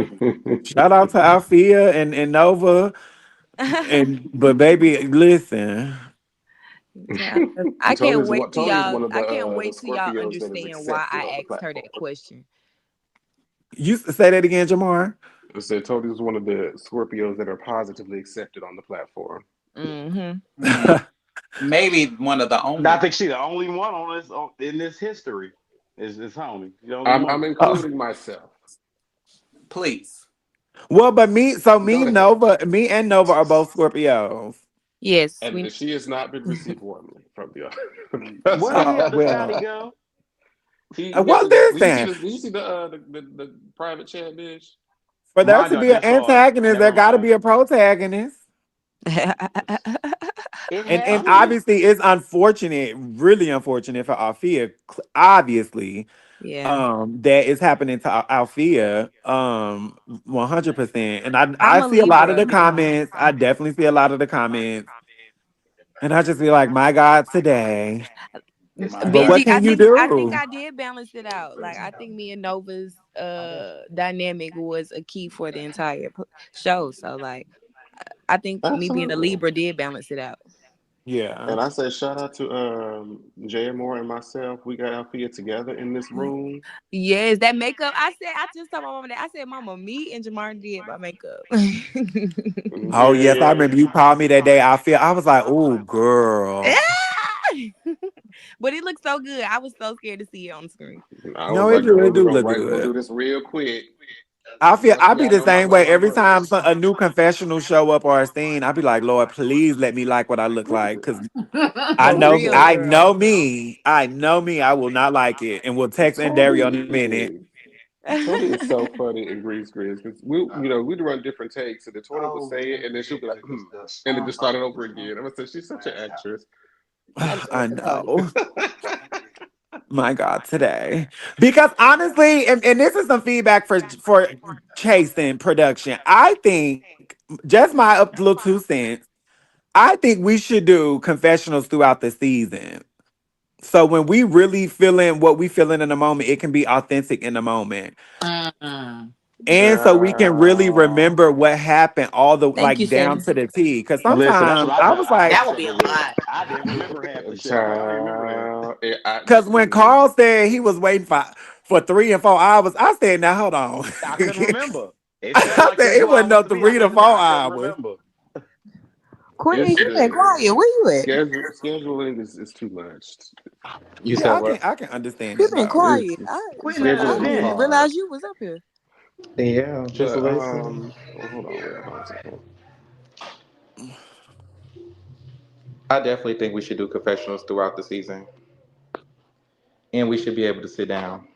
Shout out to Althea and Nova. But baby, listen. I can't wait till y'all. I can't wait till y'all understand why I asked her that question. You say that again, Jamar. I said Tony was one of the Scorpios that are positively accepted on the platform. Maybe one of the only. I think she's the only one on this in this history. Is Tony? I'm including myself. Please. Well, but me and Nova are both Scorpios. Yes, and she has not been received warmly from the other. Where did he go? What is that? Did you see the private chat, bitch? For there to be an antagonist, there got to be a protagonist. and obviously, it's unfortunate, really unfortunate for Althea. Obviously, that is happening to Althea, 100%. And I see a lot of the comments. I definitely see a lot of the comments, and I just feel like, my God, today. But what can you do? I think I did balance it out. Like, I think me and Nova's dynamic was a key for the entire show. So, like, I think me being a Libra did balance it out. Yeah. And I said, shout out to Jay Moore and myself. We got Althea together in this room. Yes, that makeup. I just told my mama that. I said, Mama, me and Jamar did my makeup. Oh, yes. I remember you called me that day. I was like, oh, girl. But it looked so good. I was so scared to see it on the screen. No, it do look good. We'll do this real quick. I be the same way every time a new confessional show up or a scene. I be like, Lord, please let me like what I look like, because I know me. I will not like it, and we'll text and Dario in a minute. Tony is so funny in Green Screens because we'd run different takes, and then Tony would say it, and then she'll be like, and then just start it over again. I would say she's such an actress. I know. My God, today. Because honestly, and this is some feedback for Chasing production. I think, just my little 2 cents, I think we should do confessionals throughout the season. So when we really feeling what we feeling in the moment, it can be authentic in the moment. And so we can really remember what happened down to the T. Because sometimes I was like, that would be a lot. I didn't remember half the shit. Because when Carl said he was waiting for 3 and 4 hours, I said, now hold on. I couldn't remember. I said it wasn't no 3 to 4 hours. Courtney, you been quiet. Where you at? Scheduling is too much. I can understand. You been quiet. I didn't realize you was up here. Yeah, just hold on. I definitely think we should do confessionals throughout the season, and we should be able to sit down.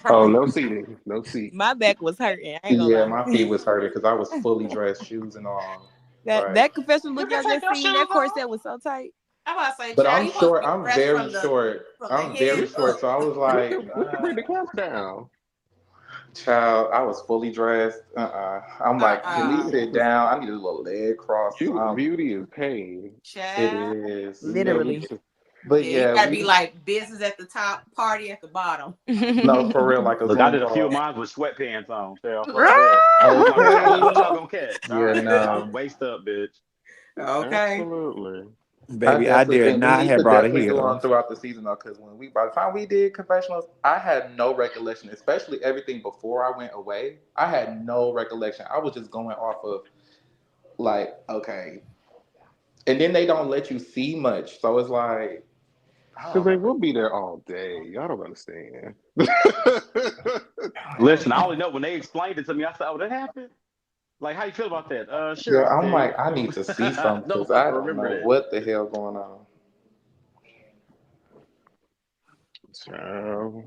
Oh, no seating, no seat. My back was hurting. I ain't gonna lie. My feet was hurting because I was fully dressed, shoes and all. That confessional look y'all just seen, that corset was so tight. I'm about to say, but I'm short. I'm very short. I'm very short, so I was like, bring the camera down. Child, I was fully dressed. I'm like, can we sit down? I need a little leg cross. Beauty is pain. Child. It is. Literally. But you gotta be like business at the top, party at the bottom. No, for real. Like I did a few of mine with sweatpants on. What y'all gonna catch? Yeah, no. Waist up, bitch. Okay. Absolutely. Baby, I dare not we need have to brought a definitely go heel. on throughout the season though, because by the time we did confessionals, I had no recollection, especially everything before I went away. I had no recollection. I was just going off of like, okay. And then they don't let you see much. So it's like, because they will be there all day. Y'all don't understand. Listen, I only know when they explained it to me, I said, oh, that happened? Like, how you feel about that? Sure. yeah, I'm okay. like, I need to see something because I don't know what the hell going on. So,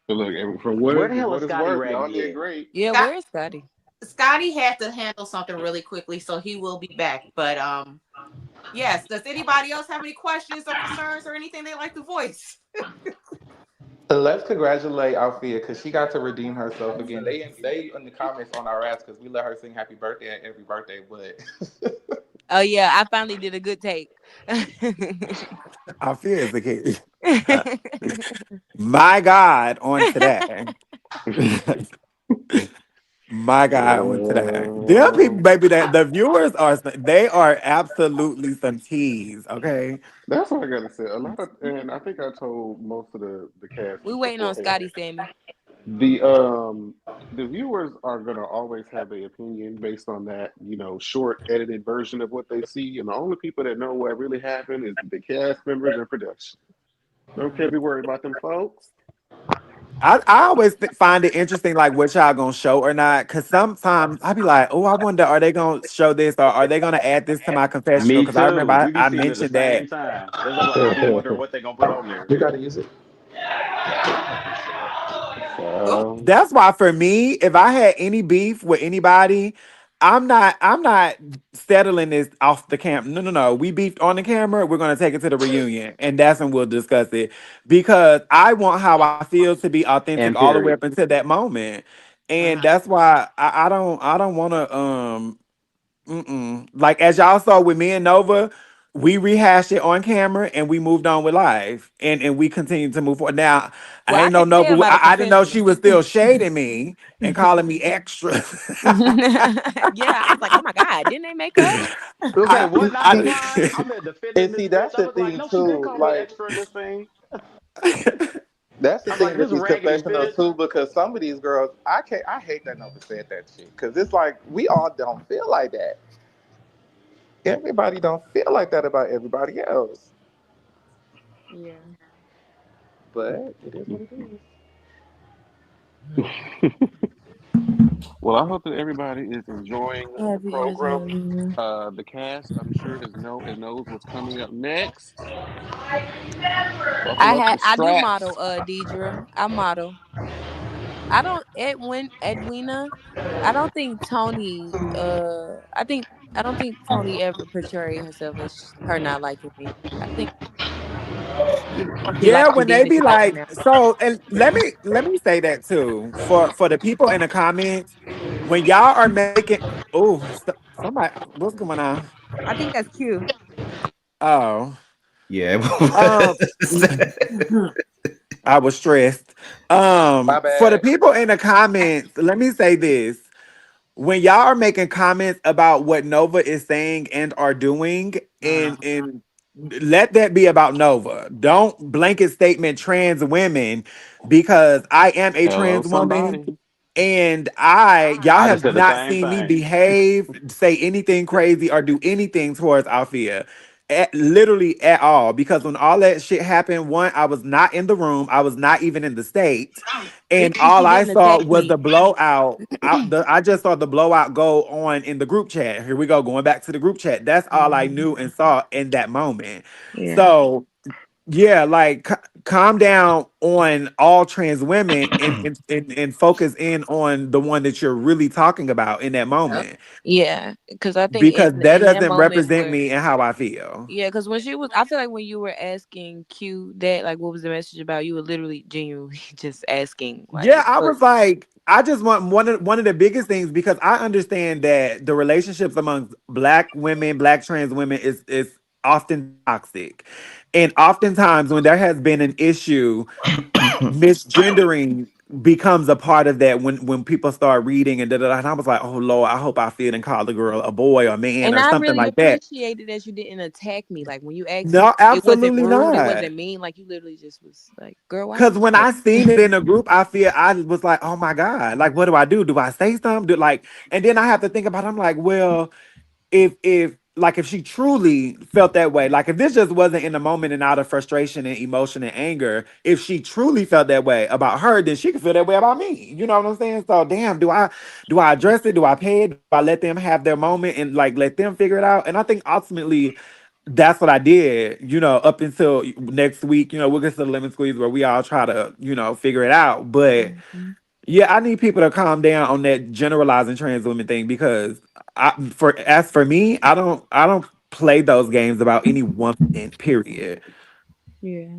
look, from where the hell what is Scotty worth, y'all Raggedy did at? great. Yeah, where's Scotty? Scotty had to handle something really quickly, so he will be back. But yes. Does anybody else have any questions or concerns or anything they like to voice? Let's congratulate Althea because she got to redeem herself again. They in the comments on our ass because we let her sing happy birthday at every birthday, but Oh yeah, I finally did a good take. Althea is the kid. My God, on today. My God, on today. Them people, baby, that the viewers they are absolutely some teas, okay? That's what I gotta say. A lot of, and I think I told most of the cast. We waiting on Scotty, Sammy. The viewers are gonna always have an opinion based on that, short edited version of what they see, and the only people that know what really happened is the cast members and production. Don't care, be worried about them folks. I always find it interesting, like what y'all gonna show or not, because sometimes I be like, oh, I wonder, are they gonna show this or are they gonna add this to my confessional? Me Because I too. remember We be I seeing it at the mentioned same that. time. That's like I be wondering what they're gonna put on there. you got to use it. That's why for me, if I had any beef with anybody, I'm not settling this off the camera. No. We beefed on the camera. We're gonna take it to the reunion, and that's when we'll discuss it. Because I want how I feel to be authentic And all the way period. up until that moment, and that's why I don't want to like as y'all saw with me and Nova. We rehashed it on camera and we moved on with life and we continued to move forward. Now, Well, I I ain't know can tell Nova. by the I didn't know she was confessional. still shading me and calling me extra. Yeah, I was like, oh my God, didn't they make up? Okay, what not I- surprised? I'm there defending And this see, bitch. that's I the was like, thing no, she didn't too. call me Like, extra in this thing. that's the I'm thing like, with this these raggedy confessionals bitch. too, because some of these girls, I hate that Nova said that shit, because it's like we all don't feel like that. Everybody don't feel like that about everybody else. Yeah. But it is what it is. Well, I hope that everybody is enjoying the Happy program. birthday. The cast, I'm sure, knows what's coming up next. Buckle up your I do straps. model, Deidre. I model. I don't Edwina. I don't think Tony. I don't think Tony ever portrayed herself as her not liking me. I think she Yeah, liked me when they then and be she liked me like, now. so, and let me say that too for the people in the comments when y'all are making. Oh, somebody, what's going on? I think that's cute. Oh, Yeah. I was stressed. My For the bad. people in the comments, let me say this: when y'all are making comments about what Nova is saying and are doing, and let that be about Nova. Don't blanket statement trans women because I am a Hello, trans woman. somebody. And y'all I just have said the not same seen me thing. behave, say anything crazy, or do anything towards Althea. Literally at all. Because when all that shit happened, one, I was not in the room. I was not even in the state. We And think all she I getting saw attacked, was Pete. the blowout. I just saw the blowout go on in the group chat. Here we go, going back to the group chat. That's all I knew and saw in that moment. Yeah. So yeah, like calm down on all trans women and focus in on the one that you're really talking about in that moment Yeah, because I think because that in that doesn't moment represent where me and how I feel. yeah, because when she was, I feel like when you were asking Q that, like, what was the message about? You were literally genuinely just asking, Yeah, like, I what? was like, I just want one of the biggest things because I understand that the relationships among black women, black trans women is often toxic. And oftentimes when there has been an issue, misgendering becomes a part of that when people start reading and da. And I was like, oh Lord, I hope I fit and call the girl a boy or man And or I something really like that. appreciated that you didn't attack me. Like when you asked me, No, it wasn't absolutely rude, it not. wasn't mean. Like you literally just was like, girl, why Because you when do I seen it in a group, I was like, oh my God, like what do I do? Do I say something? And then I have to think about it. I'm like, well, if she truly felt that way, like if this just wasn't in the moment and out of frustration and emotion and anger, if she truly felt that way about her, then she could feel that way about me. You know what I'm saying? So damn, do I address it? Do I pay it? Do I let them have their moment and like let them figure it out? And I think ultimately that's what I did, up until next week, we'll get to the lemon squeeze where we all try to, figure it out. But Mhm. yeah, I need people to calm down on that generalizing trans women thing because as for me, I don't play those games about any woman, period. Yeah.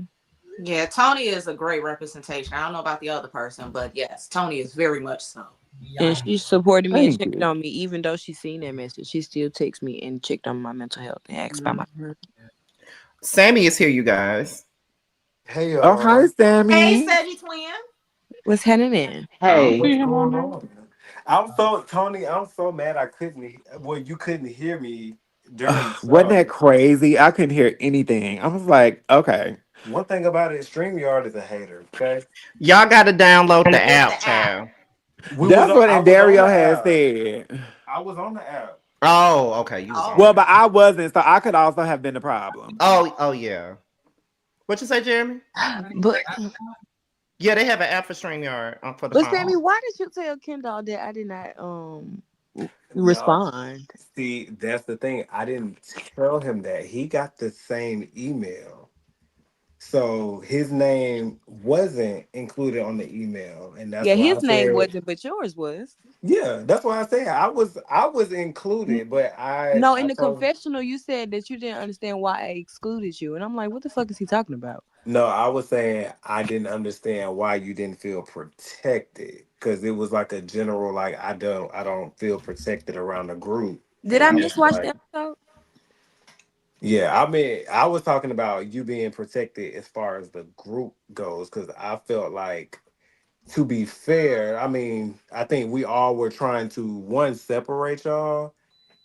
Yeah, Tony is a great representation. I don't know about the other person, but yes, Tony is very much so. And she supported me and Thank checked you. on me, even though she seen that message. She still texted me and checked on my mental health and asked about my. Sammy is here, you guys. Hey Oh, hi, y'all. Hey, Sammy. Sedgy Twin. What's happening? Hey, What's going on? I'm so mad I couldn't well, you couldn't hear me during the Wasn't that show. crazy? I couldn't hear anything. I was like, okay. One thing about it, StreamYard is a hater, okay? Y'all got to download the It's app, the app. child. That's what I was on Dario the had app. said. I was on the app. Oh, okay. You was on Well, Oh. there. but I wasn't, so I could also have been the problem. Oh, yeah. What you say, Jeremy? But Yeah, they have an app for StreamYard for the Sammy, phone. why did you tell Kendall that I did not No. respond? See, that's the thing. I didn't tell him that. He got the same email. So his name wasn't included on the email. And that's Yeah, why I his name said, wasn't, but yours was. yeah, that's why I said I was included, but No, in I the told confessional, you said that you didn't understand why I excluded you, and I'm like, what the fuck is he talking about? no, I was saying I didn't understand why you didn't feel protected because it was like a general like I don't feel protected around the group, Did and I I was miswatch like, the episode? yeah, I mean, I was talking about you being protected as far as the group goes because I felt like, to be fair, I mean, I think we all were trying to one separate y'all.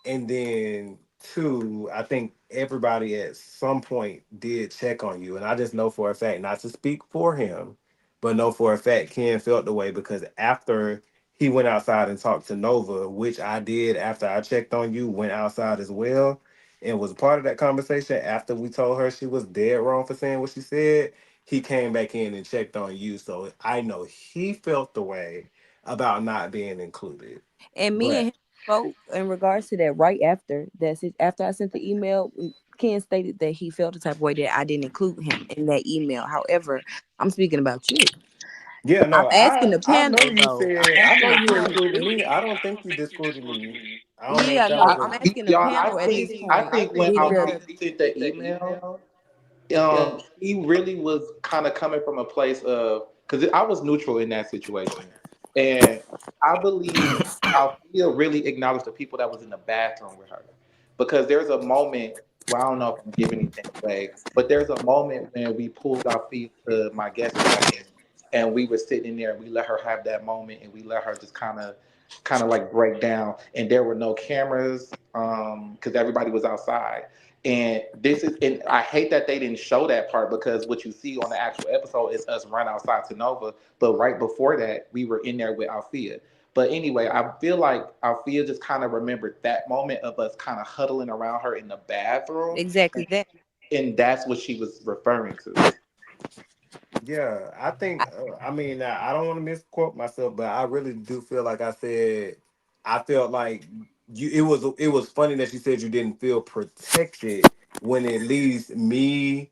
And then two, I think everybody at some point did check on you. And I just know for a fact, not to speak for him, but know for a fact Ken felt the way because after he went outside and talked to Nova, which I did after I checked on you, went outside as well, and was part of that conversation after we told her she was dead wrong for saying what she said. He came back in and checked on you. So I know he felt the way about not being included. And me and But him spoke in regards to that right after. That's it. After I sent the email, Ken stated that he felt the type of way that I didn't include him in that email. However, I'm speaking about you. yeah, I'm no, asking the I know panel you though. said I know you included me. I don't think you discluded me. I don't know if Yeah, that no, was I'm a asking the y'all, panel at this I point. think when Did the Alfie sent the email, he really was kind of coming from a place of because I was neutral in that situation, and I believe Althea really acknowledged the people that was in the bathroom with her, because there's a moment. Well, I don't know if I'm giving anything away, but there's a moment when we pulled Althea to my guest room, and we were sitting in there, and we let her have that moment, and we let her just kind of like break down, and there were no cameras, because everybody was outside. And I hate that they didn't show that part because what you see on the actual episode is us run outside to Nova. But right before that, we were in there with Althea. But anyway, I feel like Althea just kind of remembered that moment of us kind of huddling around her in the bathroom. exactly that. And that's what she was referring to. yeah. I think I mean I don't want to misquote myself, but I really do feel like I said I felt like you. It was funny that you said you didn't feel protected when at least me,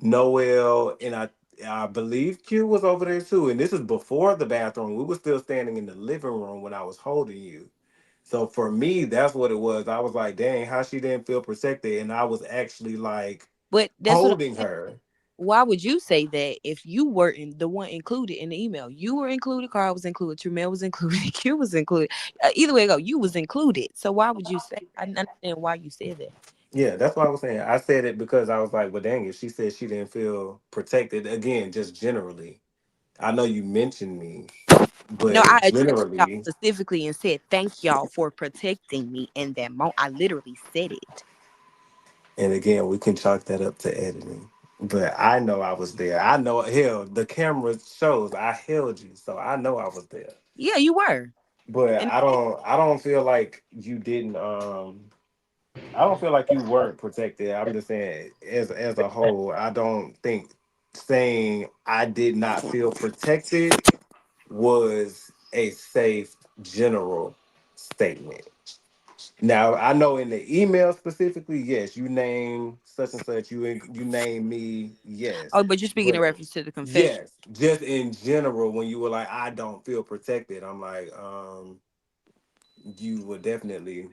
Noel, and I believe Q was over there too. And this is before the bathroom. We were still standing in the living room when I was holding you. So for me, that's what it was. I was like, dang, how she didn't feel protected. And I was actually like But that's what I'm holding saying. her. Why would you say that if you weren't the one included in the email? You were included, Carl was included, Tremel was included, Q was included. Either way it go, you was included. So why would you say? I didn't understand why you said that. Yeah, that's what I was saying. I said it because I was like, well, dang it. She said she didn't feel protected. Again, just generally. I know you mentioned me, No, but I addressed y'all generally, specifically and said thank y'all for protecting me in that moment. I literally said it. and again, we can chalk that up to editing. But I know I was there. I know, hell, the camera shows I held you, so I know I was there. Yeah, you were. But And I don't feel like you didn't I don't feel like you weren't protected. I'm just saying as a whole, I don't think saying I did not feel protected was a safe general statement. Now I know in the email specifically, yes, you name such and such. You name me, yes. oh, but you're speaking in But reference to the confession. yes, just in general, when you were like, I don't feel protected, I'm like, you would definitely.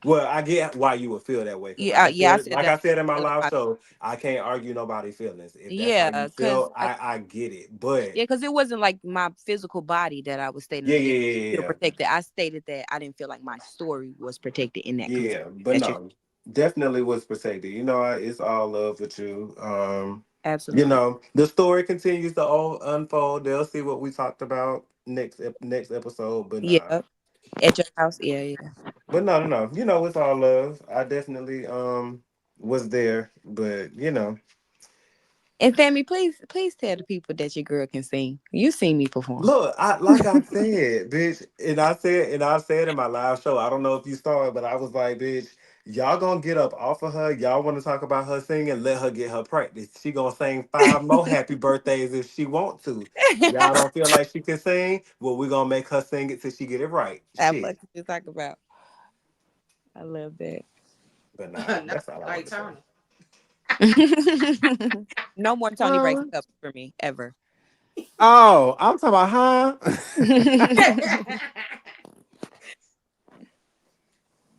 Well, I get why you would feel that way because, Yeah, yeah, I said like that. I said in my live show, I can't argue nobody's feelings. If that's how Yeah, you feel, I get it. But because it wasn't like my physical body that I was stating yeah, that yeah, it yeah, feel yeah. protected. I stated that I didn't feel like my story was protected in that confession. Yeah, but no, definitely was protected. You know, it's all love with you. Absolutely. You know, the story continues to unfold. They'll see what we talked about next episode. But nah. Yeah, at your house. Yeah. But no. You know, it's all love. I definitely was there, but you know. And Family, please tell the people that your girl can sing. You seen me perform. Look, I said, bitch, and I said in my live show, I don't know if you saw it, but I was like, bitch, y'all gonna get up off of her. Y'all want to talk about her singing, let her get her practice. She gonna sing 5 more happy birthdays if she want to. Y'all don't feel like she can sing? Well, we're gonna make her sing it till she get it right. That's Shit. what you talk about. I love that. But nah, that's all I want to say. No more Tony breaks up for me ever. Oh, I'm talking about, huh?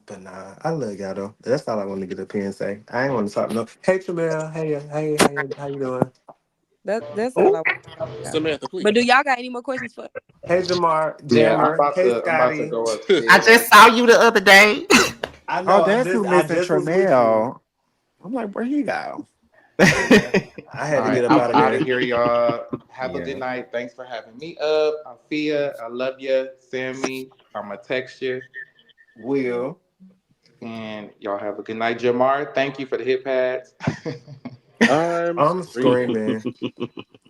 But nah, I love y'all though. That's all I want to get up here and say. I ain't want to talk no. Hey Tramel, hey, how you doing? That's all I want to talk about. Samantha, please. But do y'all got any more questions for? Hey Jamar, Yeah, Jammer, hey I'm about to Scotty. go upstairs. I just saw you the other day. I know. Oh, that's who missing was with you. Tramel. I'm like, where he go? I had to get up out of there. Out of here, y'all. Have a good night. Thanks for having me up. Alfia, I love you. Sammy, I'm gonna text you. Will. And y'all have a good night. Jamar, thank you for the hit pads. I'm screaming.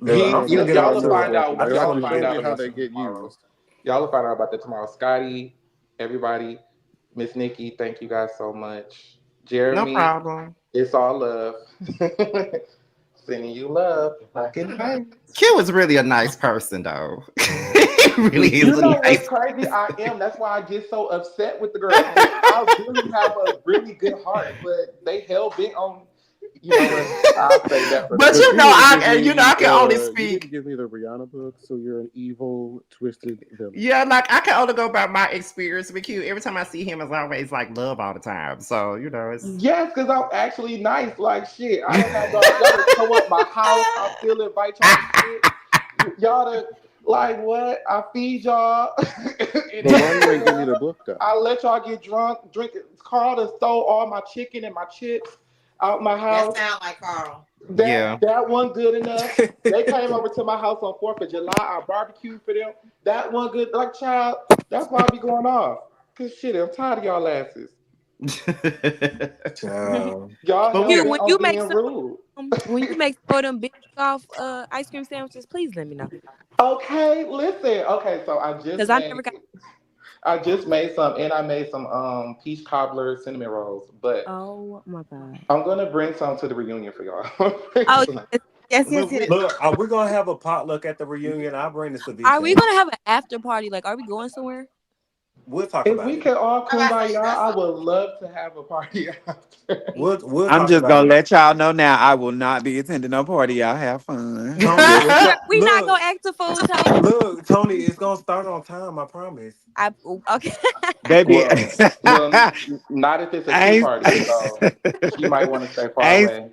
Y'all will find out. Y'all will find out how they get used. Y'all will find out about that tomorrow. Scotty, everybody, Miss Nikki, thank you guys so much. Jeremy, no problem. It's all love. Sending you love. Good night. Q is really a nice person, though. Really is. You know what's crazy? I am. That's why I get so upset with the girls. I really have a really good heart, but they hell bent on. You know what? I'll say that. But you know, I can only speak. You didn't give me the Rihanna book, so you're an evil, twisted villain. Yeah, like I can only go by my experience with Q. Every time I see him, it's always like love all the time. So you know, it's yes, because I'm actually nice. Like shit, I don't have y'all to come up my house. I still invite y'all to shit. Y'all to like what? I feed y'all. But why you ain't give me the book though? I let y'all get drunk, drink it. Carl to stole all my chicken and my chips out my house. That sound like Carl. That one good enough. They came over to my house on 4th of July. I barbecued for them. That one good. Like, child, that's why I be going off. Cause shit, I'm tired of y'all asses. Y'all Here, when you make rude. When you make some of them big off ice cream sandwiches, please let me know. Okay, listen. Okay, so I just made some, and I made some peach cobbler cinnamon rolls. But oh my god, I'm gonna bring some to the reunion for y'all. yes. Look, are we gonna have a potluck at the reunion? I'll bring the ceviche. Are we gonna have an after party? Like, are we going somewhere? We'll talk if about it. If we can all kumbaya, I would love to have a party after. We'll I'm just gonna let y'all know now. I will not be attending no party. Y'all have fun. We not gonna act a fool, Tony. Look, Tony, it's gonna start on time. I promise. Okay. Baby, well, not if it's a tea party. So she might want to stay far away.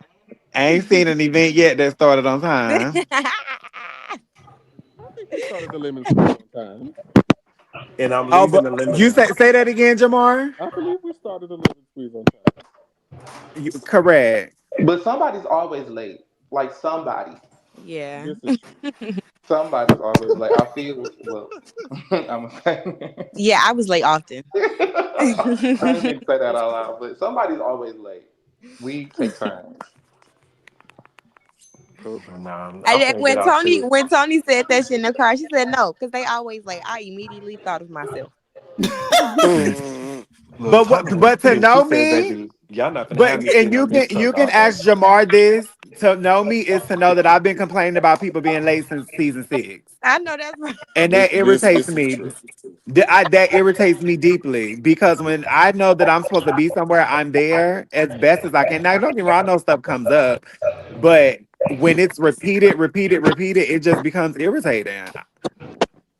I ain't seen an event yet that started on time. I think we started the lemon squeeze on time. And I'm leaving the lemon. You say that again, Jamar? I believe we started the lemon squeeze on time. Correct. But somebody's always late. Like somebody. Yeah. Somebody's always late. I feel well. I'm saying. Yeah, I was late often. I didn't mean to say that out loud, but somebody's always late. We take turns. When Tony said that shit in the car, she said no, because they always like. I immediately thought of myself. But to know me, y'all not gonna but have me and you can ask Jamar this. To know me is to know that I've been complaining about people being late since season 6. I know that's right. And that irritates me. That irritates me deeply because when I know that I'm supposed to be somewhere, I'm there as best as I can. Now, don't get me wrong, I know stuff comes up, but when it's repeated, it just becomes irritating.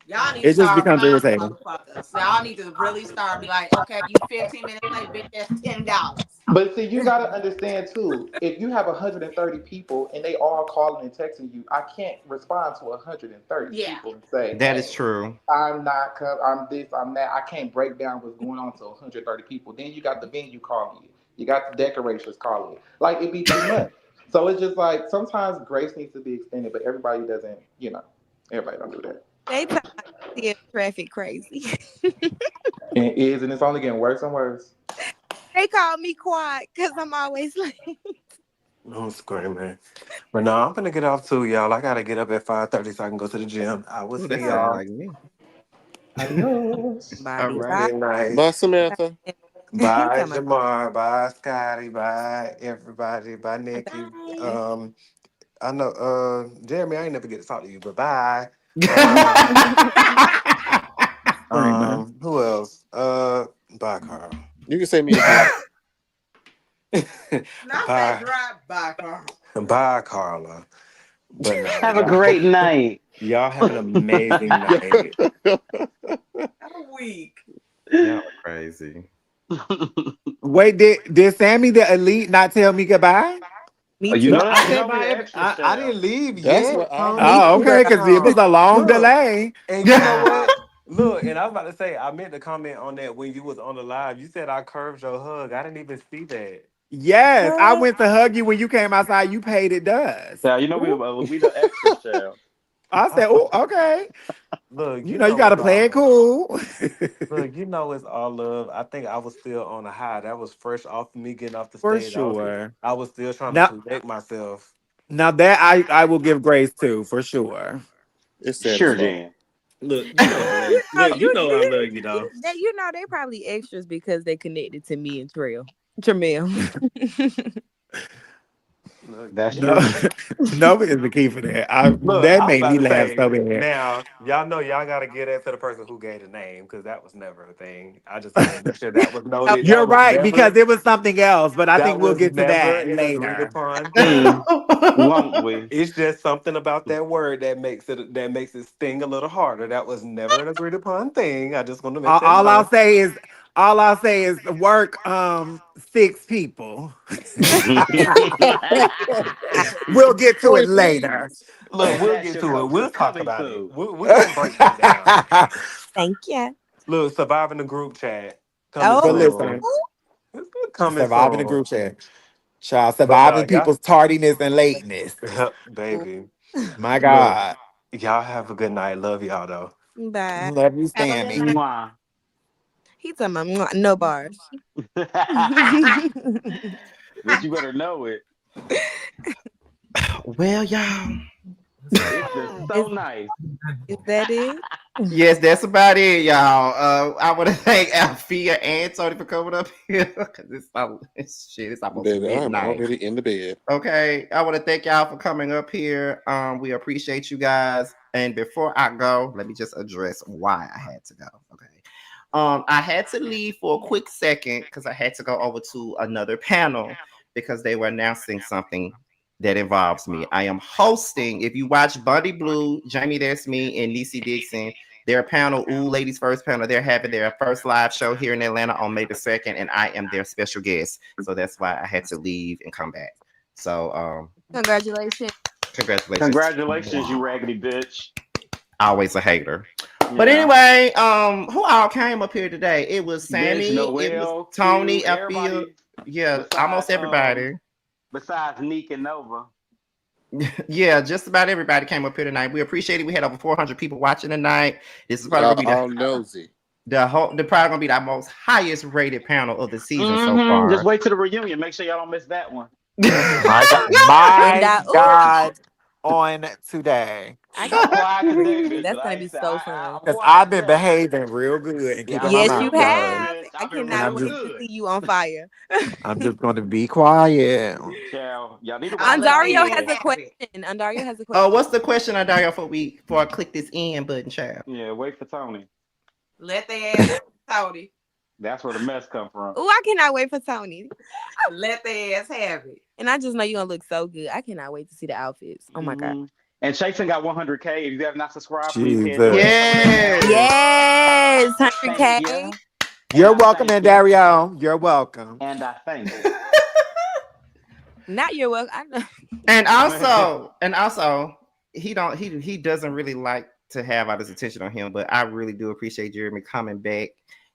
Y'all need It to just start becomes finding irritating. motherfuckers. Y'all need to really start be like, okay, you 15 minutes late, bitch, that's $10. But see, you gotta understand too. If you have 130 people and they all calling and texting you, I can't respond to 130 people and say That is true. I'm not. I'm this. I'm that. I can't break down what's going on to 130 people. Then you got the venue calling you. You got the decorations calling you. Like it'd be too much. So it's just like sometimes grace needs to be extended, but everybody doesn't. Everybody don't do that. They see traffic crazy. It is, and it's only getting worse and worse. They call me quiet because I'm always late. I'm screaming. But no, I'm gonna get off too, y'all. I gotta get up at 5:30 so I can go to the gym. I will see y'all. Like me. Adios. Bye. Good night. Bye, Samantha. Bye, Jamar. Bye, Scotty. Bye, everybody. Bye, Nikki. Bye. I know, Jeremy, I ain't never get to talk to you, but bye. Who else? Bye, Carl. You can say me again. Bye. Bye, Carl. Bye, Carla. But no, Have a great night. Y'all have an amazing night. Have a week. Y'all are crazy. Wait, did Sammy the Elite not tell me goodbye? I didn't leave yet. Oh, okay, because it was a long delay. And you know what? Look, and I was about to say, I meant to comment on that when you was on the live. You said I curved your hug. I didn't even see that. Yes, I went to hug you when you came outside. You paid it dust. Yeah, we the extra child. I said, "Oh, okay." Look, you got to play it cool. Look, it's all love. I think I was still on a high. That was fresh off of me getting off the For stage. sure. I was still trying to collect myself. Now that I will give grace to, for sure. It's sure, Dan. Look, you know I love you, though. They probably extras because they connected to me and Tramel. That's true. Nova is the key for that. That made me laugh so bad. Now, y'all know y'all got to get that to the person who gave the name because that was never a thing. I just want to make sure that was noted. You're right, because it was something else, but I think we'll get to that later. Won't we? It's just something about that word that makes it sting a little harder. That was never an agreed upon thing. I just want to make that All I'll say is work 6 people. We'll get to it later. Look, we'll get to it. We'll talk about it. We're gonna break it down. Thank you. Look, surviving the group chat. Surviving the group chat. Child, surviving people's tardiness and lateness. Baby. My God. Look, y'all have a good night. Love y'all though. Bye. Love you, Sammy. He talking about no bars. But you better know it. Well, y'all. It's just so nice. Is that it? Yes, that's about it, y'all. I want to thank Alfia and Tony for coming up here because it's almost Baby, I'm midnight. already in the bed. Okay, I want to thank y'all for coming up here. We appreciate you guys. And before I go, let me just address why I had to go. Okay. I had to leave for a quick second because I had to go over to another panel because they were announcing something that involves me. I am hosting, if you watch Bundy Blue, Jamie That's Me, and Niecy Dixon, their panel, Ooh Ladies First panel, they're having their first live show here in Atlanta on May the 2nd, and I am their special guest. So that's why I had to leave and come back. So Congratulations. Congratulations, you raggedy bitch. Always a hater. Yeah. But anyway, who all came up here today? It was Sammy, Noel, it was Tony, everybody. Yeah, almost everybody. Besides Neek and Nova. Yeah, just about everybody came up here tonight. We appreciate it. We had over 400 people watching tonight. This is probably all nosy. The probably gonna be the most highest rated panel of the season so far. Just wait to the reunion. Make sure y'all don't miss that one. My God, on today. That's gonna be so fun. Because I've been behaving real good and keeping my Yes, mouth you closed. have. I cannot wait to see you on fire. I'm just going to be quiet. Y'all need to Andario has a question. Oh, what's the question, Andario, before I click this end button, child? Yeah, wait for Tony. Let they ass Tony. That's where the mess come from. Oh, I cannot wait for Tony. Let their ass have it. And I just know you're gonna look so good. I cannot wait to see the outfits. Oh my God. And Chasen got 100K. If you have not subscribed, Jesus. Yes, 100K. You're welcome, Andario. You're welcome. And I thank you. Not you're welcome. I know. And also, he doesn't really like to have all this attention on him, but I really do appreciate Jeremy coming back.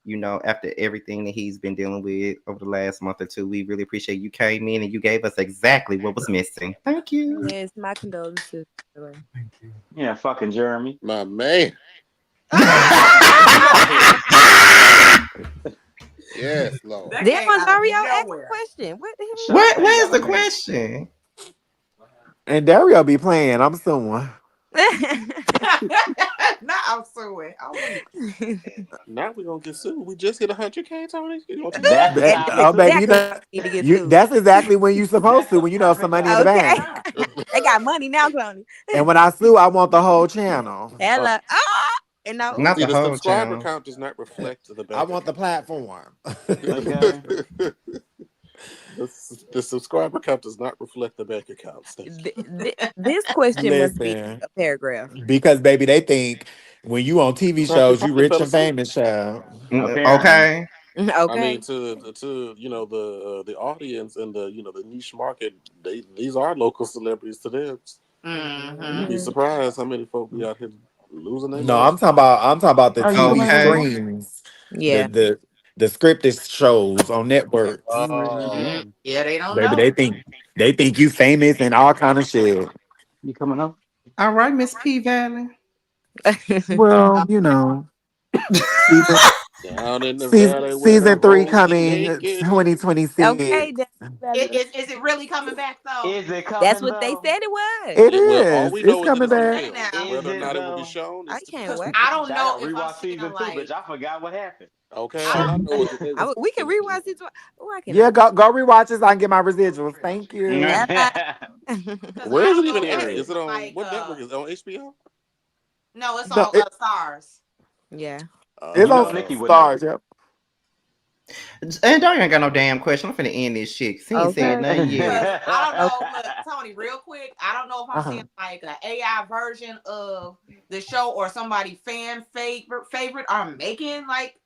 You know, after everything that he's been dealing with over the last month or two, we really appreciate you came in and you gave us exactly what was missing. Thank you. Yes, my condolences. Thank you. Yeah, fucking Jeremy. My man. Yes, Lord. Then Dario asked a question. What the hell? Where's the question? And Dario be playing. I'm someone. Not I'm suing. Now we're gonna get sued. We just hit 100K, Tony. That's exactly when you're supposed to, when you know some money in the bank. They got money now, Tony. And when I sue, I want the whole channel. Hello. And now, not the whole subscriber channel. count does not reflect the bank. I want the platform. The subscriber count does not reflect the bank accounts. This question must be a paragraph. Because baby, they think when you on TV shows, you rich and famous, child. Okay. I mean, to you know the audience and the the niche market, these are local celebrities to them. You'd be surprised how many folk be out here losing their No, I'm talking about the TV streams. Yeah. The scripted shows on networks. Yeah, they don't Baby, know. they think you famous and all kind of shit. You coming up? All right, Miss P Valley. Well, you know. Down in the season 3 coming 2026. Okay, is it really coming back though? Is it coming? That's what they said it was. It is. Well, all we know It's coming back. Whether or not it will be shown. I can't wait. I don't know if rewatch season 2, bitch. I forgot what happened. Okay, all I know is that we can rewatch it. Oh, I can. Yeah, go rewatch this. I can get my residuals. Thank you. Where is it even airing? Is it on what network? Is it on HBO? No, it's on Stars. Yeah. It's on Stars. Yep. And Dario ain't got no damn question. I'm finna end this shit. He ain't said nothing yet. I don't know, but Tony, real quick, I don't know if I'm seeing like an AI version of the show or somebody fan favorite are making like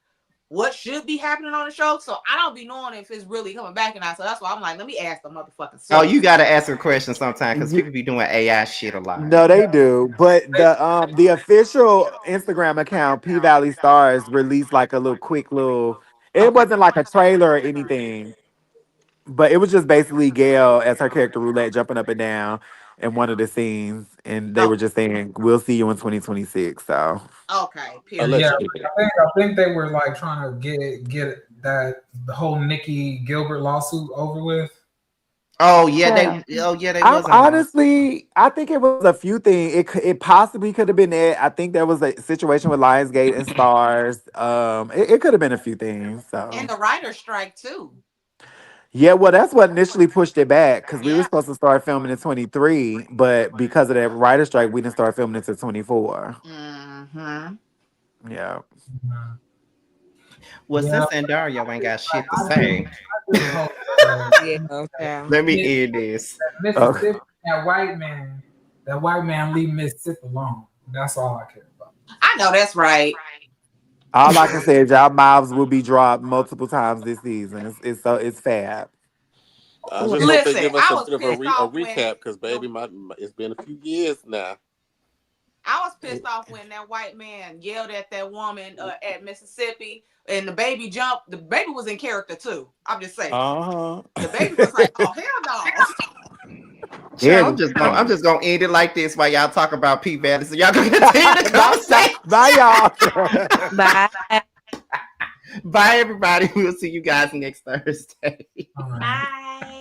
what should be happening on the show. So I don't be knowing if it's really coming back or not. So that's why I'm like, let me ask the motherfucking. Oh, you gotta ask a question sometime because people be doing AI shit a lot. No, they do. But the official Instagram account, P Valley Stars, released like a little quick little. It wasn't like a trailer or anything, but it was just basically Gail as her character Roulette jumping up and down in one of the scenes, and they were just saying, "We'll see you in 2026." So okay, yeah, I think they were like trying to get the whole Nikki Gilbert lawsuit over with. Oh yeah, they honestly, I think it was a few things. It possibly could have been it. I think there was a situation with Lionsgate and Stars. It could have been a few things. So and the writer's strike too. Yeah, well, that's what initially pushed it back because we were supposed to start filming in 23, but because of that writer's strike, we didn't start filming until 24. Yeah. Well, since Andario ain't got shit to say, let me end this. Mississippi, that white man leave Mississippi alone. That's all I care about. I know that's right. All I can say is y'all mouths will be dropped multiple times this season. It's fab. I just hope they give us a bit of a recap because, baby, it's been a few years now. I was pissed off when that white man yelled at that woman at Mississippi, and the baby jumped. The baby was in character too. I'm just saying. The baby was like, "Oh hell no!" Yeah, I'm just gonna end it like this while y'all talk about P Valley. So y'all gonna continue the conversation. Bye, y'all. Bye. Bye, everybody. We'll see you guys next Thursday. Bye.